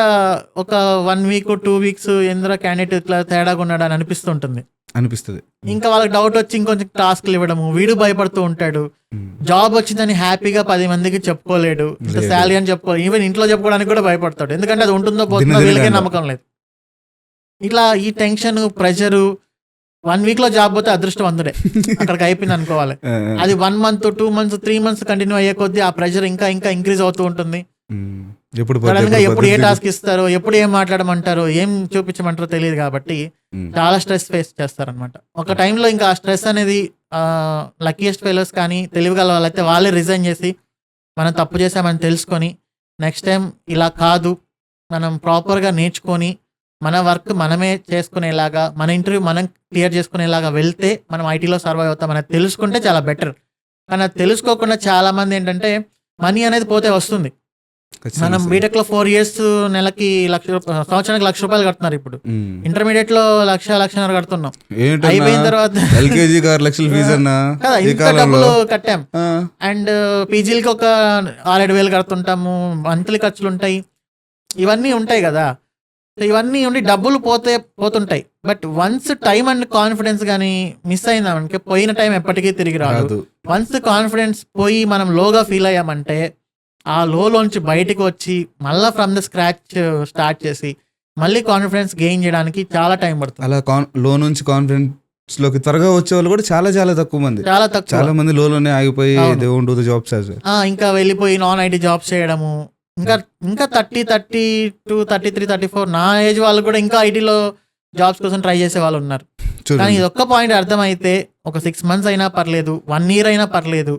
ఒక 1 week 2 weeks ఎందులో క్యాండిడేట్ ఇట్లా తేడాగా ఉన్నాడు అని అనిపిస్తుంది. ఇంకా వాళ్ళకి డౌట్ వచ్చి ఇంకొంచెం టాస్క్లు ఇవ్వడము, వీడు భయపడుతూ ఉంటాడు. జాబ్ వచ్చిందని హ్యాపీగా 10 మందికి చెప్పుకోలేడు, ఇంత శాలరీ అని చెప్పుకోలేదు, ఈవెన్ ఇంట్లో చెప్పుకోవడానికి కూడా భయపడతాడు. ఎందుకంటే అది ఉంటుందో పోతుందో వీళ్ళకే నమ్మకం లేదు. ఇట్లా ఈ టెన్షన్, ప్రెషరు, 1 week లో జాబ్ పోతే అదృష్టవంతుడే, అక్కడికి అయిపోయింది అనుకోవాలి. అది 1 month 2 months 3 months కంటిన్యూ అయ్యే కొద్దీ ఆ ప్రెషర్ ఇంకా ఇంక్రీజ్ అవుతూ ఉంటుంది. ఎప్పుడు ఏ టాస్క్ ఇస్తారో, ఎప్పుడు ఏం మాట్లాడమంటారో, ఏం చూపించమంటారో తెలియదు కాబట్టి చాలా స్ట్రెస్ ఫేస్ చేస్తారనమాట. ఒక టైంలో ఇంకా ఆ స్ట్రెస్ అనేది లక్కీయెస్ట్ ఫెలోస్ కానీ తెలివిగల వాళ్ళైతే వాళ్ళే రిజైన్ చేసి మనం తప్పు చేసామని తెలుసుకొని నెక్స్ట్ టైం ఇలా కాదు, మనం ప్రాపర్గా నేర్చుకొని మన వర్క్ మనమే చేసుకునేలాగా, మన ఇంటర్వ్యూ మనం క్లియర్ చేసుకునేలాగా వెళ్తే మనం ఐటీలో సర్వైవ్ అవుతాం అనేది తెలుసుకుంటే చాలా బెటర్. కానీ అది తెలుసుకోకుండా చాలా మంది ఏంటంటే మనీ అనేది పోతే వస్తుంది. మనం బీటెక్ లో 4 years నెలకి సంవత్సరానికి ₹1,00,000 కడుతున్నారు. ఇప్పుడు ఇంటర్మీడియట్ లో 1,00,000 కడుతున్నాం. అయిపోయిన తర్వాత ఇంత డబ్బులు కట్టాం. అండ్ పీజీలకి ఒక 6-7 కడుతుంటాము, మంత్లీ ఖర్చులు ఉంటాయి, ఇవన్నీ ఉంటాయి కదా. ఇవన్నీ ఉండి డబ్బులు పోతుంటాయి. But once time and confidence కానీ మిస్ అయిందామంటే పోయిన టైం ఎప్పటికీ తిరిగి రాదు. వన్స్ కాన్ఫిడెన్స్ పోయి మనం లోగా ఫీల్ అయ్యామంటే ఆ లోంచి బయటకు వచ్చి మళ్ళీ ఫ్రమ్ ద స్క్రాచ్ స్టార్ట్ చేసి మళ్ళీ కాన్ఫిడెన్స్ గెయిన్ చేయడానికి చాలా టైం పడుతుంది. అలా లో నుంచి కాన్ఫిడెన్స్ లోకి త్వరగా వచ్చే వాళ్ళు కూడా చాలా తక్కువ మంది. చాలా మంది లోనే ఆగిపోయి జాబ్స్ ఇంకా వెళ్ళిపోయి నాన్ ఐటీ జాబ్స్ చేయడము. ఇంకా 30, 32, 33, 34 నా ఏజ్ వాళ్ళు కూడా ఇంకా ఐటీలో జాబ్స్ కోసం ట్రై చేసే వాళ్ళు ఉన్నారు. కానీ ఇది ఒక్క పాయింట్ అర్థమైతే ఒక 6 months అయినా పర్లేదు, 1 year అయినా పర్లేదు,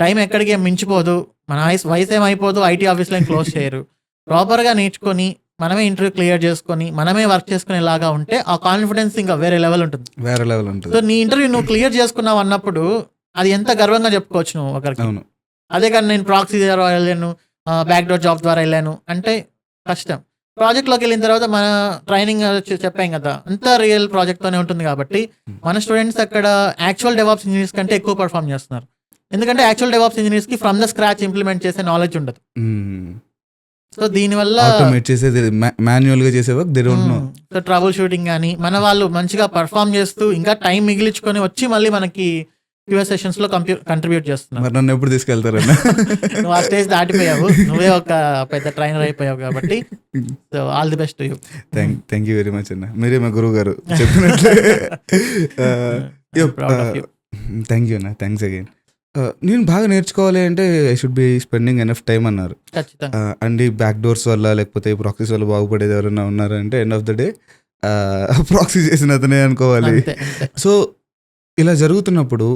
టైం ఎక్కడికి మించిపోదు, మన వయసు ఏమైపోదు, ఐటీ ఆఫీస్లో క్లోజ్ చేయరు. ప్రాపర్గా నేర్చుకొని మనమే ఇంటర్వ్యూ క్లియర్ చేసుకొని మనమే వర్క్ చేసుకునేలాగా ఉంటే ఆ కాన్ఫిడెన్స్ ఇంకా వేరే లెవెల్ ఉంటుంది. సో నీ ఇంటర్వ్యూ నువ్వు క్లియర్ చేసుకున్నావు అన్నప్పుడు అది ఎంత గర్వంగా చెప్పుకోవచ్చు నువ్వు ఒకరికి. అదే కానీ నేను ప్రాక్సీ ద్వారా వెళ్ళాను, బ్యాక్ డోర్ జాబ్ ద్వారా వెళ్ళాను అంటే కష్టం. ప్రాజెక్ట్లోకి వెళ్ళిన తర్వాత మన ట్రైనింగ్ చెప్పాం కదా, అంతా రియల్ ప్రాజెక్ట్తోనే ఉంటుంది కాబట్టి మన స్టూడెంట్స్ అక్కడ యాక్చువల్ డెవాప్స్ ఇంజనీర్స్ కంటే ఎక్కువ పర్ఫామ్ చేస్తున్నారు. ఎందుకంటే యాక్చువల్ డెవాప్స్ ఇంజనీర్స్ కి ఫ్రమ్ ద స్క్రాచ్ ఇంప్లిమెంట్ చేసే నాలెడ్జ్ ఉండదు. సో దీనివల్ల సో ట్రబుల్ షూటింగ్ కానీ మన వాళ్ళు మంచిగా పర్ఫామ్ చేస్తూ ఇంకా టైం మిగిలించుకొని వచ్చి మళ్ళీ మనకి క్యూఏ సెషన్స్లో కంట్రిబ్యూట్ చేస్తున్నావు. మరి నన్ను ఎప్పుడు తీసుకెళ్తారన్న? నువ్వు ఆ స్టేజ్ దాటిపోయావు, నువ్వే ఒక పెద్ద ట్రైనర్ అయిపోయావు కాబట్టి so all the best to you. Thank you very much అన్న, మీరే మా గురువు గారు చెప్పినట్లే. థ్యాంక్ యూ అన్న, థ్యాంక్స్ అగైన్. నేను బాగా నేర్చుకోవాలి అంటే I should be spending enough time అన్నారు. అండ్ ఈ బ్యాక్ డోర్స్ వల్ల లేకపోతే ప్రాక్సీస్ వల్ల బాగుపడేది ఎవరైనా ఉన్నారంటే end of the day proxy చేసిన అతనే అనుకోవాలి. సో ఇలా జరుగుతున్నప్పుడు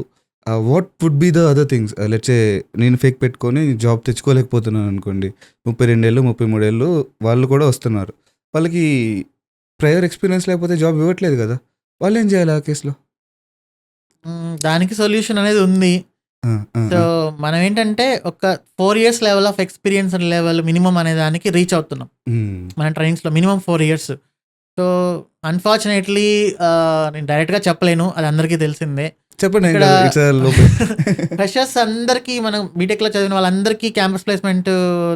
what would be the other things? Let's say నేను ఫేక్ పెట్టుకొని జాబ్ తెచ్చుకోలేకపోతున్నాను అనుకోండి, 32 ఏళ్ళు 33 ఏళ్ళు వాళ్ళు కూడా వస్తున్నారు, వాళ్ళకి ప్రయర్ ఎక్స్పీరియన్స్ లేకపోతే జాబ్ ఇవ్వట్లేదు కదా, వాళ్ళు ఏం చేయాలి ఆ కేసులో? దానికి సొల్యూషన్ అనేది ఉంది. సో మనం ఏంటంటే ఒక 4 years level of experience level minimum అనే దానికి రీచ్ అవుతున్నాం మన ట్రైనింగ్స్లో, మినిమం 4 years. సో అన్ఫార్చునేట్లీ నేను డైరెక్ట్గా చెప్పలేను, అది అందరికీ తెలిసిందే. చెప్పండి. ఫ్రెషర్స్ అందరికీ, మనం బీటెక్లో చదివిన వాళ్ళందరికీ క్యాంపస్ ప్లేస్మెంట్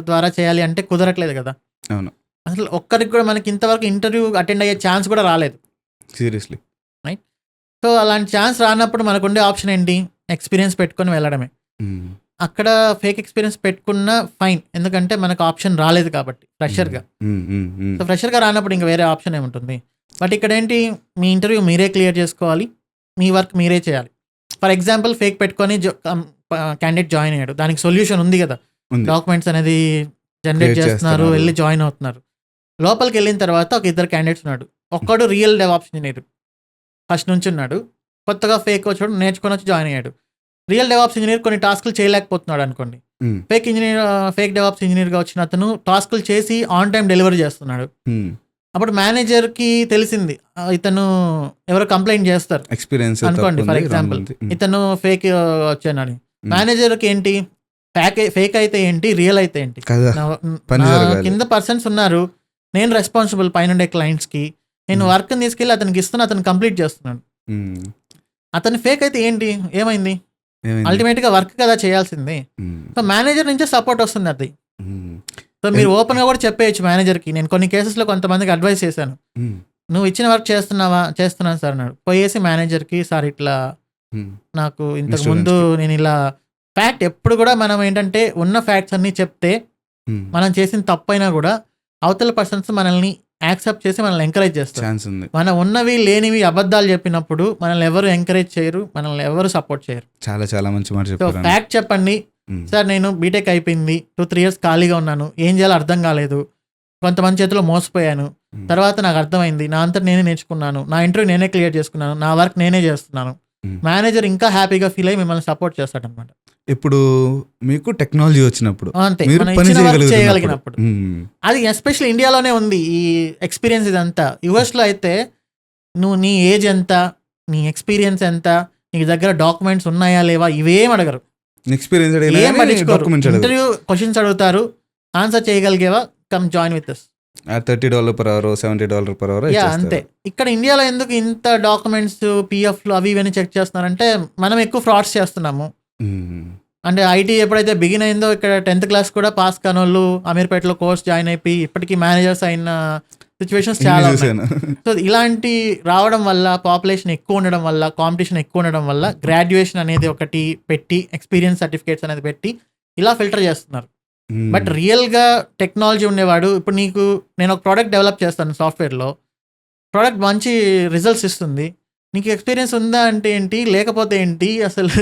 ద్వారా చేయాలి అంటే కుదరట్లేదు కదా. అవును, అసలు ఒక్కరికి కూడా మనకి ఇంతవరకు ఇంటర్వ్యూ అటెండ్ అయ్యే ఛాన్స్ కూడా రాలేదు, సీరియస్లీ. రైట్. సో అలాంటి ఛాన్స్ రానప్పుడు మనకు ఉండే ఆప్షన్ ఏంటి? ఎక్స్పీరియన్స్ పెట్టుకొని వెళ్ళడమే. అక్కడ ఫేక్ ఎక్స్పీరియన్స్ పెట్టుకున్న ఫైన్, ఎందుకంటే మనకు ఆప్షన్ రాలేదు కాబట్టి ఫ్రెషర్గా. సో ఫ్రెషర్గా రానప్పుడు ఇంకా వేరే ఆప్షన్ ఏముంటుంది? బట్ ఇక్కడ ఏంటి, మీ ఇంటర్వ్యూ మీరే క్లియర్ చేసుకోవాలి, మీ వర్క్ మీరే చేయాలి. ఫర్ ఎగ్జాంపుల్ ఫేక్ పెట్టుకొని క్యాండిడేట్ జాయిన్ అయ్యాడు, దానికి సొల్యూషన్ ఉంది కదా. డాక్యుమెంట్స్ అనేది జనరేట్ చేస్తున్నారు, వెళ్ళి జాయిన్ అవుతున్నారు. లోపలికి వెళ్ళిన తర్వాత ఒక 2 క్యాండిడేట్స్ ఉన్నాడు. ఒక్కడు రియల్ డెవాప్స్ ఇంజనీర్ ఫస్ట్ నుంచి ఉన్నాడు, కొత్తగా ఫేక్ వచ్చాడు, నేర్చుకొని వచ్చి జాయిన్ అయ్యాడు. రియల్ డెవాప్స్ ఇంజనీర్ కొన్ని టాస్క్లు చేయలేకపోతున్నాడు అనుకోండి, ఫేక్ డెవాప్స్ ఇంజనీర్గా వచ్చిన అతను టాస్క్లు చేసి ఆన్ టైం డెలివరీ చేస్తున్నాడు. అప్పుడు మేనేజర్కి తెలిసింది ఇతను ఎవరో కంప్లైంట్ చేస్తారు అనుకోండి, ఫర్ ఎగ్జాంపుల్ ఇతను ఫేక్ వచ్చానని. మేనేజర్కి ఏంటి, ఫేక్ అయితే ఏంటి, రియల్ అయితే ఏంటి, కింద పర్సన్స్ ఉన్నారు, నేను రెస్పాన్సిబుల్ పైన క్లయింట్స్కి, నేను వర్క్ తీసుకెళ్ళి అతనికి ఇస్తున్నా, అతను కంప్లీట్ చేస్తున్నాడు. అతని ఫేక్ అయితే ఏంటి, ఏమైంది? అల్టిమేట్ గా వర్క్ కదా చేయాల్సింది. సో మేనేజర్ నుంచే సపోర్ట్ వస్తుంది అది. సో మీరు ఓపెన్ గా కూడా చెప్పేయచ్చు మేనేజర్ కి. నేను కొన్ని కేసెస్ లో కొంతమందికి అడ్వైస్ చేశాను, నువ్వు ఇచ్చిన వర్క్ చేస్తున్నావా? చేస్తున్నాను సార్ అన్నాడు. పోయేసి మేనేజర్ కి, సార్ ఇట్లా నాకు ఇంతకు ముందు నేను ఇలా, ఫ్యాక్ట్ ఎప్పుడు కూడా మనం ఏంటంటే ఉన్న ఫ్యాక్ట్స్ అన్ని చెప్తే మనం చేసిన తప్పైనా కూడా అవతల పర్సన్స్ మనల్ని యాక్సెప్ట్ చేసి మనల్ని ఎంకరేజ్ చేస్తారు. మనం ఉన్నవి లేనివి అబద్ధాలు చెప్పినప్పుడు మనల్ని ఎవరు ఎంకరేజ్ చేయరు, మనల్ని ఎవరు సపోర్ట్ చేయరు. చాలా చాలా మంచి మాట చెప్పారు. సో ఫ్యాక్ట్ చెప్పండి, సార్ నేను బీటెక్ అయిపోయింది, 2-3 years ఖాళీగా ఉన్నాను, ఏం చేయాలో అర్థం కాలేదు, కొంతమంది చేతిలో మోసపోయాను, తర్వాత నాకు అర్థమైంది, నా అంతా నేనే నేర్చుకున్నాను, నా ఇంటర్వ్యూ నేనే క్లియర్ చేసుకున్నాను, నా వర్క్ నేనే చేస్తున్నాను. మేనేజర్ ఇంకా హ్యాపీగా ఫీల్ అయ్యి మిమ్మల్ని సపోర్ట్ చేస్తాడు అనమాట. ఇప్పుడు మీకు టెక్నాలజీ వచ్చినప్పుడు, అంతే, చేయగలిగినప్పుడు. అది ఎస్పెషల్లీ ఇండియాలోనే ఉంది ఈ ఎక్స్పీరియన్స్. ఇదంతా యుఎస్ లో అయితే నువ్వు నీ ఏజ్ ఎంత, నీ ఎక్స్పీరియన్స్ ఎంత, నీకు దగ్గర డాక్యుమెంట్స్ ఉన్నాయా లేవా, ఇవేం అడగరు. ఇంటర్వ్యూ క్వశ్చన్స్ అడుగుతారు, ఆన్సర్ చేయగలిగేవా, come join with us. $30 per hour, $70 per hour. అంతే. ఇక్కడ ఇండియాలో ఎందుకు ఇంత డాక్యుమెంట్స్, పిఎఫ్లు అవి ఇవన్నీ చెక్ చేస్తున్నారంటే మనం ఎక్కువ ఫ్రాడ్స్ చేస్తున్నాము. అంటే ఐటీ ఎప్పుడైతే బిగిన్ అయిందో, ఇక్కడ 10th class కూడా పాస్ కాని వాళ్ళు అమీర్పేటలో కోర్స్ జాయిన్ అయిపోయి ఇప్పటికీ మేనేజర్స్ అయిన సిచ్యువేషన్స్ చాలా ఉన్నాయి. సో ఇలాంటి రావడం వల్ల, పాపులేషన్ ఎక్కువ ఉండడం వల్ల, కాంపిటీషన్ ఎక్కువ ఉండడం వల్ల గ్రాడ్యుయేషన్ అనేది ఒకటి పెట్టి, ఎక్స్పీరియన్స్ సర్టిఫికేట్స్ అనేది పెట్టి ఇలా ఫిల్టర్ చేస్తున్నారు. బట్ రియల్గా టెక్నాలజీ ఉండేవాడు, ఇప్పుడు నీకు నేను ఒక ప్రోడక్ట్ డెవలప్ చేస్తాను సాఫ్ట్వేర్లో, ప్రోడక్ట్ మంచి రిజల్ట్స్ ఇస్తుంది, నీకు ఎక్స్పీరియన్స్ ఉందా అంటే ఏంటి, లేకపోతే ఏంటి, అసలు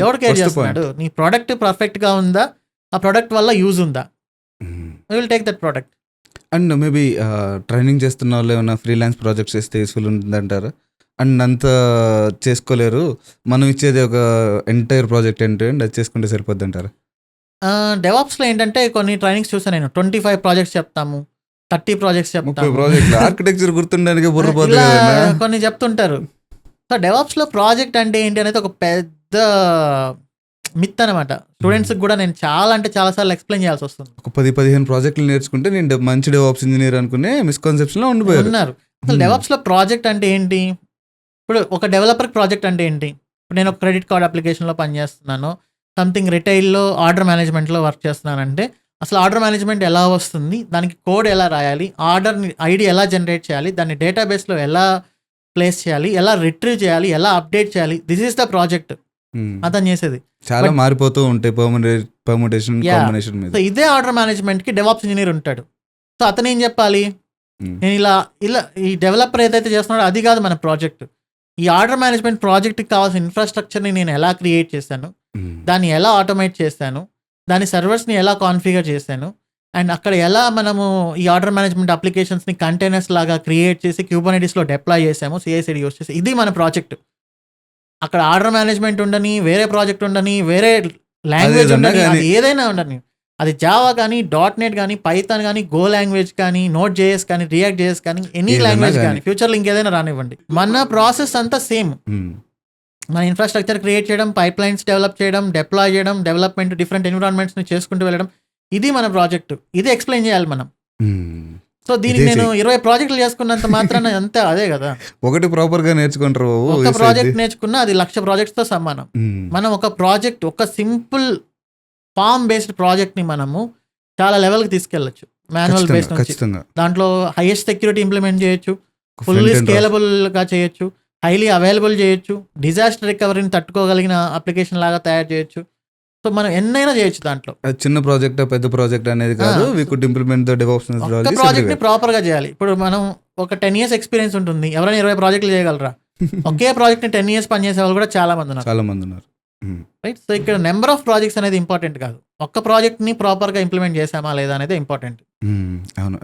ఎవరు కేర్ చేస్తున్నాడు? నీ ప్రోడక్ట్ పర్ఫెక్ట్గా ఉందా, ఆ ప్రోడక్ట్ వల్ల యూజ్ ఉందా, I will take that product. And maybe training చేస్తున్న వాళ్ళు ఏమైనా ఫ్రీలాన్స్ ప్రాజెక్ట్స్ చేస్తే యూస్ఫుల్ ఉంటుందంటారా? అండ్ అంత చేసుకోలేరు, మనం ఇచ్చేది ఒక ఎంటైర్ ప్రాజెక్ట్ ఏంటంటే అది చేసుకుంటే సరిపోద్ది అంటారా? డెవాప్స్లో ఏంటంటే కొన్ని ట్రైనింగ్స్ చూసాను నేను, 25 ప్రాజెక్ట్స్ చెప్తాము, 30 ప్రాజెక్ట్స్ చెప్తాము, ఆర్కిటెక్చర్ గుర్తుండడానికి కొన్ని చెప్తుంటారు. సో డెవాప్స్లో ప్రాజెక్ట్ అంటే ఏంటి అనేది ఒక పెద్ద మిత్ అనమాట. స్టూడెంట్స్కి కూడా నేను చాలా అంటే చాలా సార్లు ఎక్స్ప్లెయిన్ చేయాల్సి వస్తుంది. ఒక 10-15 ప్రాజెక్టులు నేర్చుకుంటే నేను మంచి డెవాప్స్ ఇంజనీర్ అనుకునే మిస్కన్సెప్షన్లో ఉండిపోయారు. అసలు డెవాప్స్లో ప్రాజెక్ట్ అంటే ఏంటి? ఇప్పుడు ఒక డెవలపర్ ప్రాజెక్ట్ అంటే ఏంటి? ఇప్పుడు నేను ఒక క్రెడిట్ కార్డ్ అప్లికేషన్లో పనిచేస్తున్నాను, సంథింగ్ రిటైల్లో ఆర్డర్ మేనేజ్మెంట్లో వర్క్ చేస్తున్నానంటే అసలు ఆర్డర్ మేనేజ్మెంట్ ఎలా వస్తుంది, దానికి కోడ్ ఎలా రాయాలి, ఆర్డర్ ఐడి ఎలా జనరేట్ చేయాలి, దాన్ని డేటాబేస్లో ఎలా ప్లేస్ చేయాలి, ఎలా రిట్రీవ్ చేయాలి, ఎలా అప్డేట్ చేయాలి, దిస్ ఈస్ ద ప్రాజెక్ట్. అతను చేసేది. చాలా మారిపోతూ ఉంటాయి పర్ముటేషన్ Yeah. కాంబినేషన్ మీద. సో ఇదే ఆర్డర్ మేనేజ్మెంట్కి డెవాప్స్ ఇంజనీర్ ఉంటాడు. సో అతను ఏం చెప్పాలి, నేను ఇలా ఈ డెవలపర్ ఏదైతే చేస్తున్నాడో అది కాదు మన ప్రాజెక్ట్. ఈ ఆర్డర్ మేనేజ్మెంట్ ప్రాజెక్ట్కి కావాల్సిన ఇన్ఫ్రాస్ట్రక్చర్ని నేను ఎలా క్రియేట్ చేశాను, దాన్ని ఎలా ఆటోమేట్ చేశాను, దాని సర్వర్స్ని ఎలా కాన్ఫిగర్ చేశాను, అండ్ అక్కడ ఎలా మనము ఈ ఆర్డర్ మేనేజ్మెంట్ అప్లికేషన్స్ని కంటైనర్స్ లాగా క్రియేట్ చేసి క్యూబర్నెటిస్లో డిప్లాయ్ చేసాము CI/CD యూస్ చేసి. ఇది మన ప్రాజెక్ట్. అక్కడ ఆర్డర్ మేనేజ్మెంట్ ఉండని, వేరే ప్రాజెక్ట్ ఉండని, వేరే లాంగ్వేజ్ ఉండని, అది ఏదైనా ఉండని, అది జావా కానీ, .NET కానీ, పైథాన్ కానీ, గో లాంగ్వేజ్ కానీ, Node.js కానీ, React.js కానీ, ఎనీ లాంగ్వేజ్ కానీ, ఫ్యూచర్లో ఇంకేదైనా రానివ్వండి, మన ప్రాసెస్ అంతా సేమ్. మన ఇన్ఫ్రాస్ట్రక్చర్ క్రియేట్ చేయడం, పైప్ లైన్స్ డెవలప్ చేయడం, డిప్లాయ్ చేయడం, డెవలప్మెంట్ డిఫరెంట్ ఎన్విరాన్మెంట్స్ని చేసుకుంటూ వెళ్ళడం, ఇది మన ప్రాజెక్టు. ఇది ఎక్స్ప్లెయిన్ చేయాలి మనం. సో దీనికి నేను 20 ప్రాజెక్టులు చేసుకున్నంత మాత్రాన అంతే అదే కదా. ఒకటి ప్రాపర్ గా నేర్చుకుంటారు, ఒక ప్రాజెక్ట్ నేర్చుకున్నా అది 1,00,000 ప్రాజెక్ట్స్ తో సమానం. మనం ఒక ప్రాజెక్ట్, ఒక సింపుల్ ఫామ్ బేస్డ్ ప్రాజెక్ట్ ని మనము చాలా లెవెల్ కి తీసుకెళ్లొచ్చు. మాన్యువల్ బేస్డ్ నుంచి దాంట్లో హైయెస్ట్ సెక్యూరిటీ ఇంప్లిమెంట్ చేయొచ్చు, ఫుల్లీ స్కేలబుల్ గా చేయొచ్చు, హైలీ అవైలబుల్ చేయొచ్చు, డిజాస్టర్ రికవరీని తట్టుకోగలిగిన అప్లికేషన్ లాగా తయారు చేయొచ్చు. సో మనం ఎన్నైనా చేయొచ్చు దాంట్లో. చిన్న ప్రాజెక్ట్ పెద్ద ప్రాజెక్ట్ అనేది కాదు, we could implement the DevOps methodology. Project ని ప్రాపర్ గా చేయాలి. ఇప్పుడు మనం ఒక 10 years ఎక్స్పీరియన్స్ ఉంటుంది, ఎవరైనా 20 ప్రాజెక్టులు చేయగలరా? ఒకే ప్రాజెక్ట్ ని 10 years పనిచేసే వాళ్ళు కూడా చాలా మంది ఉన్నారు. రైట్. సో ఇక్కడ నెంబర్ ఆఫ్ ప్రాజెక్ట్స్ అనేది ఇంపార్టెంట్ కాదు, ఒక్క ప్రాజెక్ట్ ని ప్రాపర్ గా ఇంప్లిమెంట్ చేసామా లేదా అనేది ఇంపార్టెంట్. అవును,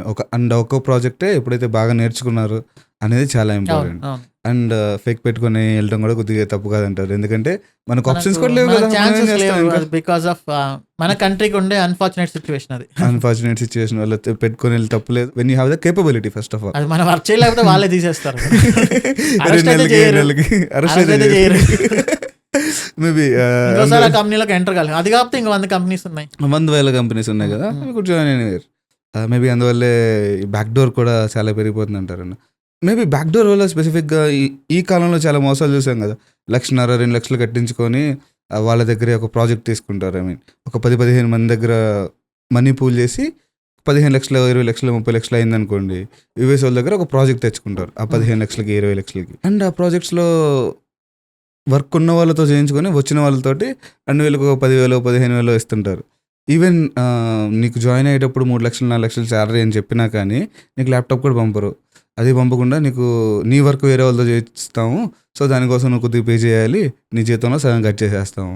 ఒక్క ప్రాజెక్టే ఎప్పుడైతే బాగా నేర్చుకున్నారు అనేది చాలా ఇంపార్టెంట్. అండ్ ఫేక్ పెట్టుకుని వెళ్ళడం కూడా కొద్దిగా తప్పు కాదంటారు, ఎందుకంటే మనకు ఆప్షన్స్ కూడా లేవు కదా. బికాస్ ఆఫ్ మన కంట్రీకి ఉండే అన్ఫార్చునేట్ సిచ్యువేషన్ వల్ల పెట్టుకుని వెళ్ళి తప్పు లేదు. When you have the capability first of all. అది మనం వర్క్ చేయలేకపోతే వాళ్ళే తీసేస్తారు. మేబీ కంపెనీలోకి ఎంటర్ కాలేదు, అది కాకపోతే ఇంకా 100 కంపెనీస్ ఉన్నాయి, 100,000 కంపెనీస్ ఉన్నాయి కదా. Join anywhere. మేబీ అందువల్లే బ్యాక్ డోర్ కూడా చాలా పెరిగిపోతుంది అంటారు. మేబీ బ్యాక్ డోర్ వల్ల స్పెసిఫిక్గా ఈ కాలంలో చాలా మోసాలు చూసాం కదా. 1,00,000 2 లక్షలు కట్టించుకొని వాళ్ళ దగ్గరే ఒక ప్రాజెక్ట్ తీసుకుంటారు. ఒక 10-15 మంది దగ్గర మనీ పూల్ చేసి 15 లక్షలు 20 లక్షలు 30 లక్షలు అయిందనుకోండి, యూఎస్ వాళ్ళ దగ్గర ఒక ప్రాజెక్ట్ తెచ్చుకుంటారు ఆ 15 లక్షలకి 20 లక్షలకి. అండ్ ఆ ప్రాజెక్ట్స్లో వర్క్ ఉన్న వాళ్ళతో చేయించుకొని వచ్చిన వాళ్ళతోటి 2,000 10,000 15,000 ఇస్తుంటారు. ఈవెన్ నీకు జాయిన్ అయ్యేటప్పుడు 3 లక్షలు 4 లక్షలు శాలరీ అని చెప్పినా కానీ నీకు ల్యాప్టాప్ కూడా పంపరు. అది పంపకుండా నీకు నీ వర్క్ వేరే వాళ్ళతో చేయిస్తాము, సో దానికోసం నువ్వు కొద్దిగా పే చేయాలి, నీ జీతంలో సగం కట్ చేసేస్తాము,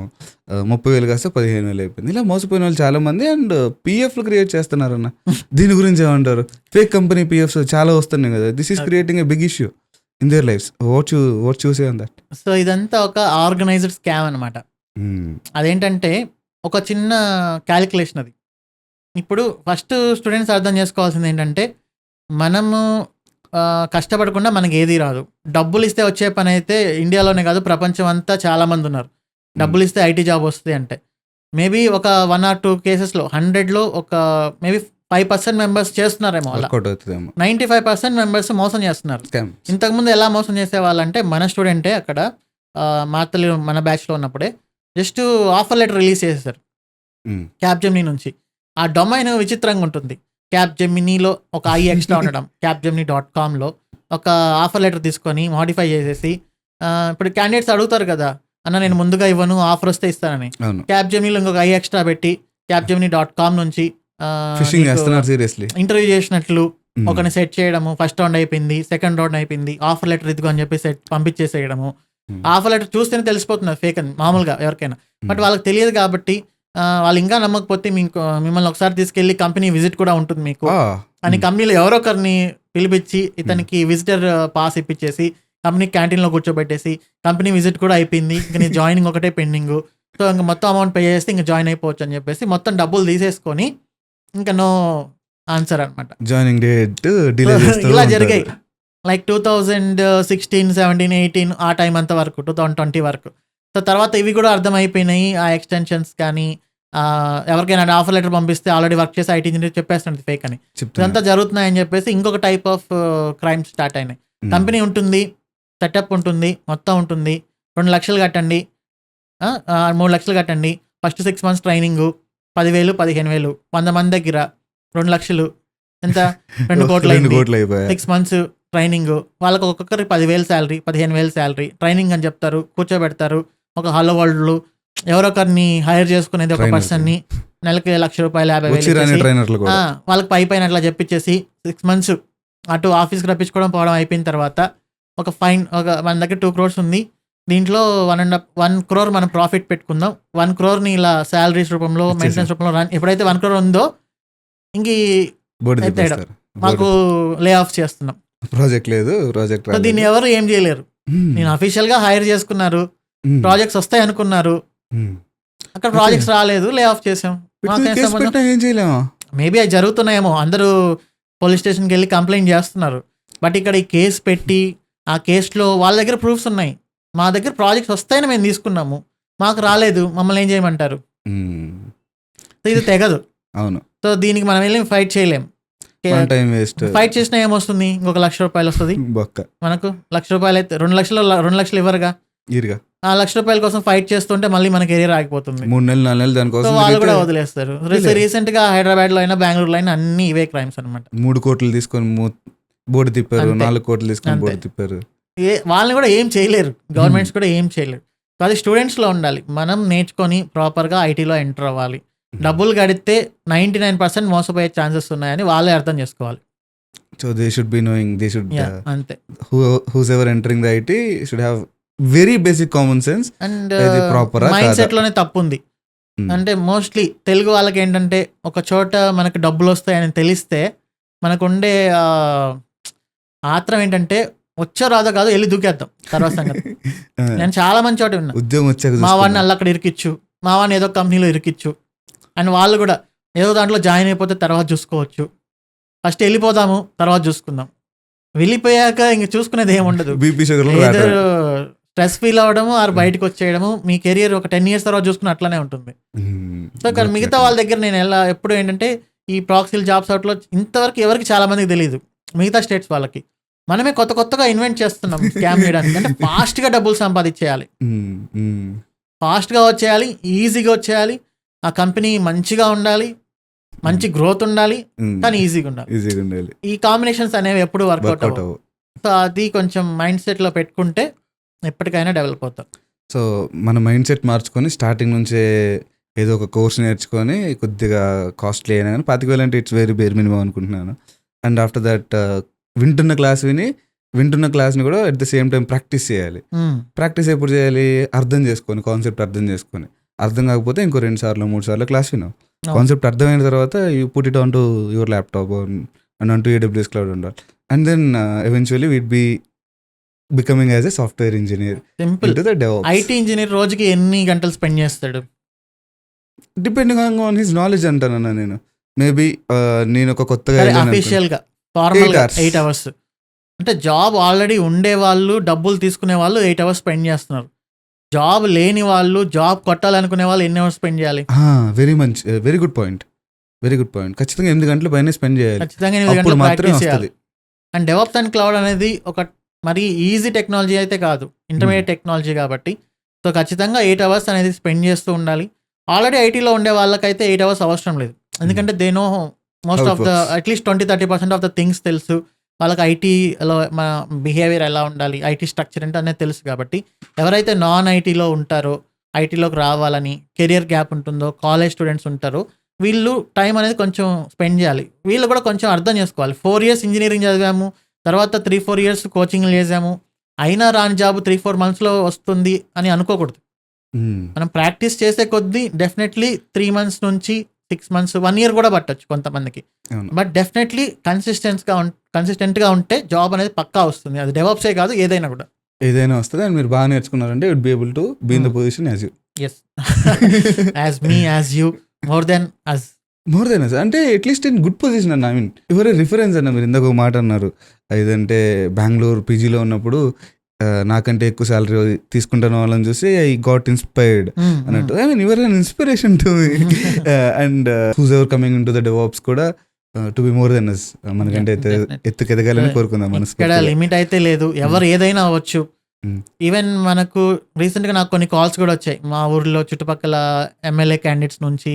30,000 కాస్తే 15,000 అయిపోయింది. ఇలా మోసపోయిన వాళ్ళు చాలా మంది. అండ్ పిఎఫ్లు క్రియేట్ చేస్తున్నారన్న, దీని గురించి ఏమంటారు? ఫేక్ కంపెనీ పిఎఫ్స్ చాలా వస్తున్నాయి కదా. This is creating a big issue in their lives. What you say on that? So ఇదంతా ఒక ఆర్గనైజ్డ్ స్కామ్ అనమాట. అదేంటంటే ఒక చిన్న క్యాలిక్యులేషన్ అది. ఇప్పుడు ఫస్ట్ స్టూడెంట్స్ అర్థం చేసుకోవాల్సింది ఏంటంటే, మనము కష్టపడకుండా మనకి ఏది రాదు. డబ్బులు ఇస్తే వచ్చే పని అయితే ఇండియాలోనే కాదు ప్రపంచం అంతా చాలామంది ఉన్నారు. డబ్బులు ఇస్తే ఐటీ జాబ్ వస్తుంది అంటే మేబీ ఒక 1 or 2 కేసెస్లో 100లో ఒక మేబీ 5% మెంబర్స్ చేస్తున్నారేమో, అలా 95% మెంబర్స్ మోసం చేస్తున్నారు. ఇంతకుముందు ఎలా మోసం చేసేవాళ్ళంటే, మన స్టూడెంటే అక్కడ మన బ్యాచ్లో ఉన్నప్పుడే జస్ట్ ఆఫర్ లెటర్ రిలీజ్ చేసేసారు క్యాప్జెమినీ నుంచి. ఆ డొమైన్ విచిత్రంగా ఉంటుంది. క్యాప్జెమినీలో ఒక ఐ ఎక్స్ట్రా ఉండడం, capgemini.comలో ఒక ఆఫర్ లెటర్ తీసుకొని మాడిఫై చేసేసి, ఇప్పుడు క్యాండిడేట్స్ అడుగుతారు కదా, అన్న నేను ముందుగా ఇవ్వను, ఆఫర్ వస్తే ఇస్తానని. క్యాప్జెమినీలో ఇంకొక ఐ ఎక్స్ట్రా పెట్టి capgemini.com నుంచి ఇంటర్వ్యూ చేసినట్లు ఒకరిని సెట్ చేయడము. ఫస్ట్ రౌండ్ అయిపోయింది, సెకండ్ రౌండ్ అయిపోయింది, ఆఫర్ లెటర్ ఇదిగో అని చెప్పి పంపించేసేయడము. ఆఫర్ లెటర్ చూస్తేనే తెలిసిపోతుంది ఫేక్ అని మామూలుగా ఎవరికైనా. బట్ వాళ్ళకి తెలియదు కాబట్టి వాళ్ళు ఇంకా నమ్మకపోతే మిమ్మల్ని ఒకసారి తీసుకెళ్లి కంపెనీ విజిట్ కూడా ఉంటుంది మీకు అని కంపెనీలో ఎవరొకరిని పిలిపించి ఇతనికి విజిటర్ పాస్ ఇప్పించేసి కంపెనీ క్యాంటీన్లో కూర్చోబెట్టేసి, కంపెనీ విజిట్ కూడా అయిపోయింది, ఇంకా నీ జాయినింగ్ ఒకటే పెండింగ్, సో ఇంకా మొత్తం అమౌంట్ పే చేస్తే ఇంకా జాయిన్ అయిపోవచ్చు అని చెప్పేసి మొత్తం డబ్బులు తీసేసుకొని ఇంకా నో ఆన్సర్ అనమాట. జాయినింగ్ డేట్ ఇలా జరిగాయి. లైక్ 2016, 17, 18 ఆ టైం అంత వరకు, 2020 వరకు. సో తర్వాత ఇవి కూడా అర్థమైపోయినాయి. ఆ ఎక్స్టెన్షన్స్ కానీ ఎవరికైనా ఆఫర్ లెటర్ పంపిస్తే ఆల్రెడీ వర్క్ చేసి ఐటీ ఇంజనీర్ చెప్పేస్తుంది ఫేక్ అని. ఇదంతా జరుగుతున్నాయని చెప్పేసి ఇంకొక టైప్ ఆఫ్ క్రైమ్ స్టార్ట్ అయినాయి. కంపెనీ ఉంటుంది, సెటప్ ఉంటుంది, మొత్తం ఉంటుంది, 2 లక్షలు కట్టండి, 3 లక్షలు కట్టండి, ఫస్ట్ 6 months ట్రైనింగ్, 10,000 15,000, 100 మంది దగ్గర 2 లక్షలు, ఎంత 2 కోట్లు అయింది. 6 months ట్రైనింగ్, వాళ్ళకి ఒక్కొక్కరికి 10,000 శాలరీ, 15,000 శాలరీ, ట్రైనింగ్ అని చెప్తారు, కూర్చోబెడతారు, ఒక హలో వరల్డ్లు ఎవరొకరిని హైర్ చేసుకునేది ఒక Trainers. పర్సన్ని నెలకి ₹1,00,000 50,000 వచ్చి రాని ఇచ్చేసి, ట్రైనర్లు కూడా వాళ్ళకి పైన అట్లా చెప్పించేసి 6 months అటు ఆఫీస్కి రప్పించుకోవడం పోవడం అయిపోయిన తర్వాత ఒక మన దగ్గర 2 crores ఉంది, దీంట్లో 1 crore మనం ప్రాఫిట్ పెట్టుకుందాం, 1 crore ఇలా శాలరీస్ రూపంలో ఇచ్చేసాం. మెయింటెనెన్స్ రూపంలో ఎప్పుడైతే 1 crore ఉందో ఇంక బోర్డు ఎత్తేయడం. తిప్పేస్తారు. మాకు లే ఆఫ్ చేస్తున్నాం. ప్రాజెక్ట్ లేదు, ప్రాజెక్ట్ సో దీన్ని ఎవరు ఏం చేయలేరు. నేను అఫీషియల్ గా హైర్ చేసుకున్నారు, ప్రాజెక్ట్స్ వస్తాయి అనుకున్నారు, అక్కడ ప్రాజెక్ట్స్ రాలేదు, లే ఆఫ్ చేసాం. ఏం చేయలేమా? మేబీ అవి జరుగుతున్నాయేమో, అందరూ పోలీస్ స్టేషన్కి వెళ్ళి కంప్లైంట్ చేస్తున్నారు. బట్ ఇక్కడ ఈ కేసు పెట్టి ఆ కేసులో వాళ్ళ దగ్గర ప్రూఫ్స్ ఉన్నాయి, మా దగ్గర ప్రాజెక్ట్స్ వస్తాయని మేము తీసుకున్నాము, మాకు రాలేదు, మమ్మల్ని ఏం చేయమంటారు? సో ఇది తెగదు. అవును. సో దీనికి మనం వెళ్ళి ఫైట్ చేయలేం. Time waste. ఫైట్ చేసినా ఏమొస్తుంది? ఇంకొక ₹1,00,000 వస్తుంది బొక్క. మనకు. ₹1,00,000 అయితే 2 లక్షలు ఇవ్వరుగా. ఈరుగా ఆ ₹1,00,000 కోసం ఫైట్ చేస్తుంటే మళ్ళీ మన కెరీర్ ఆగిపోతుంది. 3 నెలలు 4 నెలలు సో దానికోసం వాళ్ళు కూడా వదిలేస్తారు. రీసెంట్ గా హైదరాబాద్ లో అయినా బెంగళూరులో అయినా అన్ని ఇవే క్రైమ్స్ అనమాట. 3 కోట్లు తీసుకొని బోర్డు తిప్పారు, అంతే. 4 కోట్లు తీసుకొని అంతే. బోర్డు తిప్పారు. వాళ్ళని కూడా ఏం చేయలేరు, గవర్నమెంట్స్ కూడా ఏం చేయలేరు. అది స్టూడెంట్స్ లో ఉండాలి. మనం నేర్చుకొని ప్రాపర్ గా ఐటీలో ఎంటర్ అవ్వాలి. డబ్బులు గడితే 99% మోసపోయే ఛాన్సెస్ ఉన్నాయని వాళ్ళే అర్థం చేసుకోవాలి. So they should be knowing, they should అంతే. Whose ever entering the IT should have very basic common sense. And అది proper ఆ మైండ్ కాదా? సెట్ లోనే తప్పు ఉంది. అంటే మోస్ట్లీ తెలుగు వాళ్ళకి ఏంటంటే ఒక చోట మనకు డబ్బులు వస్తాయని తెలిస్తే మనకు ఉండే ఆత్రం ఏంటంటే వచ్చో రాదో కాదు వెళ్ళి దూకేద్దాం తర్వాత సంగతి. నేను చాలా మంది చోట విన్నా, ఉద్యోగం వచ్చాక మా వాడిని అల్ల అక్కడ ఇరికిచ్చు, మా వాడిని ఏదో కంపెనీలో ఇరికిచ్చు, అండ్ వాళ్ళు కూడా ఏదో దాంట్లో జాయిన్ అయిపోతే తర్వాత చూసుకోవచ్చు, ఫస్ట్ వెళ్ళిపోదాము తర్వాత చూసుకుందాం. వెళ్ళిపోయాక ఇంక చూసుకునేది ఏముండదు. బీపీ షుగర్ ఏదో స్ట్రెస్ ఫీల్ అవ్వడము ఆరు బయటకు వచ్చేయడము, మీ కెరియర్ ఒక 10 years తర్వాత చూసుకుని అట్లానే ఉంటుంది. సో ఇక్కడ మిగతా వాళ్ళ దగ్గర నేను ఎప్పుడు ఏంటంటే ఈ ప్రాక్సిల్ జాబ్స్ అవుట్లో ఇంతవరకు ఎవరికి చాలా మందికి తెలియదు, మిగతా స్టేట్స్ వాళ్ళకి. మనమే కొత్తగా ఇన్వెంట్ చేస్తున్నాం స్కామ్ చేయడానికి. అంటే ఫాస్ట్ గా డబ్బులు సంపాదించేయాలి, ఫాస్ట్ గా వచ్చేయాలి, ఈజీగా వచ్చేయాలి, ఆ కంపెనీ మంచిగా ఉండాలి, మంచి గ్రోత్ ఉండాలి, కానీ ఈజీగా ఉండాలి. ఈ కాంబినేషన్స్ అనేవి ఎప్పుడు వర్కౌట్ అవ్వవు. సో అది కొంచెం మైండ్ సెట్ లో పెట్టుకుంటే ఎప్పటికైనా డెవలప్ అవుతాం. సో మన మైండ్ సెట్ మార్చుకొని స్టార్టింగ్ నుంచే ఏదో ఒక కోర్స్ నేర్చుకొని కొద్దిగా కాస్ట్లీ అయినా కానీ 25,000 అంటే ఇట్స్ వెరీ బేర్ మినిమం అనుకుంటున్నాను. అండ్ ఆఫ్టర్ దట్ వింటున్న క్లాస్ని కూడా at the same time practice చేయాలి. ప్రాక్టీస్ ఎప్పుడు చేయాలి? అర్థం చేసుకొని, కాన్సెప్ట్ అర్థం చేసుకొని. అర్థం కాకపోతే ఇంకో 2 సార్లు 3 సార్లు క్లాస్ విన్నాం. కాన్సెప్ట్ అర్థమైన తర్వాత you put it on to your laptop and on to AWS cloud ఉండాలి. And then eventually would be becoming as a software engineer. Simple. IT engineer రోజుకి ఎన్ని గంటలు స్పెండ్ చేస్తాడు? డిపెండింగ్ ఆన్ హిస్ నాలెడ్జ్ అంటానన్నా నేను. Maybe నేను ఒక కొత్తగా అఫీషియల్ గా ఫార్మల్ గా 8 hours. అంటే జాబ్ ఆల్రెడీ ఉండే వాళ్ళు, డబ్బులు తీసుకునే వాళ్ళు 8 hours స్పెండ్ చేస్తున్నారు. జాబ్ లేని వాళ్ళు, జాబ్ కొట్టాలనుకునే వాళ్ళు ఎన్ని అవర్స్ స్పెండ్ చేయాలి? Very good point. ఖచ్చితంగా 8 గంటల పైన స్పెండ్ చేయాలి. ఖచ్చితంగా 8 అప్పుడు గంటలు మాత్రమే ప్రాక్టీస్ చేయాలి. వస్తుంది. అండ్ డెవలప్స్ అండ్ క్లౌడ్ అనేది ఒక మరి ఈజీ టెక్నాలజీ అయితే కాదు, ఇంటర్మీడియట్ టెక్నాలజీ కాబట్టి. సో ఖచ్చితంగా 8 hours అనేది స్పెండ్ చేస్తూ ఉండాలి. ఆల్రెడీ ఐటీలో ఉండే వాళ్ళకైతే 8 hours అవసరం లేదు, ఎందుకంటే they know most of the at least 20-30% of the things తెలుసు వాళ్ళకి. ఐటీలో మన బిహేవియర్ ఎలా ఉండాలి, ఐటీ స్ట్రక్చర్ అంటే అనేది తెలుసు కాబట్టి ఎవరైతే నాన్ ఐటీలో ఉంటారో, ఐటీలోకి రావాలని కెరియర్ గ్యాప్ ఉంటుందో, కాలేజ్ స్టూడెంట్స్ ఉంటారో, వీళ్ళు టైం అనేది కొంచెం స్పెండ్ చేయాలి. వీళ్ళు కూడా కొంచెం అర్థం చేసుకోవాలి. 4 years ఇంజనీరింగ్ చదివాము, తర్వాత 3-4 years కోచింగ్లు చేసాము, అయినా రాని జాబ్ 3-4 monthsలో వస్తుంది అని అనుకోకూడదు. మనం ప్రాక్టీస్ చేసే కొద్దీ డెఫినెట్లీ 3 months నుంచి 6 months 1 year కూడా పట్టచ్చు కొంతమందికి. బట్ డెఫినెట్లీ కన్సిస్టెంట్గా ఉంటే జాబ్ అనేది పక్కా వస్తుంది. అది డెవలప్సే కాదు, ఏదైనా వస్తుంది. అండ్ మీరు బాగా నేర్చుకున్నారంటే would be able to be in the position as you. Yes, as me, as you, more than us. అంటే అట్లీస్ట్ ఇన్ గుడ్ పొజిషన్ అన్న. ఐ మీన్ ఎవరే రిఫరెన్స్ అన్న. మీరు ఇందాక ఒక మాట అన్నారు, ఏదంటే బెంగళూరు పీజీలో ఉన్నప్పుడు నాకంటే ఎక్కువ శాలరీ తీసుకుంటున్న వాళ్ళని చూసి ఐ గాట్ ఇన్స్పైర్డ్ అన్నట్టు. I mean your an inspiration to me. And whose ever coming in to the DevOps కూడా to be more than us. మనకంటే ఎత్తుకు ఎదగాలని కోరుకుందాం. ఇక్కడ లిమిట్ అయితే లేదు, ఎవరు ఏదైనా అవ్వచ్చు. ఈవెన్ మనకు రీసెంట్ గా నాకు కొన్ని కాల్స్ కూడా వచ్చాయి మా ఊర్లో చుట్టుపక్కల ఎమ్మెల్యే క్యాండిడేట్స్ నుంచి,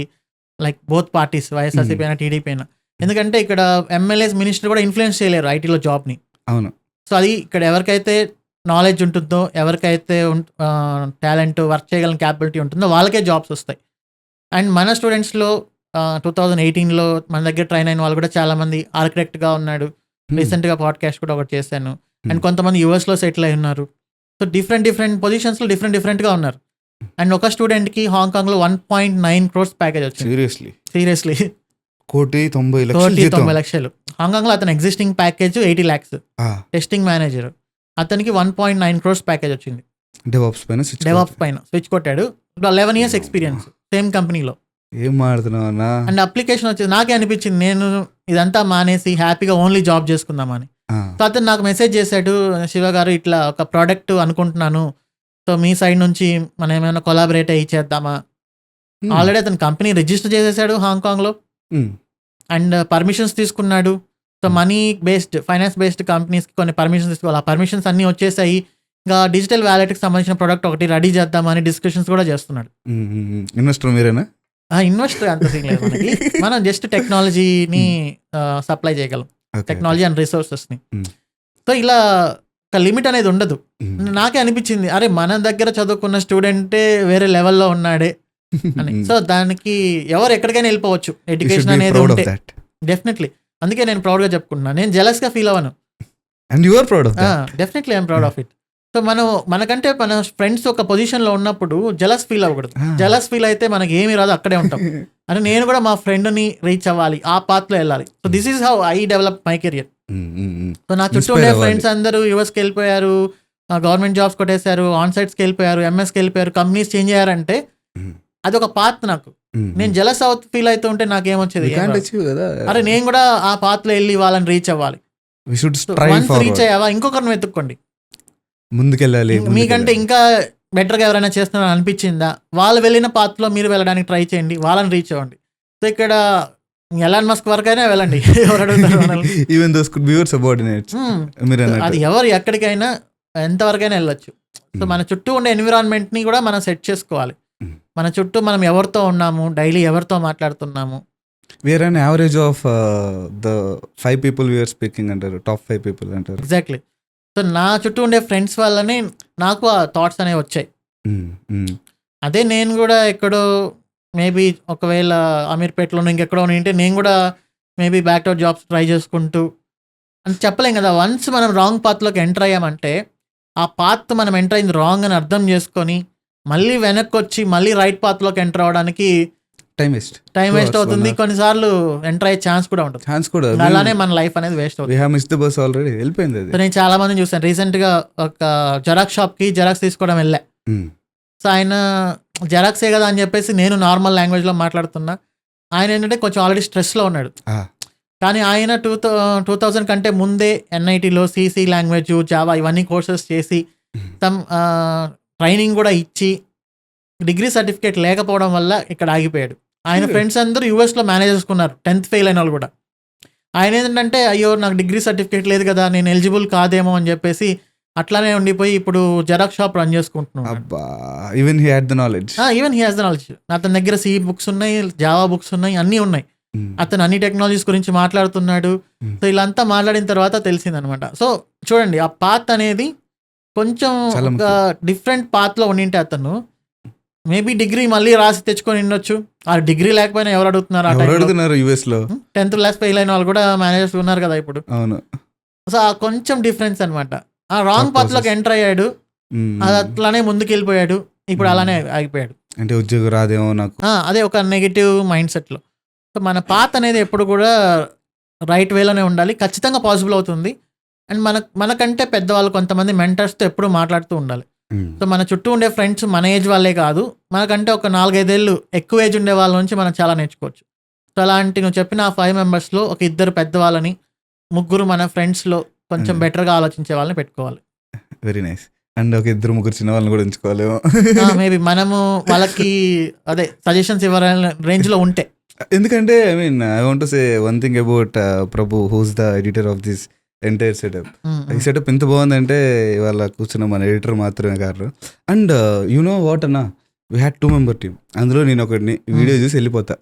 లైక్ బోత్ పార్టీస్, వైఎస్ఆర్సీపీ అయినా టీడీపీ అయినా. ఎందుకంటే ఇక్కడ ఎమ్మెల్యేస్, మినిస్టర్ కూడా ఇన్ఫ్లుయెన్స్ చేయలేరు ఐటీలో జాబ్ని. అవును. సో అది ఇక్కడ ఎవరికైతే నాలెడ్జ్ ఉంటుందో, ఎవరికైతే టాలెంట్, వర్క్ చేయగలిగిన క్యాపబిలిటీ ఉంటుందో వాళ్ళకే జాబ్స్ వస్తాయి. అండ్ మన స్టూడెంట్స్లో 2018లో మన దగ్గర ట్రైన్ అయిన వాళ్ళు కూడా చాలామంది ఆర్కిటెక్ట్గా ఉన్నాడు. రీసెంట్గా పాడ్కాస్ట్ కూడా ఒకటి చేశాను. అండ్ కొంతమంది యూఎస్లో సెటిల్ అయి ఉన్నారు. సో డిఫరెంట్ పొజిషన్స్లో డిఫరెంట్గా ఉన్నారు. అండ్ ఒక స్టూడెంట్కి హాంకాంగ్లో 1.9 crores ప్యాకేజ్ వచ్చింది. సీరియస్లీ 1,90,00,000 లక్షలు. హాంకాంగ్లో అతని existing package 80 lakhs. Testing manager అతనికి 1.9 crores ప్యాకేజ్ వచ్చింది. డెవాప్స్ పైన స్విచ్ కొట్టాడు. 11 years ఎక్స్పీరియన్స్ సేమ్ కంపెనీలో. ఏం మాడుతున్నావు? అండ్ అప్లికేషన్ వచ్చేది నాకే అనిపించింది నేను ఇదంతా మానేసి హ్యాపీగా ఓన్లీ జాబ్ చేసుకుందామని. సో అతను నాకు మెసేజ్ చేశాడు, శివ గారు ఇట్లా ఒక ప్రోడక్ట్ అనుకుంటున్నాను, సో మీ సైడ్ నుంచి మనం ఏమైనా కొలాబరేట్ అయ్యి చేద్దామా. ఆల్రెడీ అతను కంపెనీ రిజిస్టర్ చేసేసాడు హాంకాంగ్లో అండ్ పర్మిషన్స్ తీసుకున్నాడు. So money based, finance based కంపెనీస్కి కొన్ని పర్మిషన్స్ తీసుకోవాలి. ఆ పర్మిషన్స్ అన్నీ వచ్చేసాయి. ఇంకా డిజిటల్ వ్యాలెట్కి సంబంధించిన ప్రోడక్ట్ ఒకటి రెడీ చేద్దామని డిస్కషన్స్ కూడా చేస్తున్నాడు. ఇన్వెస్టర్ మీరేనా? ఇన్వెస్టర్ అంత సీన్ లేదు మనకి. మనం జస్ట్ టెక్నాలజీని సప్లై చేయగలం, టెక్నాలజీ అండ్ రిసోర్సెస్ని. సో ఇలా ఒక లిమిట్ అనేది ఉండదు. నాకే అనిపించింది, అరే మన దగ్గర చదువుకున్న స్టూడెంటే వేరే లెవెల్లో ఉన్నాడే అని. సో దానికి ఎవరు ఎక్కడికైనా వెళ్ళిపోవచ్చు ఎడ్యుకేషన్ అనేది ఉంటే. డెఫినెట్లీ అందుకే నేను ప్రౌడ్గా చెప్పుకుంటున్నాను. నేను జెలస్గా ఫీల్ అవ్వను. Definitely I'm proud of it. So మనకంటే మన ఫ్రెండ్స్ ఒక పొజిషన్లో ఉన్నప్పుడు జెలస్ ఫీల్ అవ్వకూడదు. జెలస్ ఫీల్ అయితే మనకి ఏమీ రాదు, అక్కడే ఉంటాం. అని నేను కూడా మా ఫ్రెండ్ని రీచ్ అవ్వాలి, ఆ పాత్లో వెళ్ళాలి. So this is how I develop my career. So నా చుట్టూ ఉండే ఫ్రెండ్స్ అందరూ యుఎస్కి వెళ్ళిపోయారు, గవర్నమెంట్ జాబ్స్ కొట్టేశారు, ఆన్ సైట్స్కి వెళ్ళిపోయారు, ఎంఎస్కి వెళ్ళిపోయారు, కంపెనీస్ చేంజ్ అయ్యారంటే అదొక పాత్. నాకు నేను జెలస్ ఫీల్ అవుతూ ఉంటే నాకేమొచ్చేది, అరే నేను కూడా ఆ పాత్లో వెళ్ళి వాళ్ళని రీచ్ అవ్వాలి. రీచ్ అయ్యావా ఇంకొకరిని వెతుక్కోండి, ముందుకెళ్ళాలి. మీకంటే ఇంకా బెటర్గా ఎవరైనా చేస్తున్నారని అనిపించిందా, వాళ్ళు వెళ్ళిన పాత్లో మీరు వెళ్ళడానికి ట్రై చేయండి, వాళ్ళని రీచ్ అవ్వండి. సో ఇక్కడ ఎలాన్ మస్క్ వరకు అయినా వెళ్ళండి, ఎవరు అడుగుతారు. అది ఎవరు ఎక్కడికైనా ఎంతవరకైనా వెళ్ళొచ్చు. సో మన చుట్టూ ఉండే ఎన్విరాన్మెంట్ని కూడా మనం సెట్ చేసుకోవాలి. మన చుట్టూ మనం ఎవరితో ఉన్నాము, డైలీ ఎవరితో మాట్లాడుతున్నాము. We're an average of the 5 people we're speaking అంటారు, టాప్ 5 people అంటారు. ఎగ్జాక్ట్లీ. సో నా చుట్టూ ఉండే ఫ్రెండ్స్ వల్లనే నాకు ఆ థాట్స్ అనేవి వచ్చాయి. అదే నేను కూడా ఎక్కడో మేబీ ఒకవేళ అమీర్పేటలోనూ ఇంకెక్కడో ఉంటే నేను కూడా maybe back out jobs try చేసుకుంటూ అని చెప్పలేం కదా. వన్స్ మనం రాంగ్ పాత్లోకి ఎంటర్ అయ్యామంటే ఆ పాత్ మనం ఎంటర్ అయింది రాంగ్ అని అర్థం చేసుకొని మళ్ళీ వెనక్కి వచ్చి మళ్ళీ రైట్ పాత్లోకి ఎంటర్ అవ్వడానికి టైం వేస్ట్ అవుతుంది. కొన్నిసార్లు ఎంటర్ అయ్యే ఛాన్స్ కూడా ఉంటుంది. అలానే మన లైఫ్ అనేది వేస్ట్ అవుతుంది. నేను చాలా మందిని చూసాను. రీసెంట్గా ఒక జెరాక్స్ షాప్కి జెరాక్స్ తీసుకోవడం వెళ్ళా. సో ఆయన జెరాక్సే కదా అని చెప్పేసి నేను నార్మల్ లాంగ్వేజ్లో మాట్లాడుతున్నా. ఆయన ఏంటంటే కొంచెం ఆల్రెడీ స్ట్రెస్లో ఉన్నాడు. కానీ ఆయన 2000 కంటే ముందే ఎన్ఐటీలో సిసి లాంగ్వేజ్, జావా ఇవన్నీ కోర్సెస్ చేసి సమ్ ట్రైనింగ్ కూడా ఇచ్చి డిగ్రీ సర్టిఫికేట్ లేకపోవడం వల్ల ఇక్కడ ఆగిపోయాడు. ఆయన ఫ్రెండ్స్ అందరూ యూఎస్లో మేనేజ్ చేసుకున్నారు, 10th ఫెయిల్ అయిన వాళ్ళు కూడా. ఆయన ఏంటంటే అయ్యో నాకు డిగ్రీ సర్టిఫికేట్ లేదు కదా, నేను ఎలిజిబుల్ కాదేమో అని చెప్పేసి అట్లానే ఉండిపోయి ఇప్పుడు జెరాక్స్ షాప్ రన్ చేసుకుంటున్నాను. Even he had the knowledge. అతని దగ్గర సి బుక్స్ ఉన్నాయి, జావా బుక్స్ ఉన్నాయి, అన్నీ ఉన్నాయి. అతను అన్ని టెక్నాలజీస్ గురించి మాట్లాడుతున్నాడు. సో ఇలా అంతా మాట్లాడిన తర్వాత తెలిసిందనమాట. సో చూడండి, ఆ పాత్ అనేది కొంచెం ఒక డిఫరెంట్ పాత్లో ఉండింటే అతను మేబీ డిగ్రీ మళ్ళీ రాసి తెచ్చుకొని ఉండొచ్చు. ఆ డిగ్రీ లేకపోయినా ఎవరు అడుగుతున్నారు యూఎస్లో? 10th క్లాస్ ఫెయిల్ అయిన వాళ్ళు కూడా మేనేజర్స్ ఉన్నారు కదా ఇప్పుడు. అవును. సో ఆ కొంచెం డిఫరెన్స్ అనమాట. ఆ రాంగ్ పాత్లోకి ఎంటర్ అయ్యాడు, అది అట్లానే ముందుకు వెళ్ళిపోయాడు, ఇప్పుడు అలానే ఆగిపోయాడు. అంటే ఉద్యోగం రాదేమో నాకు, అదే ఒక నెగిటివ్ మైండ్ సెట్లో. సో మన పాత్ అనేది ఎప్పుడు కూడా రైట్ వేలోనే ఉండాలి, ఖచ్చితంగా పాసిబుల్ అవుతుంది. అండ్ మనకంటే పెద్దవాళ్ళు కొంతమంది మెంటర్స్తో ఎప్పుడు మాట్లాడుతూ ఉండాలి. సో మన చుట్టూ ఉండే ఫ్రెండ్స్ మన ఏజ్ వాళ్ళే కాదు, మనకంటే ఒక 4-5 ఏళ్ళు ఎక్కువ ఏజ్ ఉండే వాళ్ళ నుంచి మనం చాలా నేర్చుకోవచ్చు. సో అలాంటి నువ్వు చెప్పిన ఆ 5 మెంబర్స్లో ఒక 2 పెద్దవాళ్ళని, 3 మన ఫ్రెండ్స్లో కొంచెం బెటర్గా ఆలోచించే వాళ్ళని పెట్టుకోవాలి. Very nice. అండ్ ఒక 2-3 చిన్న వాళ్ళని కూడా ఉంచుకోవాలేమో. మేబీ మనము వాళ్ళకి అదే సజెషన్స్ ఇవ్వాలనే రేంజ్లో ఉంటే. ఎందుకంటే I want to say one thing about Prabhu, who's the editor of this entire setup. ఈ సెటప్ ఎంత బాగుందంటే ఇవాళ కూర్చున్న మన ఎడిటర్ మాత్రమే కాదు. అండ్ యు నో వాట్ అన్నా, వీ హ్యాడ్ 2 మెంబర్ టీమ్. అందులో నేను ఒకడిని వీడియో చూసి వెళ్ళిపోతా,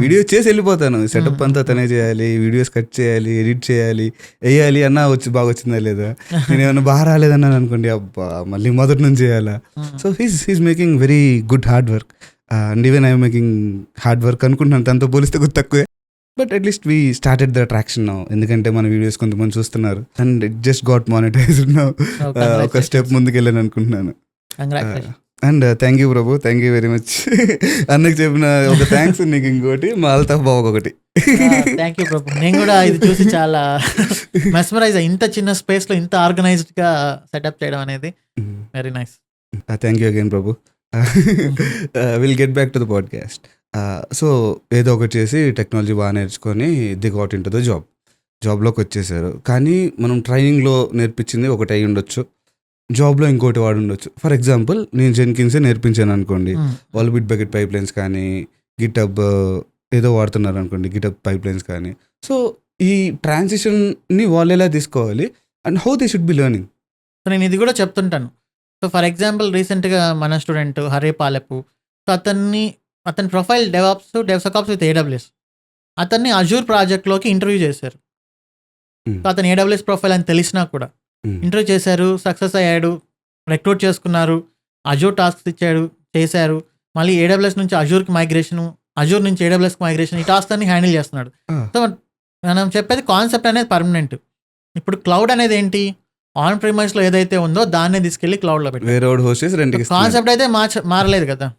వీడియో చేసి వెళ్ళిపోతాను. సెటప్ అంతా తనే చేయాలి, వీడియోస్ కట్ చేయాలి, ఎడిట్ చేయాలి, వేయాలి అన్నా బాగా వచ్చిందా లేదా, నేను ఏమన్నా బాగా రాలేదన్నాను అనుకోండి, అబ్బా మళ్ళీ మొదటి నుంచి చేయాలా. So he's making very good hard work and even I'm making hard work అనుకుంటున్నాను, తనతో పోలిస్తే కొద్ది తక్కువే. But at least we started the traction now, ఎందుకంటే మన వీడియోస్ కొంతమంది చూస్తున్నారు and it just got monetised now. ఒక స్టెప్ ముందుకు వెళ్ళాను అనుకుంటున్నాను. And thank you Prabhu, thank you very much. అన్నకు చెప్పిన ఒక థ్యాంక్స్, నీకు ఇంకోటి మా అల్తాఫ్ బాబు ఒకటి. థ్యాంక్ యూ ప్రభు. నేను కూడా ఇది చూసి చాలా మెస్మరైజ్, ఇంత చిన్న స్పేస్ లో ఇంత ఆర్గనైజ్డ్ గా సెటప్ చేయడం అనేది very nice. Thank you again Prabhu. Will get back to the podcast. So ఏదో ఒకటి చేసి టెక్నాలజీ బాగా నేర్చుకొని they got in to the జాబ్లోకి వచ్చేసారు. కానీ మనం ట్రైనింగ్లో నేర్పించింది ఒకటి అయి ఉండొచ్చు, జాబ్లో ఇంకోటి వాడు ఉండొచ్చు. ఫర్ ఎగ్జాంపుల్ నేను జెన్కిన్సే నేర్పించాను అనుకోండి, వాళ్ళు బిట్ బకెట్ పైప్ లైన్స్ కానీ గిటబ్ ఏదో వాడుతున్నారు అనుకోండి, గిటబ్ పైప్ లైన్స్ కానీ. సో ఈ ట్రాన్సిషన్ని వాళ్ళు ఎలా తీసుకోవాలి and how they should be learning. So నేను ఇది కూడా చెప్తుంటాను. సో ఫర్ ఎగ్జాంపుల్ రీసెంట్గా మన స్టూడెంట్ హరే పాలెపు, సో అతని ప్రొఫైల్ డెవసకాప్స్ విత్ AWS. అతన్ని అజూర్ ప్రాజెక్ట్లోకి ఇంటర్వ్యూ చేశారు. సో అతను AWS ప్రొఫైల్ అని తెలిసినా కూడా ఇంటర్వ్యూ చేశారు, సక్సెస్ అయ్యాడు, రిక్రూట్ చేసుకున్నారు, అజూర్ టాస్క్స్ చేశారు. మళ్ళీ AWS నుంచి అజూర్కి మైగ్రేషన్, అజూర్ నుంచి AWSకి మైగ్రేషన్, ఈ టాస్క్ అన్ని హ్యాండిల్ చేస్తున్నాడు. సో మనం చెప్పేది కాన్సెప్ట్ అనేది పర్మనెంట్. ఇప్పుడు క్లౌడ్ అనేది ఏంటి, ఆన్ ప్రిమైస్లో ఏదైతే ఉందో దాన్నే తీసుకెళ్ళి క్లౌడ్లో పెట్టి, కాన్సెప్ట్ అయితే మారలేదు కదా,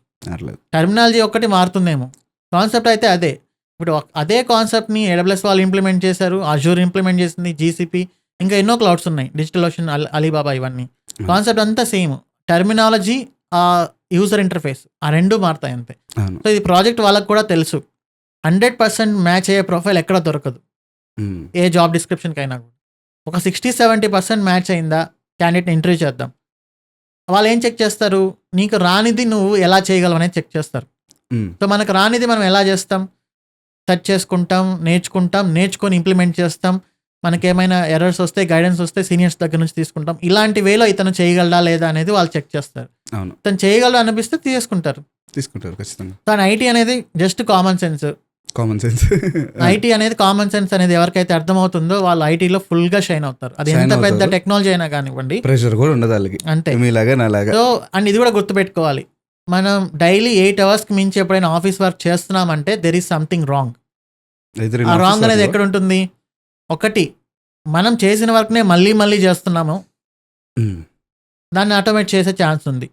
టెర్మినాలజీ ఒక్కటి మారుతుందేమో, కాన్సెప్ట్ అయితే అదే. ఇప్పుడు అదే కాన్సెప్ట్ని AWS వాళ్ళు ఇంప్లిమెంట్ చేశారు, అజూర్ ఇంప్లిమెంట్ చేసింది, GCP, ఇంకా ఎన్నో క్లౌడ్స్ ఉన్నాయి, డిజిటల్ ఓషన్, అలీబాబా, ఇవన్నీ కాన్సెప్ట్ అంతా సేమ్. టెర్మినాలజీ, యూజర్ ఇంటర్ఫేస్, ఆ రెండు మారుతాయి అంతే. సో ఇది ప్రాజెక్ట్ వాళ్ళకి కూడా తెలుసు. 100% మ్యాచ్ అయ్యే ప్రొఫైల్ ఎక్కడ దొరకదు, ఏ జాబ్ డిస్క్రిప్షన్కి అయినా కూడా. ఒక 60-70% మ్యాచ్ అయిందా, క్యాండిడేట్ని ఇంటర్వ్యూ చేద్దాం. వాళ్ళు ఏం చెక్ చేస్తారు, నీకు రానిది నువ్వు ఎలా చేయగలవు అనేది చెక్ చేస్తారు. సో మనకు రానిది మనం ఎలా చేస్తాం, సెర్చ్ చేసుకుంటాం, నేర్చుకొని ఇంప్లిమెంట్ చేస్తాం. మనకేమైనా ఎర్రర్స్ వస్తే, గైడెన్స్ వస్తే సీనియర్స్ దగ్గర నుంచి తీసుకుంటాం. ఇలాంటి వేలో ఇతను చేయగలడా లేదా అనేది వాళ్ళు చెక్ చేస్తారు. ఇతను చేయగలడు అనిపిస్తే తీసుకుంటారు ఖచ్చితంగా. కానీ ఐటీ అనేది జస్ట్ కామన్ సెన్స్. ఐటీ అనేది కామన్ సెన్స్ అనేది ఎవరికైతే అర్థమవుతుందో వాళ్ళు ఐటీలో ఫుల్ గా షైన్ అవుతారు. అది ఎంత పెద్ద టెక్నాలజీ అయినా కానివ్వండి, ప్రెషర్ కూడా ఉండదు వాళ్ళకి, అంతే. సో అండ్ ఇది కూడా గుర్తుపెట్టుకోవాలి, మనం డైలీ 8 hours మించి ఎప్పుడైనా ఆఫీస్ వర్క్ చేస్తున్నామంటే దెర్ ఈస్ సంథింగ్ రాంగ్. ఆ రాంగ్ అనేది ఎక్కడ ఉంటుంది, ఒకటి మనం చేసిన వర్క్నే మళ్ళీ చేస్తున్నాము, దాన్ని ఆటోమేట్ చేసే ఛాన్స్ ఉంది.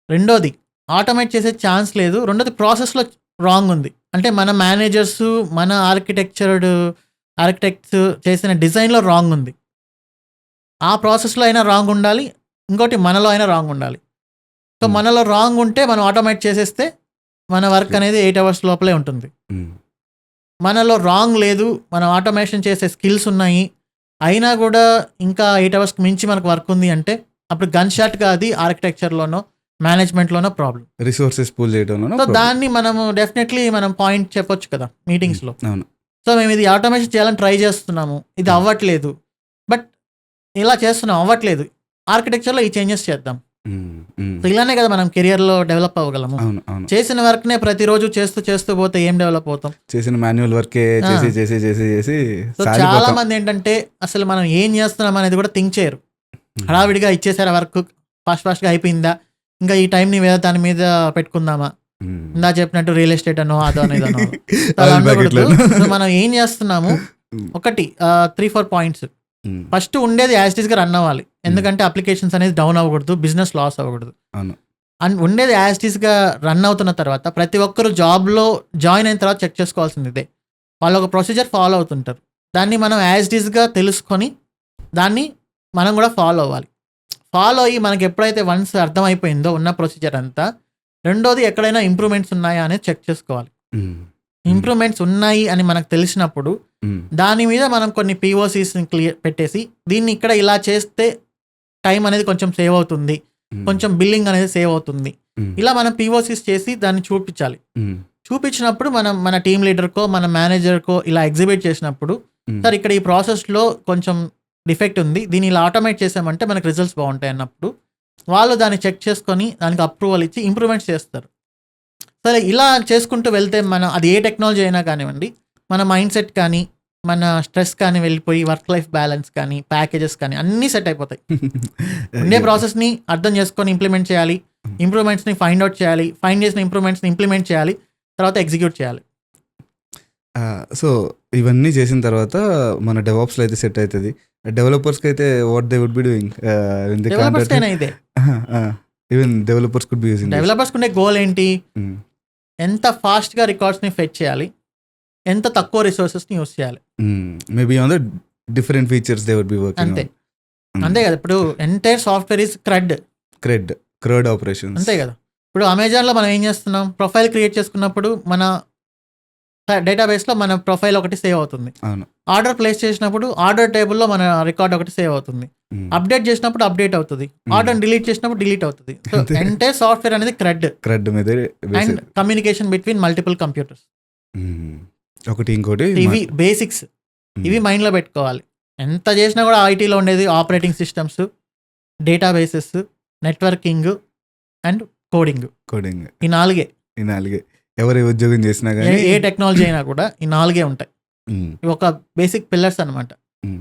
రెండోది ఆటోమేట్ చేసే ఛాన్స్ లేదు. రెండోది ప్రాసెస్లో రాంగ్ ఉంది. అంటే మన మేనేజర్స్, మన ఆర్కిటెక్ట్స్ చేసిన డిజైన్లో రాంగ్ ఉంది. ఆ ప్రాసెస్లో అయినా రాంగ్ ఉండాలి, ఇంకోటి మనలో అయినా రాంగ్ ఉండాలి. సో మనలో రాంగ్ ఉంటే మనం ఆటోమేట్ చేసేస్తే మన వర్క్ అనేది 8 hours లోపలే ఉంటుంది. మనలో రాంగ్ లేదు, మనం ఆటోమేషన్ చేసే స్కిల్స్ ఉన్నాయి, అయినా కూడా ఇంకా 8 hours మించి మనకు వర్క్ ఉంది అంటే అప్పుడు గన్ షాట్గా అది ఆర్కిటెక్చర్లోనో మేనేజ్మెంట్లోనో ప్రాబ్లం, రిసోర్సెస్ పూల్ చేయడంలో. సో దాన్ని మనము డెఫినెట్లీ మనం పాయింట్ చెప్పొచ్చు కదా మీటింగ్స్లో. సో మేము ఇది ఆటోమేషన్ చేయాలని ట్రై చేస్తున్నాము, ఇది అవ్వట్లేదు, బట్ ఇలా చేస్తున్నాం అవ్వట్లేదు, ఆర్కిటెక్చర్లో ఈ చేంజెస్ చేద్దాం. సో ఇలానే కదా మనం కెరియర్లో డెవలప్ అవ్వగలము. చేసిన వర్క్నే ప్రతిరోజు చేస్తూ పోతే ఏం డెవలప్ అవుతాం, చేసిన మాన్యువల్ వర్కే చేసి. సో చాలా మంది ఏంటంటే అసలు మనం ఏం చేస్తున్నాం అనేది కూడా థింక్ చేయరు. హడావిడిగా ఇచ్చేసారా వర్క్, ఫాస్ట్గా అయిపోయిందా, ఇంకా ఈ టైంని వేరే దాని మీద పెట్టుకుందామా, ఇందా చెప్పినట్టు రియల్ ఎస్టేట్ అనో అదో అనేదనో అలా ఉండకూడదు. సో మనం ఏం చేస్తున్నాము, ఒకటి 3-4 points. ఫస్ట్ ఉండేది యాజ్ ఇట్ ఈస్గా రన్ అవ్వాలి, ఎందుకంటే అప్లికేషన్స్ అనేది డౌన్ అవ్వకూడదు, బిజినెస్ లాస్ అవ్వకూడదు. అండ్ ఉండేది యాజ్ ఇట్ ఈస్గా రన్ అవుతున్న తర్వాత ప్రతి ఒక్కరు జాబ్లో జాయిన్ అయిన తర్వాత చెక్ చేసుకోవాల్సింది ఇదే. వాళ్ళు ఒక ప్రొసీజర్ ఫాలో అవుతుంటారు, దాన్ని మనం యాజ్ ఇట్ ఈస్గా తెలుసుకొని దాన్ని మనం కూడా ఫాలో అవ్వాలి. ఫాలో అయ్యి మనకి ఎప్పుడైతే వన్స్ అర్థమైపోయిందో ఉన్న ప్రొసీజర్ అంతా, రెండోది ఎక్కడైనా ఇంప్రూవ్మెంట్స్ ఉన్నాయా అనేది చెక్ చేసుకోవాలి. ఇంప్రూవ్మెంట్స్ ఉన్నాయి అని మనకు తెలిసినప్పుడు దాని మీద మనం కొన్ని POCsని పెట్టేసి దీన్ని ఇక్కడ ఇలా చేస్తే టైం అనేది కొంచెం సేవ్ అవుతుంది, కొంచెం బిల్లింగ్ అనేది సేవ్ అవుతుంది, ఇలా మనం POCs చేసి దాన్ని చూపించాలి. చూపించినప్పుడు మనం మన టీమ్ లీడర్కో మన మేనేజర్కో ఇలా ఎగ్జిబిట్ చేసినప్పుడు, సార్ ఇక్కడ ఈ ప్రాసెస్లో కొంచెం డిఫెక్ట్ ఉంది, దీన్ని ఇలా ఆటోమేట్ చేసామంటే మనకు రిజల్ట్స్ బాగుంటాయి అన్నప్పుడు వాళ్ళు దాన్ని చెక్ చేసుకొని దానికి అప్రూవల్ ఇచ్చి ఇంప్రూవ్మెంట్స్ చేస్తారు. సరే ఇలా చేసుకుంటూ వెళ్తే మన అది ఏ టెక్నాలజీ అయినా కానివ్వండి, మన మైండ్ సెట్ కానీ, మన స్ట్రెస్ కానీ వెళ్ళిపోయి వర్క్ లైఫ్ బ్యాలెన్స్ కానీ, ప్యాకేజెస్ కానీ అన్నీ సెట్ అయిపోతాయి. ఉండే ప్రాసెస్ని అర్థం చేసుకొని ఇంప్లిమెంట్ చేయాలి, ఇంప్రూవ్మెంట్స్ని ఫైండ్ అవుట్ చేయాలి, ఫైండ్ చేసిన ఇంప్రూవ్మెంట్స్ని ఇంప్లిమెంట్ చేయాలి, తర్వాత ఎగ్జిక్యూట్ చేయాలి. సో ఇవన్నీ చేసిన తర్వాత మన డెవలప్స్లో అయితే సెట్ అవుతుంది. డెవలపర్స్కి అయితే what they would be doing developers అయినా ఇదే. Even developers could be using. Developers ఉండే గోల్ ఏంటి? ఎంత ఫాస్ట్గా రికార్డ్స్ని ఫెచ్ చేయాలి, ఎంత తక్కువ రిసోర్సెస్ని యూస్ చేయాలి. Maybe on the different features they would be working. అంతే అంతే కదా. ఇప్పుడు entire software is CRUD operations. అంతే కదా. ఇప్పుడు అమెజాన్లో మనం ఏం చేస్తున్నాం, ప్రొఫైల్ క్రియేట్ చేసుకున్నప్పుడు మన డేటాబేస్లో మన ప్రొఫైల్ ఒకటి సేవ్ అవుతుంది. అవును. ఆర్డర్ ప్లేస్ చేసినప్పుడు ఆర్డర్ టేబుల్లో మన రికార్డ్ ఒకటి సేవ్ అవుతుంది. అప్డేట్ చేసినప్పుడు అప్డేట్ అవుతుంది, ఆర్డర్ డిలీట్ చేసినప్పుడు డిలీట్ అవుతుంది. సో ఎంటైర్ సాఫ్ట్వేర్ అనేది క్రెడ్ మీద and communication between multiple computers. ఒకటి ఇంకోటి ఇవి బేసిక్స్, ఇవి మైండ్లో పెట్టుకోవాలి. ఎంత చేసినా కూడా ఐటీలో ఉండేది operating systems, databases, networking and coding. ఈ నాలుగే ఎవరి ఉద్యోగం చేసినా కానీ, ఏ టెక్నాలజీ అయినా కూడా ఈ నాలుగే ఉంటాయి. ఇవి ఒక బేసిక్ పిల్లర్స్ అనమాట.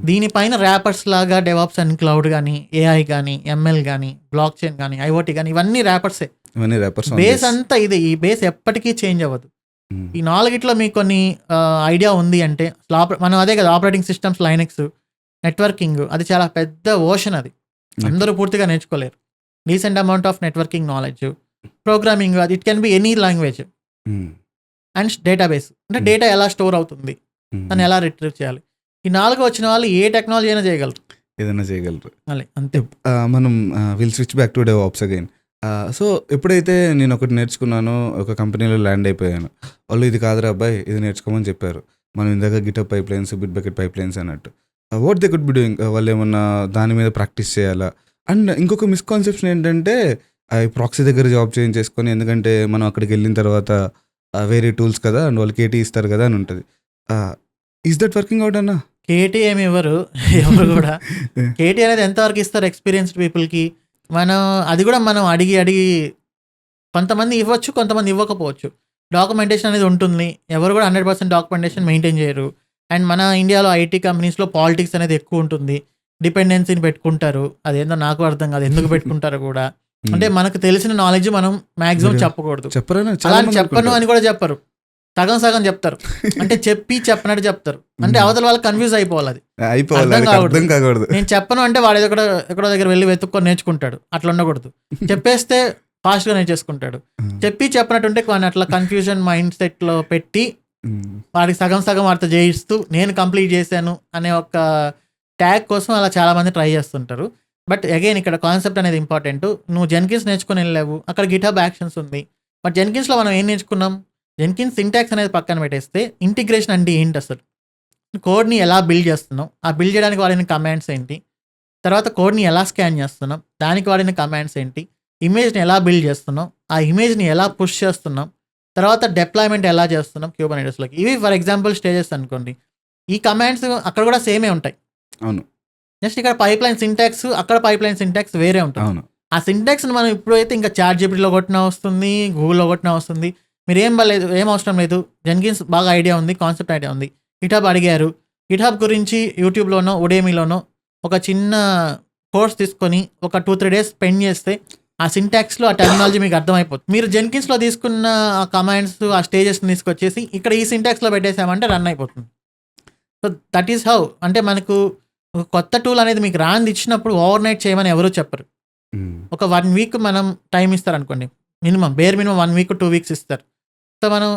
దీనిపైన ర్యాపర్స్ లాగా డెవాప్స్ అండ్ క్లౌడ్ కానీ, ఏఐ కానీ, ఎంఎల్ కానీ, బ్లాక్ చైన్ కానీ, ఐఓటీ కానీ ఇవన్నీ ర్యాపర్సే. బేస్ అంతా ఇదే. ఈ బేస్ ఎప్పటికీ చేంజ్ అవ్వదు. ఈ నాలుగిట్లో మీకు కొన్ని ఐడియా ఉంది అంటే మనం అదే కదా, ఆపరేటింగ్ సిస్టమ్స్, లైనక్స్, నెట్వర్కింగ్ అది చాలా పెద్ద ఓషన్. అది అందరూ పూర్తిగా నేర్చుకోలేరు. Decent amount of networking knowledge, programming, అది it can be any language. And database అంటే డేటా ఎలా స్టోర్ అవుతుంది, దాన్ని ఎలా రిట్రీవ్ చేయాలి. ఈ నాలుగు వచ్చిన వాళ్ళు ఏ టెక్నాలజీ అయినా చేయగలరు, ఏదైనా చేయగలరు. అంతే. మనం will switch back to DevOps again. So ఎప్పుడైతే నేను ఒకటి నేర్చుకున్నానో, ఒక కంపెనీలో ల్యాండ్ అయిపోయాను, వాళ్ళు ఇది కాదురా అబ్బాయి ఇది నేర్చుకోమని చెప్పారు. మనం ఇందాక GitHub pipelines, Bitbucket pipelines అన్నట్టు. What they could be doing, వాళ్ళు ఏమన్నా దాని మీద ప్రాక్టీస్ చేయాలా? అండ్ ఇంకొక మిస్కాన్సెప్షన్ ఏంటంటే, ప్రాక్సీ దగ్గర జాబ్ చేంజ్ చేసుకొని, ఎందుకంటే మనం అక్కడికి వెళ్ళిన తర్వాత వేరే టూల్స్ కదా అండ్ వాళ్ళు కేటీ ఇస్తారు కదా అని ఉంటుంది. ఈజ్ దట్ వర్కింగ్ అవుట్ అన్న? కేటీ ఏమి ఇవ్వరు ఎవరు కూడా. కేటీ అనేది ఎంతవరకు ఇస్తారు ఎక్స్పీరియన్స్డ్ పీపుల్కి. అది కూడా మనం అడిగి కొంతమంది ఇవ్వచ్చు, కొంతమంది ఇవ్వకపోవచ్చు. డాక్యుమెంటేషన్ అనేది ఉంటుంది. ఎవరు కూడా 100% డాక్యుమెంటేషన్ మెయింటైన్ చేయరు. అండ్ మన ఇండియాలో ఐటీ కంపెనీస్లో పాలిటిక్స్ అనేది ఎక్కువ ఉంటుంది. డిపెండెన్సీని పెట్టుకుంటారు. అదేందో నాకు అర్థం కాదు ఎందుకు పెట్టుకుంటారు కూడా. అంటే మనకు తెలిసిన నాలెడ్జ్ మనం మాక్సిమం చెప్పకూడదు. అలా చెప్పను అని కూడా చెప్పరు, సగం చెప్తారు. అంటే చెప్పినట్టు చెప్తారు. అంటే అవతల వాళ్ళకి కన్ఫ్యూజ్ అయిపోవాలి. అది అర్థం కాకూడదు. నేను చెప్పను అంటే వాడు ఎక్కడో దగ్గర వెళ్ళి వెతుక్కొని నేర్చుకుంటాడు. అట్లా ఉండకూడదు. చెప్పేస్తే ఫాస్ట్గా నేర్చేసుకుంటాడు. చెప్పినట్టు ఉంటే అట్లా కన్ఫ్యూజన్ మైండ్ సెట్లో పెట్టి వాడికి సగం వాడితో చేయిస్తూ నేను కంప్లీట్ చేశాను అనే ఒక ట్యాగ్ కోసం అలా చాలామంది ట్రై చేస్తుంటారు. బట్ అగైన్ ఇక్కడ కాన్సెప్ట్ అనేది ఇంపార్టెంట్. నువ్వు జెన్కిన్స్ నేర్చుకుని వెళ్ళావు, అక్కడ గిటబ్ యాక్షన్స్ ఉంది. బట్ జెన్కిన్స్లో మనం ఏం నేర్చుకున్నాం? జెన్కిన్స్ సింటాక్స్ అనేది పక్కన పెట్టేస్తే ఇంటిగ్రేషన్ అంటే ఏంటి, అసలు కోడ్ని ఎలా బిల్డ్ చేస్తున్నాం, ఆ బిల్డ్ చేయడానికి వాడిన కమాండ్స్ ఏంటి, తర్వాత కోడ్ని ఎలా స్కాన్ చేస్తున్నాం, దానికి వాడిన కమాండ్స్ ఏంటి, ఇమేజ్ని ఎలా బిల్డ్ చేస్తున్నాం, ఆ ఇమేజ్ని ఎలా పుష్ చేస్తున్నాం, తర్వాత డిప్లాయ్మెంట్ ఎలా చేస్తున్నాం క్యూబర్నెటిస్లోకి. ఇవి ఫర్ ఎగ్జాంపుల్ స్టేజెస్ అనుకోండి. ఈ కమాండ్స్ అక్కడ కూడా సేమే ఉంటాయి. అవును. జస్ట్ ఇక్కడ పైప్ లైన్ సింటాక్స్, అక్కడ పైప్ లైన్ సింటాక్స్ వేరే ఉంటుంది. అవును. ఆ సింటాక్స్ని మనం ఇప్పుడైతే ఇంకా ChatGPTలో కొట్టినా వస్తుంది, గూగుల్లో కొట్టినా వస్తుంది. మీరు ఏం అవసరం లేదు. జెన్కిన్స్ బాగా ఐడియా ఉంది, కాన్సెప్ట్ ఐడియా ఉంది. గిటబ్ అడిగారు, గిటబ్ గురించి యూట్యూబ్లోనో ఉడేమీలోనో ఒక చిన్న కోర్స్ తీసుకొని ఒక 2-3 days స్పెండ్ చేస్తే ఆ సింటాక్స్లో ఆ టెక్నాలజీ మీకు అర్థమైపోతుంది. మీరు జెన్కిన్స్లో తీసుకున్న ఆ కమాండ్స్, ఆ స్టేజెస్ని తీసుకొచ్చేసి ఇక్కడ ఈ సింటాక్స్లో పెట్టేసామంటే రన్ అయిపోతుంది. So that is how. అంటే మనకు ఒక కొత్త టూల్ అనేది మీకు రాంది ఇచ్చినప్పుడు ఓవర్ నైట్ చేయమని ఎవరూ చెప్పరు. ఒక 1 week మనం టైం ఇస్తారు అనుకోండి, బేర్ మినిమం 1 week 2 weeks ఇస్తారు. సో మనం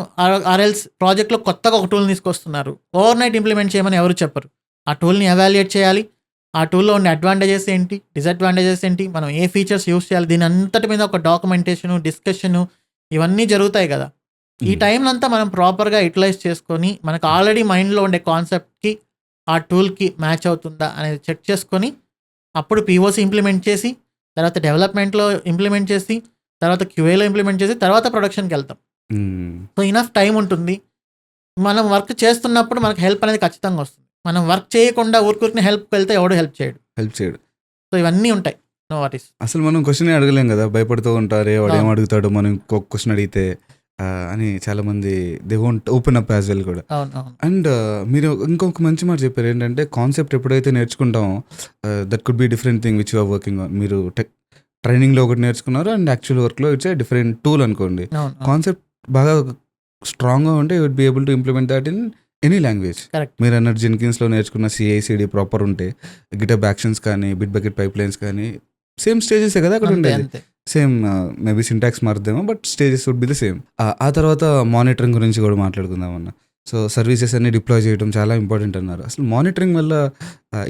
ఆర్ఎల్స్ ప్రాజెక్ట్లో కొత్తగా ఒక టూల్ తీసుకొస్తున్నారు, ఓవర్ నైట్ ఇంప్లిమెంట్ చేయమని ఎవరు చెప్పరు. ఆ టూల్ని ఎవాల్యుయేట్ చేయాలి, ఆ టూల్లో ఉండే అడ్వాంటేజెస్ ఏంటి, డిసడ్వాంటేజెస్ ఏంటి, మనం ఏ ఫీచర్స్ యూస్ చేయాలి, దీని అంతటి మీద ఒక డాక్యుమెంటేషను, డిస్కషను ఇవన్నీ జరుగుతాయి కదా. ఈ టైంలో అంతా మనం ప్రాపర్గా యూటిలైజ్ చేసుకొని మనకు ఆల్రెడీ మైండ్లో ఉండే కాన్సెప్ట్కి ఆ టూల్కి మ్యాచ్ అవుతుందా అనేది చెక్ చేసుకొని అప్పుడు POC ఇంప్లిమెంట్ చేసి, తర్వాత డెవలప్మెంట్లో ఇంప్లిమెంట్ చేసి, తర్వాత QAలో ఇంప్లిమెంట్ చేసి, తర్వాత ప్రొడక్షన్కి వెళ్తాం. సో ఇనఫ్ టైం ఉంటుంది. మనం వర్క్ చేస్తున్నప్పుడు మనకు హెల్ప్ అనేది ఖచ్చితంగా వస్తుంది. మనం వర్క్ చేయకుండా ఊరికి హెల్ప్కి వెళ్తే ఎవడు హెల్ప్ చేయడు. సో ఇవన్నీ ఉంటాయి. నో వాట్ ఈస్ అసలు మనం క్వశ్చన్ అడగలేం కదా, భయపడుతూ ఉంటారు. వాడు ఏం అడుగుతాడు, మనం ఇంకొక క్వశ్చన్ అడిగితే అని చాలామంది they won't open up as well కూడా. అవును. అవును. అండ్ మీరు ఇంకొక మంచి మాట చెప్పారు ఏంటంటే, కాన్సెప్ట్ ఎప్పుడైతే నేర్చుకుంటామో that could be different thing which you are working on. మీరు ట్రైనింగ్లో ఒకటి నేర్చుకున్నారు అండ్ యాక్చువల్ వర్క్లో ఇట్స్ ఏ డిఫరెంట్ టూల్ అనుకోండి. అవును. అవును. కాన్సెప్ట్ బాగా స్ట్రాంగ్గా ఉంటే you would be able to implement that in any language. Correct. మీరు అన్నట్టు జెన్కిన్స్లో నేర్చుకున్న సిఐసిడి ప్రాపర్ ఉంటే, గిటబ్ యాక్షన్స్ కానీ బిట్ బకెట్ పైప్ లైన్స్ కానీ సేమ్ స్టేజెసే కదా అక్కడ అంతే ఉండేది. అంతే. Same maybe syntax మారుద్దేమో, but stages would be the same. ఆ తర్వాత మానిటరింగ్ గురించి కూడా మాట్లాడుకుందాం అన్న. సో సర్వీసెస్ అన్ని డిప్లాయ్ చేయడం చాలా ఇంపార్టెంట్ అన్నారు. అసలు మానిటరింగ్ వల్ల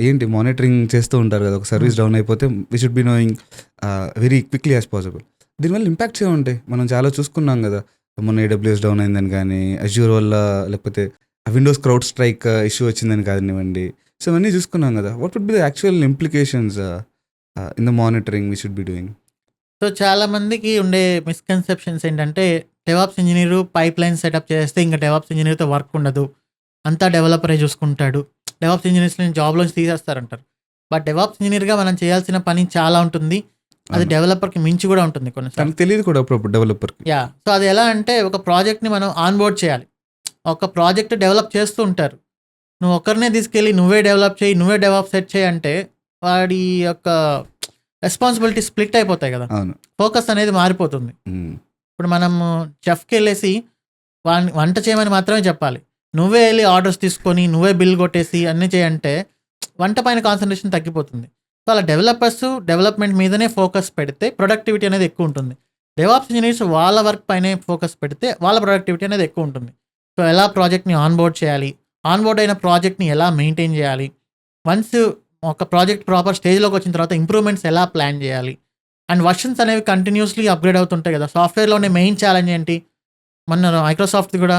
ఏంటి, మానిటరింగ్ చేస్తూ ఉంటారు కదా, ఒక సర్వీస్ డౌన్ అయిపోతే we should be knowing very quickly as possible. దీనివల్ల ఇంపాక్ట్స్ ఏముంటాయి మనం చాలా చూసుకున్నాం కదా, మొన్న AWS డౌన్ అయిందని కానీ, అజ్యూర్ వల్ల, లేకపోతే విండోస్ క్రౌడ్ స్ట్రైక్ ఇష్యూ వచ్చిందని కానివ్వండి. సో ఇవన్నీ చూసుకున్నాం కదా. What would be the actual implications in the monitoring we should be doing? So చాలా మందికి ఉండే మిస్కన్సెప్షన్స్ ఏంటంటే, DevOps engineer pipeline setup చేస్తే ఇంకా డెవాప్స్ ఇంజనీర్తో వర్క్ ఉండదు, అంతా డెవలపరే చూసుకుంటాడు, డెవాప్స్ ఇంజనీర్స్ని జాబ్లోంచి తీసేస్తారంటారు. బట్ డెవాప్స్ ఇంజనీర్గా మనం చేయాల్సిన పని చాలా ఉంటుంది. అది డెవలపర్కి మించి కూడా ఉంటుంది కొన్నిసార్లు. తనకు తెలియదు కూడా అప్పుడప్పుడు డెవలపర్కి. యా. సో అది ఎలా అంటే, ఒక ప్రాజెక్ట్ని మనం ఆన్బోర్డ్ చేయాలి. ఒక ప్రాజెక్ట్ డెవలప్ చేస్తూ ఉంటారు, నువ్వు ఒక్కరినే తీసుకెళ్ళి నువ్వే డెవలప్ చేయి, నువ్వే డెవలప్ సెట్ చేయి అంటే వాడి యొక్క రెస్పాన్సిబిలిటీ స్ప్లిట్ అయిపోతాయి కదా, అవును. ఫోకస్ అనేది మారిపోతుంది. ఇప్పుడు మనం చెఫ్కి వెళ్ళేసి వంట చేయమని మాత్రమే చెప్పాలి, నువ్వే వెళ్ళి ఆర్డర్స్ తీసుకొని నువ్వే బిల్ కొట్టేసి అన్నీ చేయంటే వంట పైన కాన్సన్ట్రేషన్ తగ్గిపోతుంది. సో అలా డెవలపర్స్ డెవలప్మెంట్ మీదనే ఫోకస్ పెడితే ప్రొడక్టివిటీ అనేది ఎక్కువ ఉంటుంది. డెవాప్స్ ఇంజనీర్స్ వాళ్ళ వర్క్ పైనే ఫోకస్ పెడితే వాళ్ళ ప్రొడక్టివిటీ అనేది ఎక్కువ ఉంటుంది. సో ఎలా ప్రాజెక్ట్ని ఆన్బోర్డ్ చేయాలి, ఆన్బోర్డ్ అయిన ప్రాజెక్ట్ని ఎలా మెయింటైన్ చేయాలి, వన్స్ ఒక ప్రాజెక్ట్ ప్రాపర్ స్టేజ్లోకి వచ్చిన తర్వాత ఇంప్రూవ్మెంట్స్ ఎలా ప్లాన్ చేయాలి, అండ్ వర్షన్స్ అనేవి కంటిన్యూస్లీ అప్గ్రేడ్ అవుతుంటాయి కదా. సాఫ్ట్వేర్లోనే మెయిన్ ఛాలెంజ్ ఏంటి, మన మైక్రోసాఫ్ట్ కూడా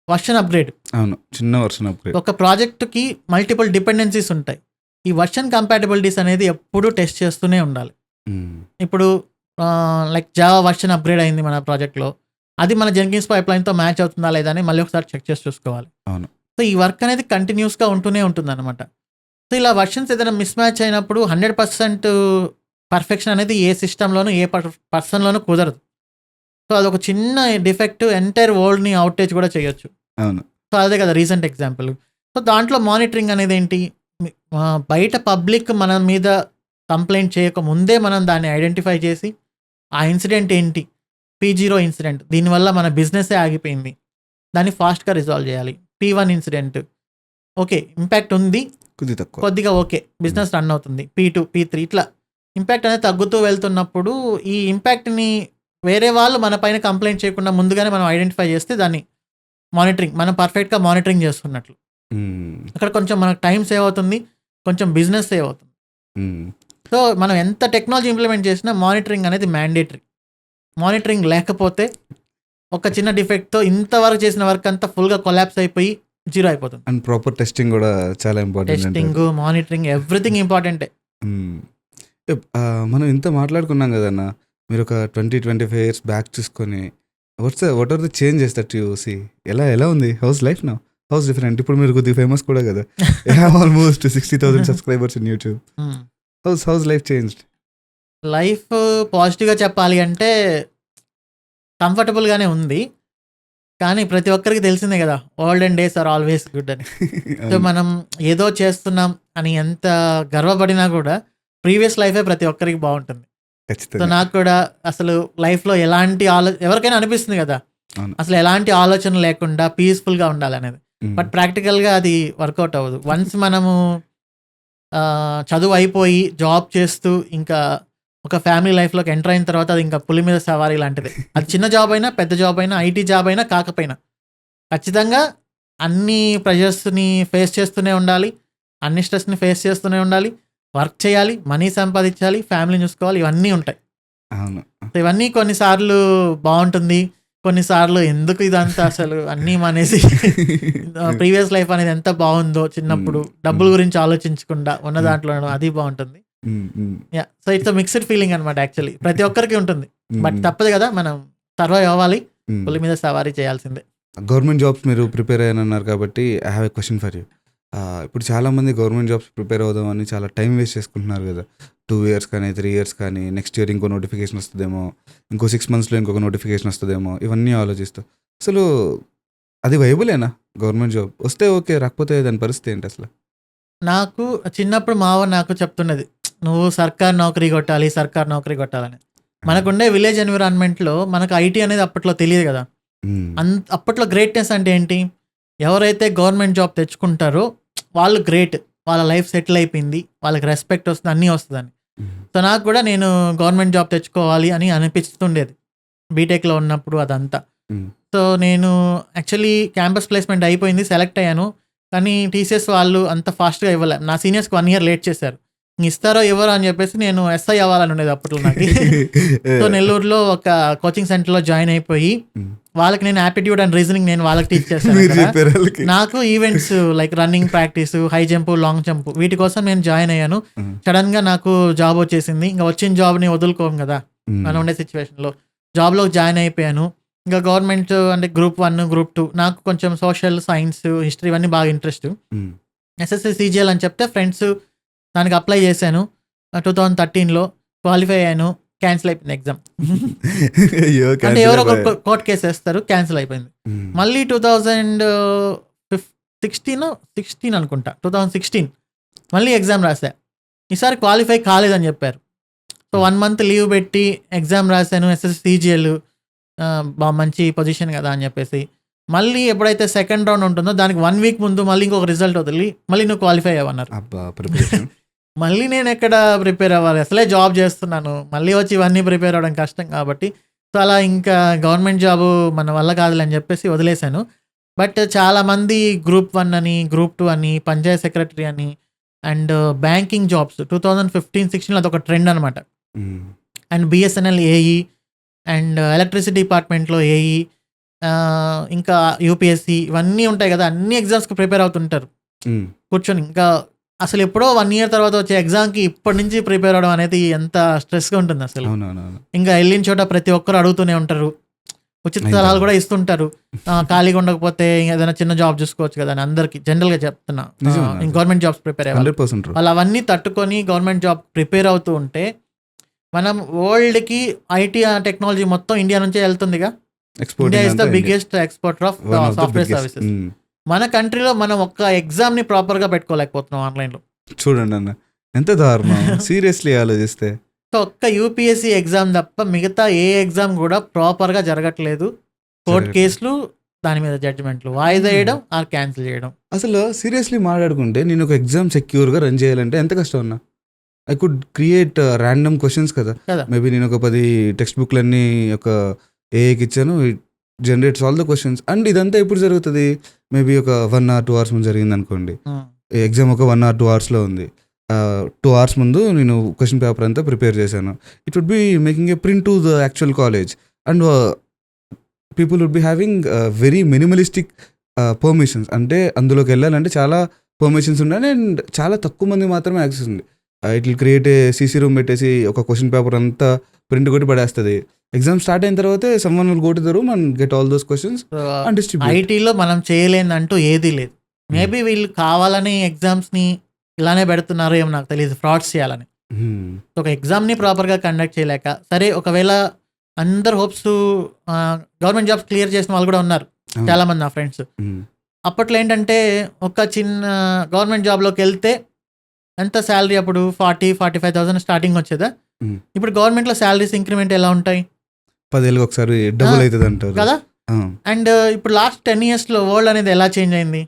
వర్షన్ అప్గ్రేడ్. అవును, చిన్న వర్షన్ అప్గ్రేడ్. ఒక ప్రాజెక్ట్కి మల్టిపుల్ డిపెండెన్సీస్ ఉంటాయి. ఈ వర్షన్ కంపాటబిలిటీస్ అనేది ఎప్పుడూ టెస్ట్ చేస్తూనే ఉండాలి. ఇప్పుడు లైక్ జావా వర్షన్ అప్గ్రేడ్ అయింది మన ప్రాజెక్ట్లో, అది మన జెన్కిన్స్ పైప్ లైన్తో మ్యాచ్ అవుతుందా లేదా అని మళ్ళీ ఒకసారి చెక్ చేసి చూసుకోవాలి. అవును. సో ఈ వర్క్ అనేది కంటిన్యూస్గా ఉంటూనే ఉంటుంది అనమాట. సో ఇలా వర్షన్స్ ఏదైనా మిస్ మ్యాచ్ అయినప్పుడు 100% పర్ఫెక్షన్ అనేది ఏ సిస్టంలోనూ ఏ పర్సన్లోనూ కుదరదు. సో అదొక చిన్న డిఫెక్ట్ ఎంటైర్ వరల్డ్ని అవుటేజ్ కూడా చేయొచ్చు. అవును. సో అదే కదా రీసెంట్ ఎగ్జాంపుల్. సో దాంట్లో మానిటరింగ్ అనేది ఏంటి, బయట పబ్లిక్ మన మీద కంప్లైంట్ చేయక ముందే మనం దాన్ని ఐడెంటిఫై చేసి ఆ ఇన్సిడెంట్ ఏంటి, P0 ఇన్సిడెంట్, దీనివల్ల మన బిజినెసే ఆగిపోయింది, దాన్ని ఫాస్ట్గా రిజాల్వ్ చేయాలి. P1 ఇన్సిడెంట్, ఓకే ఇంపాక్ట్ ఉంది కొద్దిగా, ఓకే బిజినెస్ రన్ అవుతుంది. P2 P3 ఇట్లా ఇంపాక్ట్ అనేది తగ్గుతూ వెళ్తున్నప్పుడు ఈ ఇంపాక్ట్ని వేరే వాళ్ళు మన పైన కంప్లైంట్ చేయకుండా ముందుగానే మనం ఐడెంటిఫై చేస్తే దాన్ని మానిటరింగ్, మనం పర్ఫెక్ట్గా మానిటరింగ్ చేస్తున్నట్లు. అక్కడ కొంచెం మనకు టైం సేవ్ అవుతుంది, కొంచెం బిజినెస్ సేవ్ అవుతుంది. సో మనం ఎంత టెక్నాలజీ ఇంప్లిమెంట్ చేసినా మానిటరింగ్ అనేది మ్యాండేటరీ. మానిటరింగ్ లేకపోతే ఒక చిన్న డిఫెక్ట్తో ఇంతవరకు చేసిన వర్క్ అంతా ఫుల్గా కొలాప్స్ అయిపోయి జీరో అయిపోతుంది. అండ్ ప్రాపర్ టెస్టింగ్ కూడా చాలా ఇంపార్టెంట్. టెస్టింగ్, మానిటరింగ్, ఎవ్రీథింగ్ ఇంపార్టెంటే. మనం ఇంత మాట్లాడుకున్నాం కదన్న, మీరు ఒక 20-25 years బ్యాక్ చూసుకొని what are the changes that you see? ఎలా ఉంది, how's life now, how's different? ఇప్పుడు మీరు కొద్దిగా ఫేమస్ కూడా కదా, almost 60,000 subscribers in YouTube. How's life changed? లైఫ్ పాజిటివ్గా చెప్పాలి అంటే కంఫర్టబుల్గానే ఉంది, కానీ ప్రతి ఒక్కరికి తెలిసిందే కదా, olden days are always good అని. సో మనం ఏదో చేస్తున్నాం అని ఎంత గర్వపడినా కూడా ప్రీవియస్ లైఫే ప్రతి ఒక్కరికి బాగుంటుంది. సో నాకు కూడా అసలు లైఫ్లో ఎలాంటి ఎవరికైనా అనిపిస్తుంది కదా, అసలు ఎలాంటి ఆలోచన లేకుండా పీస్ఫుల్గా ఉండాలి అనేది. బట్ ప్రాక్టికల్గా అది వర్కౌట్ అవ్వదు. వన్స్ మనము చదువు అయిపోయి జాబ్ చేస్తూ ఇంకా ఒక ఫ్యామిలీ లైఫ్లోకి ఎంటర్ అయిన తర్వాత అది ఇంకా పులి మీద సవారీ లాంటిది. అది చిన్న జాబ్ అయినా, పెద్ద జాబ్ అయినా, IT జాబ్ అయినా కాకపోయినా ఖచ్చితంగా అన్ని ప్రెషర్స్ని ఫేస్ చేస్తూనే ఉండాలి, అన్ని స్ట్రెస్ని ఫేస్ చేస్తూనే ఉండాలి, వర్క్ చేయాలి, మనీ సంపాదించాలి, ఫ్యామిలీని చూసుకోవాలి, ఇవన్నీ ఉంటాయి. అవును. ఇవన్నీ కొన్నిసార్లు బాగుంటుంది, కొన్నిసార్లు ఎందుకు ఇదంతా అసలు అన్నీ మానేసి ప్రీవియస్ లైఫ్ అనేది ఎంత బాగుందో చిన్నప్పుడు, డబ్బుల గురించి ఆలోచించకుండా ఉన్న దాంట్లో అది బాగుంటుంది. సో ఇట్స్ మిక్స్డ్ ఫీలింగ్ అనమాట. యాక్చువల్లీ ప్రతి ఒక్కరికి ఉంటుంది, బట్ తప్పదు కదా, మనం సర్వైవ్ అవ్వాలి, పులి మీద సవారీ చేయాల్సిందే. గవర్నమెంట్ జాబ్స్ మీరు ప్రిపేర్ అయ్యానన్నారు కాబట్టి I have a question for you. ఇప్పుడు చాలామంది గవర్నమెంట్ జాబ్స్ ప్రిపేర్ అవుదామని చాలా టైం వేస్ట్ చేసుకుంటున్నారు కదా. 2 ఇయర్స్ కానీ 3 ఇయర్స్ కానీ నెక్స్ట్ ఇయర్ ఇంకో నోటిఫికేషన్ వస్తుందేమో, ఇంకో 6 మంత్స్లో ఇంకొక నోటిఫికేషన్ వస్తుందేమో, ఇవన్నీ ఆలోచిస్తూ అసలు అది వైబులేనా? గవర్నమెంట్ జాబ్ వస్తే ఓకే, రాకపోతే దాని పరిస్థితి ఏంటి అసలు? నాకు చిన్నప్పుడు మావ నాకు చెప్తున్నది, నువ్వు సర్కార్ నౌకరీ కొట్టాలి, సర్కార్ నౌకరీ కొట్టాలని. మనకుండే విలేజ్ ఎన్విరాన్మెంట్లో మనకు ఐటీ అనేది అప్పట్లో తెలియదు కదా. అప్పట్లో గ్రేట్నెస్ అంటే ఏంటి, ఎవరైతే గవర్నమెంట్ జాబ్ తెచ్చుకుంటారో వాళ్ళు గ్రేట్, వాళ్ళ లైఫ్ సెటిల్ అయిపోయింది, వాళ్ళకి రెస్పెక్ట్ వస్తుంది, అన్నీ వస్తుందని. సో నాకు కూడా నేను గవర్నమెంట్ జాబ్ తెచ్చుకోవాలి అని అనిపిస్తుండేది బీటెక్లో ఉన్నప్పుడు అదంతా. సో నేను యాక్చువల్లీ క్యాంపస్ ప్లేస్మెంట్ అయిపోయింది, సెలెక్ట్ అయ్యాను. కానీ టీసీఎస్ వాళ్ళు అంత ఫాస్ట్గా ఇవ్వలే, నా సీనియర్స్కి 1 ఇయర్ లేట్ చేశారు. ఇస్తారో ఇవ్వరో అని చెప్పేసి నేను ఎస్ఐ అవ్వాలని ఉండేది అప్పట్లో నాకు. సో నెల్లూరులో ఒక కోచింగ్ సెంటర్లో జాయిన్ అయిపోయి వాళ్ళకి నేను యాప్టిట్యూడ్ అండ్ రీజనింగ్ నేను వాళ్ళకి టీచ్ చేశాను. నాకు events like running practice, high jump, long jump, వీటి కోసం నేను జాయిన్ అయ్యాను. సడన్ గా నాకు జాబ్ వచ్చేసింది. ఇంకా వచ్చిన జాబ్ని వదులుకోము కదా మనం ఉండే సిచ్యువేషన్లో. జాబ్లో జాయిన్ అయిపోయాను. ఇంకా గవర్నమెంట్ అంటే గ్రూప్ 1, గ్రూప్ 2, నాకు కొంచెం సోషల్ సైన్స్, హిస్టరీ ఇవన్నీ బాగా ఇంట్రెస్ట్. ఎస్ఎస్సి సిజిఎల్ అని చెప్తే ఫ్రెండ్స్ దానికి అప్లై చేశాను. 2013లో క్వాలిఫై అయ్యాను. క్యాన్సిల్ అయిపోయింది ఎగ్జామ్. అంటే ఎవరో ఒక కోర్ట్ కేసు వేస్తారు, క్యాన్సిల్ అయిపోయింది. మళ్ళీ 2016 అనుకుంటా, 2016 మళ్ళీ ఎగ్జామ్ రాశా. ఈసారి క్వాలిఫై కాలేదని చెప్పారు. సో 1 మంత్ లీవ్ పెట్టి ఎగ్జామ్ రాశాను. ఎస్ఎస్సి సిజిఎల్ బాగా మంచి పొజిషన్ కదా అని చెప్పేసి మళ్ళీ ఎప్పుడైతే సెకండ్ రౌండ్ ఉంటుందో దానికి 1 వీక్ ముందు మళ్ళీ ఇంకొక రిజల్ట్ వదిలి మళ్ళీ నువ్వు క్వాలిఫై అవ్వన్నారు. మళ్ళీ నేను ఎక్కడ ప్రిపేర్ అవ్వాలి, అసలే జాబ్ చేస్తున్నాను, మళ్ళీ వచ్చి ఇవన్నీ ప్రిపేర్ అవ్వడం కష్టం కాబట్టి సో అలా ఇంకా గవర్నమెంట్ జాబు మన వల్ల కాదులే అని చెప్పేసి వదిలేశాను. బట్ చాలామంది గ్రూప్ 1 అని, గ్రూప్ 2 అని, పంచాయత్ సెక్రటరీ అని అండ్ బ్యాంకింగ్ జాబ్స్ 2015-16 అదొక ట్రెండ్ అనమాట. And BSNL AE and electricity డిపార్ట్మెంట్లో ఏఈ, ఇంకా యూపీఎస్సి ఇవన్నీ ఉంటాయి కదా, అన్ని ఎగ్జామ్స్కి ప్రిపేర్ అవుతుంటారు కూర్చొని. ఇంకా అసలు ఎప్పుడో 1 ఇయర్ తర్వాత వచ్చే ఎగ్జామ్కి ఇప్పటి నుంచి ప్రిపేర్ అవడం అనేది ఎంత స్ట్రెస్గా ఉంటుంది అసలు. ఇంకా వెళ్ళిన చోట ప్రతి ఒక్కరు అడుగుతూనే ఉంటారు, ఉచిత సలహాలు కూడా ఇస్తుంటారు. ఖాళీగా ఉండకపోతే ఏదైనా చిన్న జాబ్ చూసుకోవచ్చు కదా అని అందరికి జనరల్గా చెప్తున్నా. గవర్నమెంట్ జాబ్స్ ప్రిపేర్ అయ్యారు వాళ్ళు అవన్నీ తట్టుకొని గవర్నమెంట్ జాబ్ ప్రిపేర్ అవుతూ ఉంటే మనం వరల్డ్కి ఐటీ టెక్నాలజీ మొత్తం ఇండియా నుంచే వెళ్తుందిగా. India is the biggest exporter of software services. మన కంట్రీలో మనం ఒక్క ఎగ్జామ్ని ప్రాపర్గా పెట్టుకోలేకపోతున్నాం ఆన్లైన్లో. చూడండి అన్న, ఎంత దారుణం సీరియస్లీ ఆలోచిస్తే. సో ఒక్క యూపీఎస్సీ ఎగ్జామ్ తప్ప మిగతా ఏ ఎగ్జామ్ కూడా ప్రాపర్గా జరగట్లేదు. కోర్టు కేసులు, దాని మీద జడ్జిమెంట్లు వాయిదా వేయడం ఆర్ క్యాన్సిల్ చేయడం. అసలు సీరియస్లీ మాట్లాడుకుంటే నేను ఒక ఎగ్జామ్ సెక్యూర్గా రన్ చేయాలంటే ఎంత కష్టం అన్నా. I could create random questions కదా. మేబీ నేను ఒక 10 టెక్స్ట్ బుక్లన్నీ ఒక ఏఐకి ఇచ్చాను, generates all the questions. And ఇదంతా ఎప్పుడు జరుగుతుంది, మేబీ ఒక 1 or 2 hours ముందు జరిగింది అనుకోండి. ఎగ్జామ్ ఒక 1 or 2 hours ఉంది. 2 hours ముందు నేను క్వశ్చన్ పేపర్ అంతా ప్రిపేర్ చేశాను. It would be making a print to the actual college and people would be having very minimalistic permissions. అంటే అందులోకి వెళ్ళాలంటే చాలా పర్మిషన్స్ ఉన్నాయి అండ్ చాలా తక్కువ మంది మాత్రమే యాక్సెస్ ఉంది. It will create a CC room పెట్టేసి ఒక క్వశ్చన్ పేపర్ అంతా ప్రింట్ కొట్టి పడేస్తుంది. ఎగ్జామ్ స్టార్ట్ అయిన తర్వాతే someone will go to the room and get all those questions and distribute. ఐటీలో మనం చేయలేదంటూ ఏదీ లేదు. మేబీ వీళ్ళు కావాలని ఎగ్జామ్స్ని ఇలానే పెడుతున్నారు ఏమో నాకు తెలియదు, ఫ్రాడ్స్ చేయాలని. ఒక ఎగ్జామ్ని ప్రాపర్గా కండక్ట్ చేయలేక, సరే ఒకవేళ అందరు హోప్స్ గవర్నమెంట్ జాబ్స్ క్లియర్ చేసిన వాళ్ళు కూడా ఉన్నారు చాలామంది నా ఫ్రెండ్స్. అప్పట్లో ఏంటంటే ఒక చిన్న గవర్నమెంట్ జాబ్లోకి వెళ్తే ఎంత శాలరీ, అప్పుడు 40,000-45,000 స్టార్టింగ్ వచ్చేదా. ఇప్పుడు గవర్నమెంట్లో శాలరీస్ ఇంక్రిమెంట్ ఎలా ఉంటాయి, 10 ఏళ్ళకి ఒకసారి డబుల్ అవుతుంది అంటారు కదా. అండ్ ఇప్పుడు లాస్ట్ 10 yearsలో వరల్డ్ అనేది ఎలా చేంజ్ అయింది.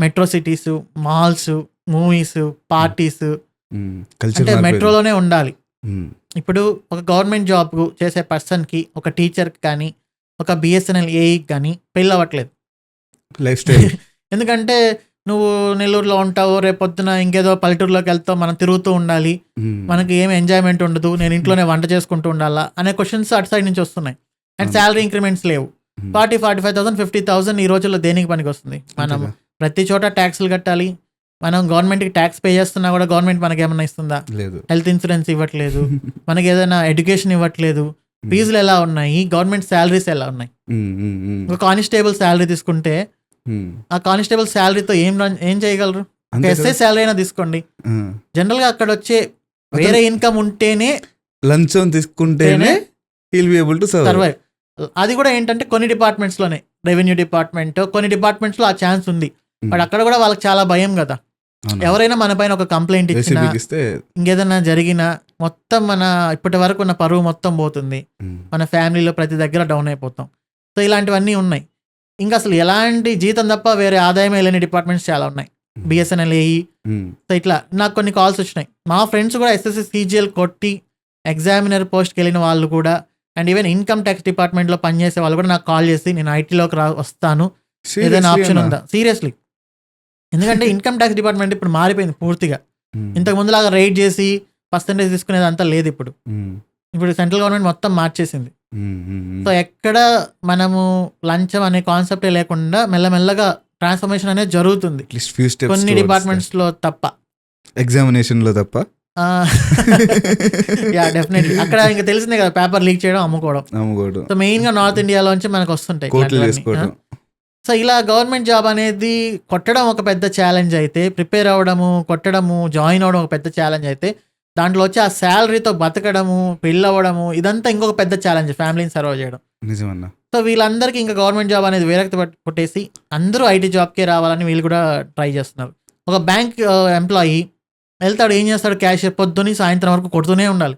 Metro cities, malls, movies, parties, అంటే మెట్రోలోనే ఉండాలి. ఇప్పుడు ఒక గవర్నమెంట్ జాబ్ చేసే పర్సన్కి, ఒక టీచర్కి కానీ, ఒక బిఎస్ఎన్ఎల్ ఏఈకి కానీ పెళ్ళి అవ్వట్లేదు లైఫ్ స్టైల్. ఎందుకంటే నువ్వు నెల్లూరులో ఉంటావు, రేపొద్దున ఇంకేదో పల్లెటూరులోకి వెళ్తావు, మనం తిరుగుతూ ఉండాలి, మనకి ఏం ఎంజాయ్మెంట్ ఉండదు, నేను ఇంట్లోనే వంట చేసుకుంటూ ఉండాలా అనే క్వశ్చన్స్ అటు సైడ్ నుంచి వస్తున్నాయి. అండ్ శాలరీ ఇంక్రిమెంట్స్ లేవు. 40,000-45,000 50,000 ఈ రోజుల్లో దేనికి పనికి వస్తుంది. మనం ప్రతి చోట ట్యాక్స్లు కట్టాలి. మనం గవర్నమెంట్కి ట్యాక్స్ పే చేస్తున్నా కూడా గవర్నమెంట్ మనకి ఏమన్నా ఇస్తుందా? లేదు. హెల్త్ ఇన్సూరెన్స్ ఇవ్వట్లేదు, మనకి ఏదైనా ఎడ్యుకేషన్ ఇవ్వట్లేదు. ఫీజులు ఎలా ఉన్నాయి, గవర్నమెంట్ శాలరీస్ ఎలా ఉన్నాయి. ఒక కానిస్టేబుల్ శాలరీ తీసుకుంటే ఆ కానిస్టేబుల్ శాలరీతో ఏం చేయగలరు? అంతే ఎస్ఐ శాలరీ అయినా తీసుకోండి, జనరల్ గా అక్కడ వచ్చే వేరే ఇన్కమ్ ఉంటేనే లంచం తీసుకుంటేనే he'll be able to survive. అది కూడా ఏంటంటే కొన్ని డిపార్ట్మెంట్స్ లోనే, రెవెన్యూ డిపార్ట్మెంట్ కొన్ని డిపార్ట్మెంట్స్ లో ఆ ఛాన్స్ ఉంది, బట్ అక్కడ కూడా వాళ్ళకి చాలా భయం కదా. ఎవరైనా మన పైన ఒక కంప్లైంట్ ఇచ్చినా ఇంకేదన్నా జరిగినా మొత్తం మన ఇప్పటి వరకు ఉన్న పరువు మొత్తం పోతుంది, మన ఫ్యామిలీలో ప్రతి దగ్గర డౌన్ అయిపోతాం. సో ఇలాంటివన్నీ ఉన్నాయి. ఇంకా అసలు ఎలాంటి జీతం తప్ప వేరే ఆదాయం లేని డిపార్ట్మెంట్స్ చాలా ఉన్నాయి. బిఎస్ఎన్ఎల్ ఏఈ, సో ఇట్లా నాకు కొన్ని కాల్స్ వచ్చినాయి. మా ఫ్రెండ్స్ కూడా ఎస్ఎస్సి సిజిఎల్ కొట్టి ఎగ్జామినర్ పోస్ట్కి వెళ్ళిన వాళ్ళు కూడా, అండ్ ఈవెన్ ఇన్కమ్ ట్యాక్స్ డిపార్ట్మెంట్లో పనిచేసే వాళ్ళు కూడా నాకు కాల్ చేసి నేను ఐటీలోకి వస్తాను, ఏదైనా ఆప్షన్ ఉందా. సీరియస్లీ, ఎందుకంటే ఇన్కమ్ ట్యాక్స్ డిపార్ట్మెంట్ ఇప్పుడు మారిపోయింది పూర్తిగా. ఇంతకు ముందులాగా రైడ్ చేసి పర్సంటేజ్ తీసుకునేది అంతా లేదు. ఇప్పుడు సెంట్రల్ గవర్నమెంట్ మొత్తం మార్చేసింది. సో ఎక్కడ మనము లంచం అనే కాన్సెప్టే లేకుండా మెల్లమెల్లగా ట్రాన్స్ఫర్మేషన్ అనేది జరుగుతుంది కొన్ని డిపార్ట్మెంట్స్ లో తప్ప, ఎగ్జామినేషన్ లో తప్ప. Yeah definitely. అక్కడ ఇంకా తెలిసిందే కదా, పేపర్ లీక్ చేయడం, అమ్ముకోవడం. సో మెయిన్ గా నార్త్ ఇండియాలోంచి మనకు వస్తుంటాయి. సో ఇలా గవర్నమెంట్ జాబ్ అనేది కొట్టడం ఒక పెద్ద ఛాలెంజ్ అయితే, ప్రిపేర్ అవ్వడము, కొట్టడము, జాయిన్ అవ్వడం ఒక పెద్ద ఛాలెంజ్ అయితే, దాంట్లో వచ్చి ఆ శాలరీతో బతకడము, పెళ్ళి అవ్వడము, ఇదంతా ఇంకొక పెద్ద ఛాలెంజ్, ఫ్యామిలీని సర్వ్ చేయడం. నిజమన్నా. సో వీళ్ళందరికీ ఇంకా గవర్నమెంట్ జాబ్ అనేది విరక్తి కొట్టేసి అందరూ ఐటీ జాబ్కే రావాలని వీళ్ళు కూడా ట్రై చేస్తున్నారు. ఒక బ్యాంక్ ఎంప్లాయీ వెళ్తాడు, ఏం చేస్తాడు, క్యాషియర్ పొద్దుని సాయంత్రం వరకు కొడుతూనే ఉండాలి.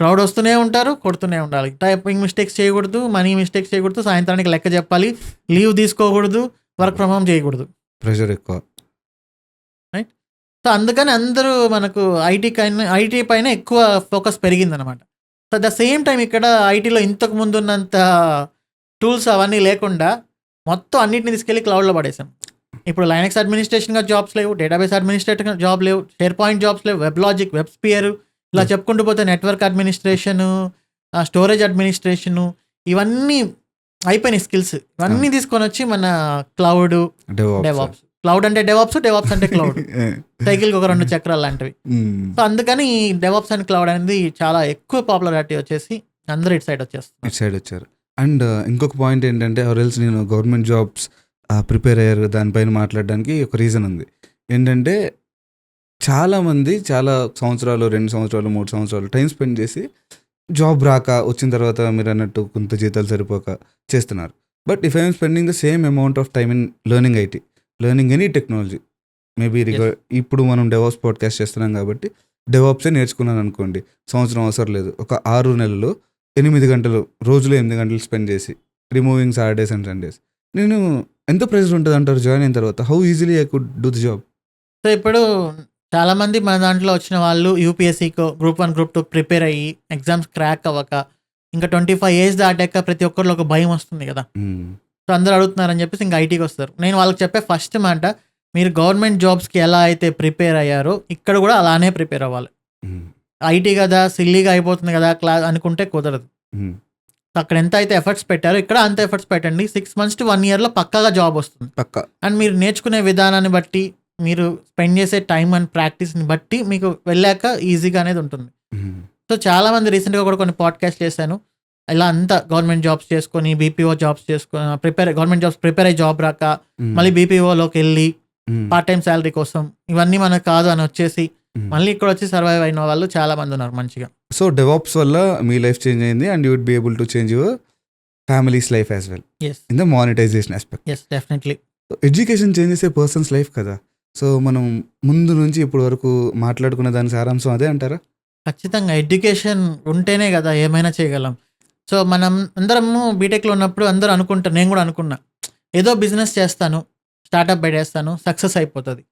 క్రౌడ్ వస్తూనే ఉంటారు, కొడుతూనే ఉండాలి. టైపింగ్ మిస్టేక్స్ చేయకూడదు, మనీ మిస్టేక్స్ చేయకూడదు, సాయంత్రానికి లెక్క చెప్పాలి, లీవ్ తీసుకోకూడదు, వర్క్ ఫ్రమ్ హోమ్ చేయకూడదు, ప్రెషర్ ఎక్కువ. రైట్. సో అందుకని అందరూ మనకు ఐటీ పైన ఎక్కువ ఫోకస్ పెరిగిందనమాట. So at the same time ఇక్కడ ఐటీలో ఇంతకు ముందు ఉన్నంత టూల్స్ అవన్నీ లేకుండా మొత్తం అన్నింటిని తీసుకెళ్ళి క్లౌడ్లో పడేసాం. ఇప్పుడు లైనక్స్ అడ్మినిస్ట్రేషన్గా జాబ్స్ లేవు, డేటాబేస్ అడ్మినిస్ట్రేటర్ జాబ్ లేవు, షేర్ పాయింట్ జాబ్స్ లేవు, వెబ్ లాజిక్, వెబ్ స్పియర్, ఇలా చెప్పుకుంటూ పోతే నెట్వర్క్ అడ్మినిస్ట్రేషను, స్టోరేజ్ అడ్మినిస్ట్రేషను, ఇవన్నీ అయిపోయినాయి స్కిల్స్. ఇవన్నీ తీసుకొని వచ్చి మన క్లౌడ్, డెవాప్స్. క్లౌడ్ అంటే డెవాప్స్, డెవాప్స్ అంటే క్లౌడ్, సైకిల్కి ఒక 2 చక్రాలు లాంటివి. సో అందుకని డెవాప్స్ అండ్ క్లౌడ్ అనేది చాలా ఎక్కువ పాపులారిటీ వచ్చేసి అందరూ ఇటు సైడ్ వచ్చారు. అండ్ ఇంకొక పాయింట్ ఏంటంటే, ఎవరెల్స్ నేను గవర్నమెంట్ జాబ్స్ ప్రిపేర్ అయ్యారు దానిపైన మాట్లాడడానికి ఒక రీజన్ ఉంది. ఏంటంటే చాలామంది చాలా సంవత్సరాలు, 2 సంవత్సరాలు, 3 సంవత్సరాలు టైం స్పెండ్ చేసి జాబ్ రాక, వచ్చిన తర్వాత మీరు అన్నట్టు కొంత జీతాలు సరిపోక చేస్తున్నారు. But if I'm spending the same amount of time in learning IT, learning any technology, maybe ఇప్పుడు మనం డెవాప్స్ పాడ్కాస్ట్ చేస్తున్నాం కాబట్టి డెవాప్సే నేర్చుకున్నాను అనుకోండి, సంవత్సరం అవసరం లేదు, ఒక 6 నెలలు 8 గంటలు, రోజులో 8 గంటలు స్పెండ్ చేసి, రిమూవింగ్ సాటర్డేస్ అండ్ సండేస్, నేను ఎంత ప్రెజర్ ఉంటుంది అంటారు జాయిన్ అయిన తర్వాత? How easily I could do the job? So ఇప్పుడు చాలామంది మన దాంట్లో వచ్చిన వాళ్ళు యూపీఎస్సీకో, గ్రూప్ 1, గ్రూప్ 2 ప్రిపేర్ అయ్యి ఎగ్జామ్స్ క్రాక్ అవ్వక, ఇంకా 25 ఏజ్ దాటాక ప్రతి ఒక్కరిలో ఒక భయం వస్తుంది కదా. సో అందరూ అడుగుతున్నారని చెప్పేసి ఇంకా ఐటీకి వస్తారు. నేను వాళ్ళకి చెప్పే ఫస్ట్ మాట, మీరు గవర్నమెంట్ జాబ్స్కి ఎలా అయితే ప్రిపేర్ అయ్యారో ఇక్కడ కూడా అలానే ప్రిపేర్ అవ్వాలి. ఐటీ కదా, సిల్లీగా అయిపోతుంది కదా క్లాస్ అనుకుంటే కుదరదు. అక్కడ ఎంత అయితే ఎఫర్ట్స్ పెట్టారో ఇక్కడ అంత ఎఫర్ట్స్ పెట్టండి. 6 months to 1 yearలో పక్కాగా జాబ్ వస్తుంది. అండ్ మీరు నేర్చుకునే విధానాన్ని బట్టి, మీరు స్పెండ్ చేసే టైం అండ్ ప్రాక్టీస్ని బట్టి మీకు వెళ్ళాక ఈజీగా అనేది ఉంటుంది. సో చాలా మంది రీసెంట్గా కూడా కొన్ని పాడ్కాస్ట్ చేశాను, ఇలా అంతా గవర్నమెంట్ జాబ్స్ చేసుకొని, బీపీఓ జాబ్స్ చేసుకొని గవర్నమెంట్ జాబ్స్ ప్రిపేర్ అయ్యి జాబ్ రాక మళ్ళీ బీపీఓలోకి వెళ్ళి పార్ట్ టైం శాలరీ కోసం, ఇవన్నీ మనకు కాదు అని వచ్చేసి మళ్ళీ ఇక్కడ వచ్చి సర్వైవ్ అయిన వాళ్ళు చాలా మంది ఉన్నారు మంచిగా. సో డెవాప్స్ వల్ల మీ లైఫ్ చేంజ్ అయింది, and you would be able to change your family's life as well in the monetisation aspect. yes definitely. Education change చేసే పర్సన్స్ లైఫ్ కదా. సో మనం ముందు నుంచి ఇప్పటి వరకు మాట్లాడుకున్న దాని సారాంశం అదే అంటారా? ఖచ్చితంగా ఎడ్యుకేషన్ ఉంటేనే కదా ఏమైనా చేయగలం. సో మనం అందరము బీటెక్లో ఉన్నప్పుడు అందరూ అనుకుంటారు, నేను కూడా అనుకున్నా, ఏదో బిజినెస్ చేస్తాను, స్టార్టప్ పెట్టేస్తాను, సక్సెస్ అయిపోతుంది.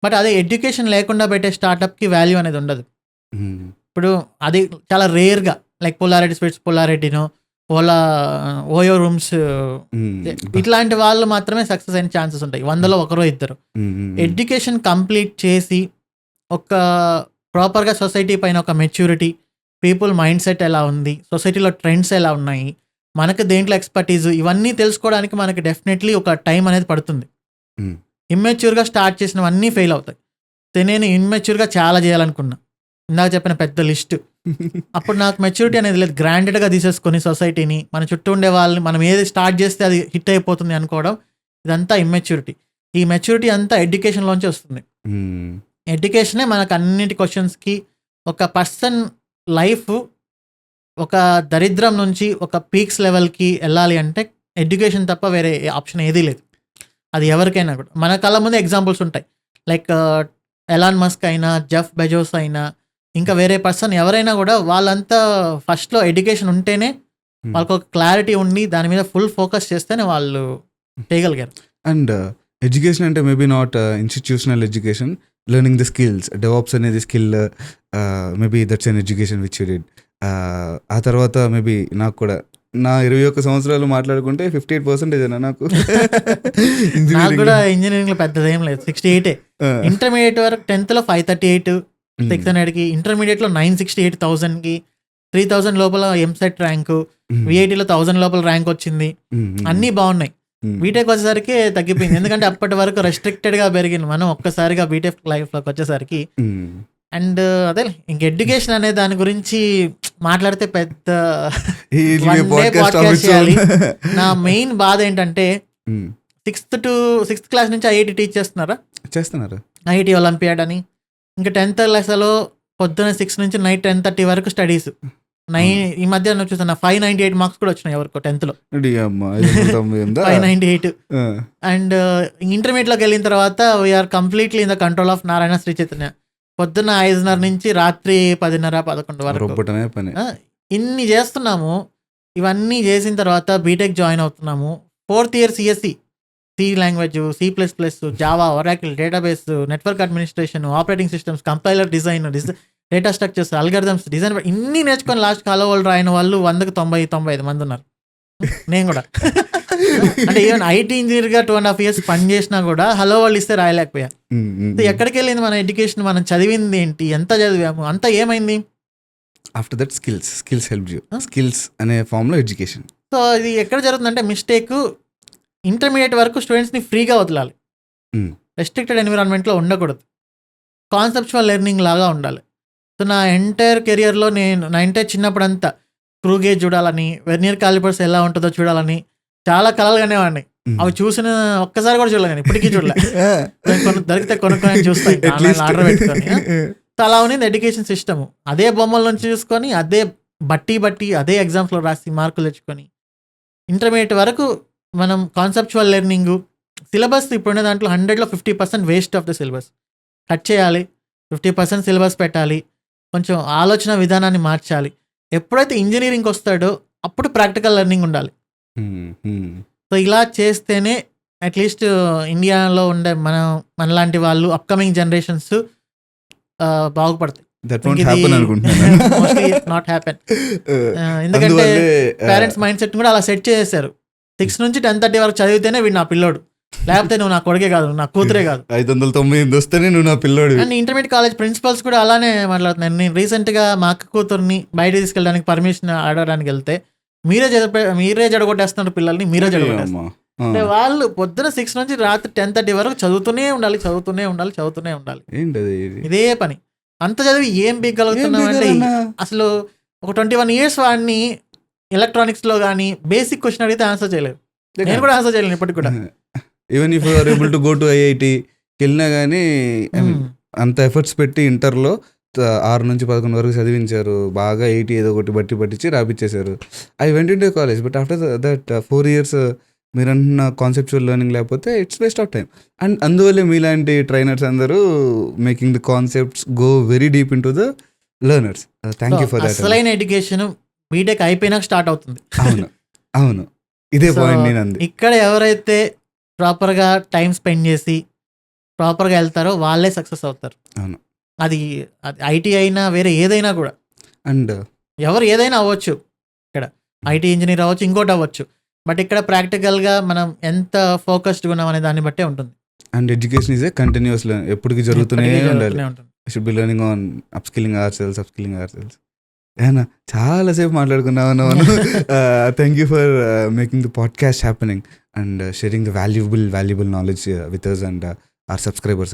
బట్ అదే ఎడ్యుకేషన్ లేకుండా పెట్టే స్టార్టప్కి వాల్యూ అనేది ఉండదు. ఇప్పుడు అది చాలా రేర్గా, లైక్ పొలారెడ్డి స్వీట్స్, పొలారెడ్డినో, ఓయో రూమ్స్, ఇట్లాంటి వాళ్ళు మాత్రమే సక్సెస్ అయిన ఛాన్సెస్ ఉంటాయి, 100లో 1-2. ఎడ్యుకేషన్ కంప్లీట్ చేసి ఒక ప్రాపర్గా సొసైటీ పైన ఒక మెచ్యూరిటీ, పీపుల్ మైండ్ సెట్ ఎలా ఉంది, సొసైటీలో ట్రెండ్స్ ఎలా ఉన్నాయి, మనకు దేంట్లో ఎక్స్పర్టీజ్, ఇవన్నీ తెలుసుకోవడానికి మనకి డెఫినెట్లీ ఒక టైం అనేది పడుతుంది. ఇమ్మెచ్యూర్గా స్టార్ట్ చేసినవన్నీ ఫెయిల్ అవుతాయి. నేను ఇమ్మెచ్యూర్గా చాలా చేయాలనుకున్నా, ఇందాక చెప్పిన పెద్ద లిస్ట్. అప్పుడు నాకు మెచ్యూరిటీ అనేది లేదు, గ్రాండెడ్గా తీసేసుకొని సొసైటీని, మన చుట్టూ ఉండే వాళ్ళని, మనం ఏది స్టార్ట్ చేస్తే అది హిట్ అయిపోతుంది అనుకోవడం, ఇదంతా ఇమ్మెచ్యూరిటీ. ఈ మెచ్యూరిటీ అంతా ఎడ్యుకేషన్లోంచి వస్తుంది. ఎడ్యుకేషనే మనకు అన్నిటి క్వశ్చన్స్కి ఒక పర్సన్ లైఫ్ ఒక దరిద్రం నుంచి ఒక పీక్స్ లెవెల్కి వెళ్ళాలి అంటే ఎడ్యుకేషన్ తప్ప వేరే ఆప్షన్ ఏదీ లేదు. అది ఎవరికైనా కూడా మన కళ్ళ ముందే ఎగ్జాంపుల్స్ ఉంటాయి. లైక్ ఎలాన్ మస్క్ అయినా, జెఫ్ బెజోస్ అయినా, ఇంకా వేరే పర్సన్ ఎవరైనా కూడా వాళ్ళంతా ఫస్ట్లో ఎడ్యుకేషన్ ఉంటేనే వాళ్ళకు ఒక క్లారిటీ ఉండి దాని మీద ఫుల్ ఫోకస్ చేస్తేనే వాళ్ళు చేయగలిగారు. అండ్ ఎడ్యుకేషన్ అంటే maybe not institutional education, learning the skills. DevOps అనేది skill, maybe that's an education which you did. ఆ తర్వాత మేబీ నాకు కూడా నా 21 సంవత్సరాలు మాట్లాడుకుంటే 58% నాకు నాకు కూడా ఇంజనీరింగ్ లో పెద్దదేం లేదు, 68. ఇంటర్మీడియట్ వరకు 10th లో 538, 600కి. ఇంటర్మీడియట్ లో 968,000కి, 3,000 లోపల ఎంసెట్ ర్యాంకు, విఐటీలో 1000 లోపల ర్యాంక్ వచ్చింది. అన్నీ బాగున్నాయి. బీటెక్ వచ్చేసరికి తగ్గిపోయింది, ఎందుకంటే అప్పటి వరకు రెస్ట్రిక్టెడ్ గా పెరిగింది. మనం ఒక్కసారిగా బీటెక్ లైఫ్ లోకి వచ్చేసరికి. అండ్ అదే ఇంక ఎడ్యుకేషన్ అనే దాని గురించి మాట్లాడితే పెద్ద పాడ్కాస్ట్ చేయాలి. నా మెయిన్ బాధ ఏంటంటే 6th క్లాస్ నుంచి ఐఐటి టీచ్ చేస్తున్నారు, ఐఐటి ఒలింపియాడ్ అని. ఇంకా 10th క్లాస్లో పొద్దున్న 6 నుంచి నైట్ 10:30 వరకు స్టడీస్. ఈ మధ్య చూస్తున్నా 598 మార్క్స్ కూడా వచ్చినాయి ఎవరికో 10th లో, 598. అండ్ ఇంటర్మీడియట్ లోకి వెళ్ళిన తర్వాత we're completely in the control of Narayana Sri Chaitanya. పొద్దున్న 5:30 నుంచి రాత్రి 10:30-11 వరకు ఇన్ని చేస్తున్నాము. ఇవన్నీ చేసిన తర్వాత బీటెక్ జాయిన్ అవుతున్నాము. 4th year CSC, C language, C++, Java, Oracle, database, network administration, operating systems, compiler design, data structures, algorithms design, ఇన్ని నేర్చుకొని లాస్ట్ హలో వాళ్ళు రాయన వాళ్ళు 100కి 90-95 మంది ఉన్నారు. నేను కూడా అంటే ఈవెన్ ఐటీ ఇంజనీర్ గా 2.5 years పని చేసినా కూడా హలో వాళ్ళు ఇస్తే రాయలేకపోయా. ఎక్కడికి వెళ్ళింది మన ఎడ్యుకేషన్? మనం చదివింది ఏంటి, ఎంత చదివాము, అంతా ఏమైంది? After that skills help you. Skills అనే ఫామ్ లో ఎడ్యుకేషన్. సో ఇది ఎక్కడ జరుగుతుందంటే మిస్టేక్, ఇంటర్మీడియట్ వరకు స్టూడెంట్స్ని ఫ్రీగా వదలాలి, రెస్ట్రిక్టెడ్ ఎన్విరాన్మెంట్లో ఉండకూడదు, కాన్సెప్చువల్ లెర్నింగ్ లాగా ఉండాలి. సో నా ఎంటైర్ కెరియర్లో నా ఎంటైర్ చిన్నప్పుడంతా స్క్రూ గేజ్ చూడాలని, వెర్నియర్ కాలిపర్స్ ఎలా ఉంటుందో చూడాలని చాలా కలలుగానే వాడిని. అవి చూసిన ఒక్కసారి కూడా చూడలేదు, ఇప్పటికీ చూడలే. దొరికితే కొనుక్కొని చూస్తాను ఆర్డర్ పెట్టుకొని. అలా ఉన్నది ఎడ్యుకేషన్ సిస్టమ్. అదే బొమ్మల నుంచి చూసుకొని అదే బట్టి అదే ఎగ్జామ్స్లో రాసి మార్కులు తెచ్చుకొని ఇంటర్మీడియట్ వరకు మనం కాన్సెప్చువల్ లెర్నింగ్, సిలబస్ ఇప్పుడున్న దాంట్లో 100లో 50% waste of the syllabus. Cut చేయాలి, 50% సిలబస్ పెట్టాలి, కొంచెం ఆలోచన విధానాన్ని మార్చాలి. ఎప్పుడైతే ఇంజనీరింగ్ వస్తాడో అప్పుడు ప్రాక్టికల్ లెర్నింగ్ ఉండాలి. సో ఇలా చేస్తేనే అట్లీస్ట్ ఇండియాలో ఉండే మనలాంటి వాళ్ళు అప్కమింగ్ జనరేషన్స్ బాగుపడతాయి. Not happen. ఎందుకంటే పేరెంట్స్ మైండ్ సెట్ కూడా అలా సెట్ చేసేసారు. 6 నుంచి 10:30 వరకు చదివితేనే వీడు నా పిల్లోడు, లేకపోతే నువ్వు నా కొడుకే కాదు, నా కూతురే కాదు. 598 వస్తేనే నువ్వు నా పిల్లోడు. అండ్ ఇంటర్మీడియట్ కాలేజ్ ప్రిన్సిపల్స్ కూడా అలానే మాట్లాడుతున్నాను. నేను రీసెంట్గా మా అక్క కూతుర్ని బయట తీసుకెళ్ళడానికి పర్మిషన్ అడగడానికి వెళ్తే మీరే జడగొట్టేస్తున్నారు పిల్లల్ని, మీరే జడగొట్టేస్తున్నారు. అంటే వాళ్ళు పొద్దున 6 నుంచి రాత్రి 10:30 వరకు చదువుతూనే ఉండాలి. ఇదే పని. అంత చదివి ఏం పీకగలుగుతున్నాం అంటే అసలు ఒక 21 years వాడిని ఎలక్ట్రానిక్స్ లో కానీ బేసిక్ క్వశ్చన్ అడిగితే ఆన్సర్ చేయలేదు. నేను కూడా ఆన్సర్ చేయలేను ఇప్పటికి కూడా. Even if you are able to go to IIT వెళ్ళినా కానీ అంత ఎఫర్ట్స్ పెట్టి ఇంటర్లో 6 నుంచి 11 వరకు చదివించారు, బాగా 80 ఏదో ఒకటి పట్టించి రాపిచ్చేశారు. I went in to college, but after that 4 years మీరు అంటున్న కాన్సెప్చువల్ లెర్నింగ్ లేకపోతే it's waste of time. And అందువల్లే మీలాంటి ట్రైనర్స్ అందరూ making the concepts go very deep in to the learners. Thank you for that. అసలైన education BTech అయిపోయినాక start అవుతుంది. అవును ఇదే పాయింట్ నేను అంది. ఇక్కడ ఎవరైతే ప్రాపర్గా టైం స్పెండ్ చేసి ప్రాపర్గా వెళ్తారో వాళ్ళే సక్సెస్ అవుతారు. అవును, అది ఐటీ అయినా వేరే ఏదైనా కూడా. అండ్ ఎవరు ఏదైనా అవ్వచ్చు, ఇక్కడ ఐటీ ఇంజనీర్ అవ్వచ్చు, ఇంకోటి అవ్వచ్చు. బట్ ఇక్కడ ప్రాక్టికల్గా మనం ఎంత ఫోకస్డ్గా ఉన్నాం అనే దాన్ని బట్టే ఉంటుంది. And education is a continuous learning, ఎప్పటికీ జరుగుతూనే ఉండాలి. Should be learning on upskilling ourselves. ఏనా చాలాసేపు మాట్లాడుకున్నాను. Thank you for making the podcast happening and sharing the valuable knowledge with us and our subscribers.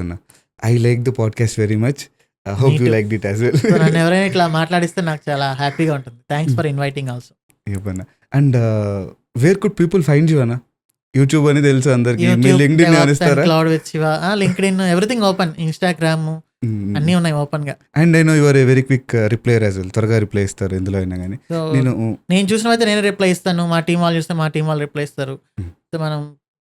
I like the podcast very much. I hope you liked it as well. నన్ను ఎవరైనా ఇట్లా మాట్లాడిస్తే నాకు చాలా హ్యాపీగా ఉంటుంది. Thanks for inviting also. And where could people find you, Anna? YouTube అని తెలుసు అందరికి. మీ లింక్డ్ఇన్ ఏమైనా ఇస్తారా? Cloud with Shiva, LinkedIn, everything open, Instagram అన్నీ ఉన్నాయి ఓపెన్ గా. అండ్ నేను your very quick reply as well, త్వరగా రిప్లై ఇస్తారు ఎందులో అయినా కానీ. సో నేను చూసినవైతే నేను రిప్లై ఇస్తాను, మా టీం వాళ్ళు చూస్తే మా టీం వాళ్ళు రిప్లై ఇస్తారు. సో మనం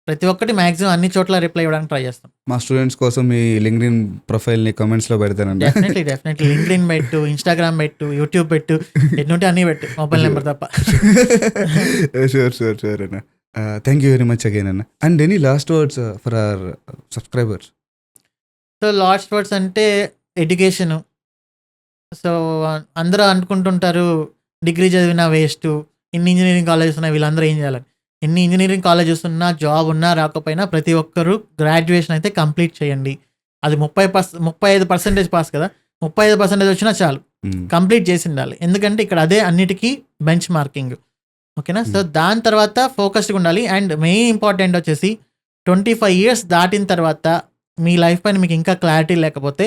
ప్రతి ఒక్కటి మాక్సిమం అన్ని చోట్ల రిప్లై ఇవ్వడానికి ట్రై చేస్తాం. మా స్టూడెంట్స్ కోసం మీ లింక్డ్ఇన్ ప్రొఫైల్ ని కమెంట్స్ లో పెడతానండి. డెఫినెట్లీ లింక్డ్ఇన్ పెట్టు, ఇన్స్టాగ్రామ్ పెట్టు, యూట్యూబ్ పెట్టు, ఎన్నుంటే అన్ని పెట్టు, మొబైల్ నెంబర్ తప్ప. షూర్ అన్న. Thank you very much again అన్న. And any last words for our subscribers? So last words అంటే ఎడ్యుకేషను. సో అందరూ అనుకుంటుంటారు డిగ్రీ చదివినా వేస్ట్, ఇన్ని ఇంజనీరింగ్ కాలేజెస్ ఉన్నాయి, వీళ్ళందరూ ఏం చేయాలని. ఎన్ని ఇంజనీరింగ్ కాలేజెస్ ఉన్నా, జాబ్ ఉన్నా రాకపోయినా ప్రతి ఒక్కరూ గ్రాడ్యుయేషన్ అయితే కంప్లీట్ చేయండి. అది 35% పాస్ కదా, 35% వచ్చినా చాలు, కంప్లీట్ చేసి ఉండాలి. ఎందుకంటే ఇక్కడ అదే అన్నిటికీ బెంచ్ మార్కింగ్. ఓకేనా? సో దాని తర్వాత ఫోకస్డ్గా ఉండాలి. అండ్ మెయిన్ ఇంపార్టెంట్ వచ్చేసి 25 years దాటిన తర్వాత మీ లైఫ్ పైన మీకు ఇంకా క్లారిటీ లేకపోతే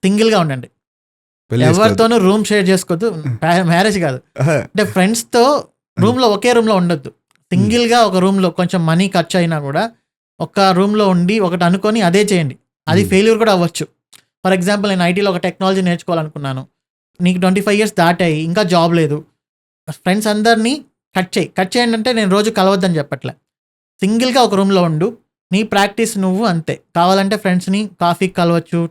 సింగిల్గా ఉండండి. ఎవరితోనూ రూమ్ షేర్ చేసుకోవద్దు, మ్యారేజ్ కాదు, అంటే ఫ్రెండ్స్తో రూమ్లో ఒకే రూమ్లో ఉండొద్దు. సింగిల్గా ఒక రూమ్లో కొంచెం మనీ ఖర్చు అయినా కూడా ఒక రూమ్లో ఉండి ఒకటి అనుకొని అదే చేయండి. అది ఫెయిల్యూర్ కూడా అవ్వచ్చు. ఫర్ ఎగ్జాంపుల్ నేను ఐటీలో ఒక టెక్నాలజీ నేర్చుకోవాలనుకున్నాను, నీకు 25 years దాటాయి, ఇంకా జాబ్ లేదు. ఫ్రెండ్స్ అందరినీ కట్ చేయండి అంటే నేను రోజు కలవద్దని చెప్పట్లే. సింగిల్గా ఒక రూమ్లో ఉండు, నీ ప్రాక్టీస్ నువ్వు అంతే. కావాలంటే ఫ్రెండ్స్ని కాఫీకి కలవచ్చు,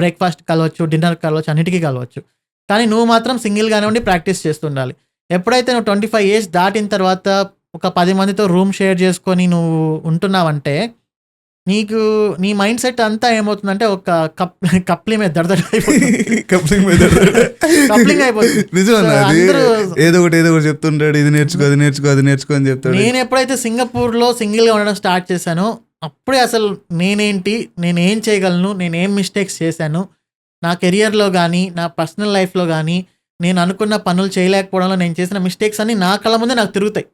బ్రేక్ఫాస్ట్ కలవచ్చు, డిన్నర్ కలవచ్చు, అన్నిటికీ కలవచ్చు. కానీ నువ్వు మాత్రం సింగిల్గానే ఉండి ప్రాక్టీస్ చేస్తుండాలి. ఎప్పుడైతే నువ్వు 25 years దాటిన తర్వాత ఒక 10 మందితో రూమ్ షేర్ చేసుకొని నువ్వు ఉంటున్నావంటే నీకు నీ మైండ్ సెట్ అంతా ఏమవుతుందంటే ఒక కప్లీ మీద కప్లింగ్ అయిపోతుంది. ఏదో ఒకటి చెప్తుంటాడు, ఇది నేర్చుకో అని చెప్తాడు. నేను ఎప్పుడైతే సింగపూర్లో సింగిల్గా ఉండడం స్టార్ట్ చేశానో అప్పుడే అసలు నేనేం చేయగలను, నేనేం మిస్టేక్స్ చేశాను, నా కెరియర్లో కానీ నా పర్సనల్ లైఫ్లో కానీ నేను అనుకున్న పనులు చేయలేకపోవడంలో నేను చేసిన మిస్టేక్స్ అన్ని నా కళ్ళ ముందే నాకు తిరుగుతాయి.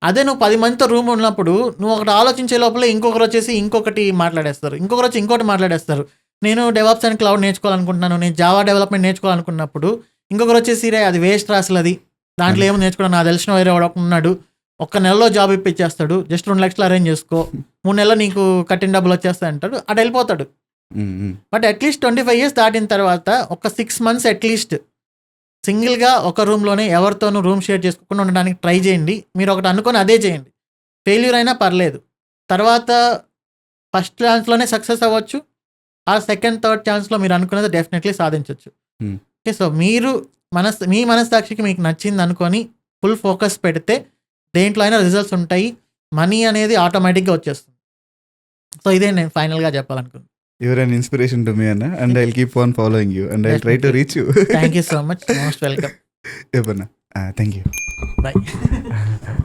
అదే నువ్వు 10 మందితో రూమ్ ఉన్నప్పుడు నువ్వు ఒకటి ఆలోచించే లోపల ఇంకొకరు వచ్చేసి ఇంకొకటి మాట్లాడేస్తారు, ఇంకొకరు వచ్చి ఇంకోటి మాట్లాడేస్తారు. నేను డెవలప్స్ అండ్ క్లౌడ్ నేర్చుకోవాలనుకుంటున్నాను, నేను జావా డెవలప్మెంట్ నేర్చుకోవాలనుకున్నప్పుడు ఇంకొకరు వచ్చేసి అది వేస్ట్ రాసులు, అది దాంట్లో ఏమో నేర్చుకున్నాను, నాకు తెలిసిన వేరే వాడు ఉన్నాడు, ఒక్క నెలలో జాబ్ ఇప్పించేస్తాడు, జస్ట్ 2 లక్షలు అరేంజ్ చేసుకో, 3 నెలలు నీకు కట్టిన డబ్బులు వచ్చేస్తాయి అంటాడు, అటు వెళ్ళిపోతాడు. బట్ అట్లీస్ట్ 25 years దాటిన తర్వాత ఒక 6 months అట్లీస్ట్ సింగిల్గా ఒక రూమ్లోనే ఎవరితోనూ రూమ్ షేర్ చేసుకోకుండా ఉండడానికి ట్రై చేయండి. మీరు ఒకటి అనుకొని అదే చేయండి. ఫెయిల్యూర్ అయినా పర్లేదు, తర్వాత ఫస్ట్ ఛాన్స్లోనే సక్సెస్ అవ్వచ్చు, ఆ సెకండ్ థర్డ్ ఛాన్స్లో మీరు అనుకున్నది డెఫినెట్లీ సాధించవచ్చు. ఓకే, సో మీరు మీ మనస్సాక్షికి మీకు నచ్చింది అనుకొని ఫుల్ ఫోకస్ పెడితే దేంట్లో అయినా రిజల్ట్స్ ఉంటాయి, మనీ అనేది ఆటోమేటిక్గా వచ్చేస్తుంది. సో ఇదే నేను ఫైనల్గా చెప్పాలనుకుంటున్నాను. You are an inspiration to me, Anna, and I'll keep on following you, and I'll try to reach you. Thank you so much. Most welcome. Thank you. Bye.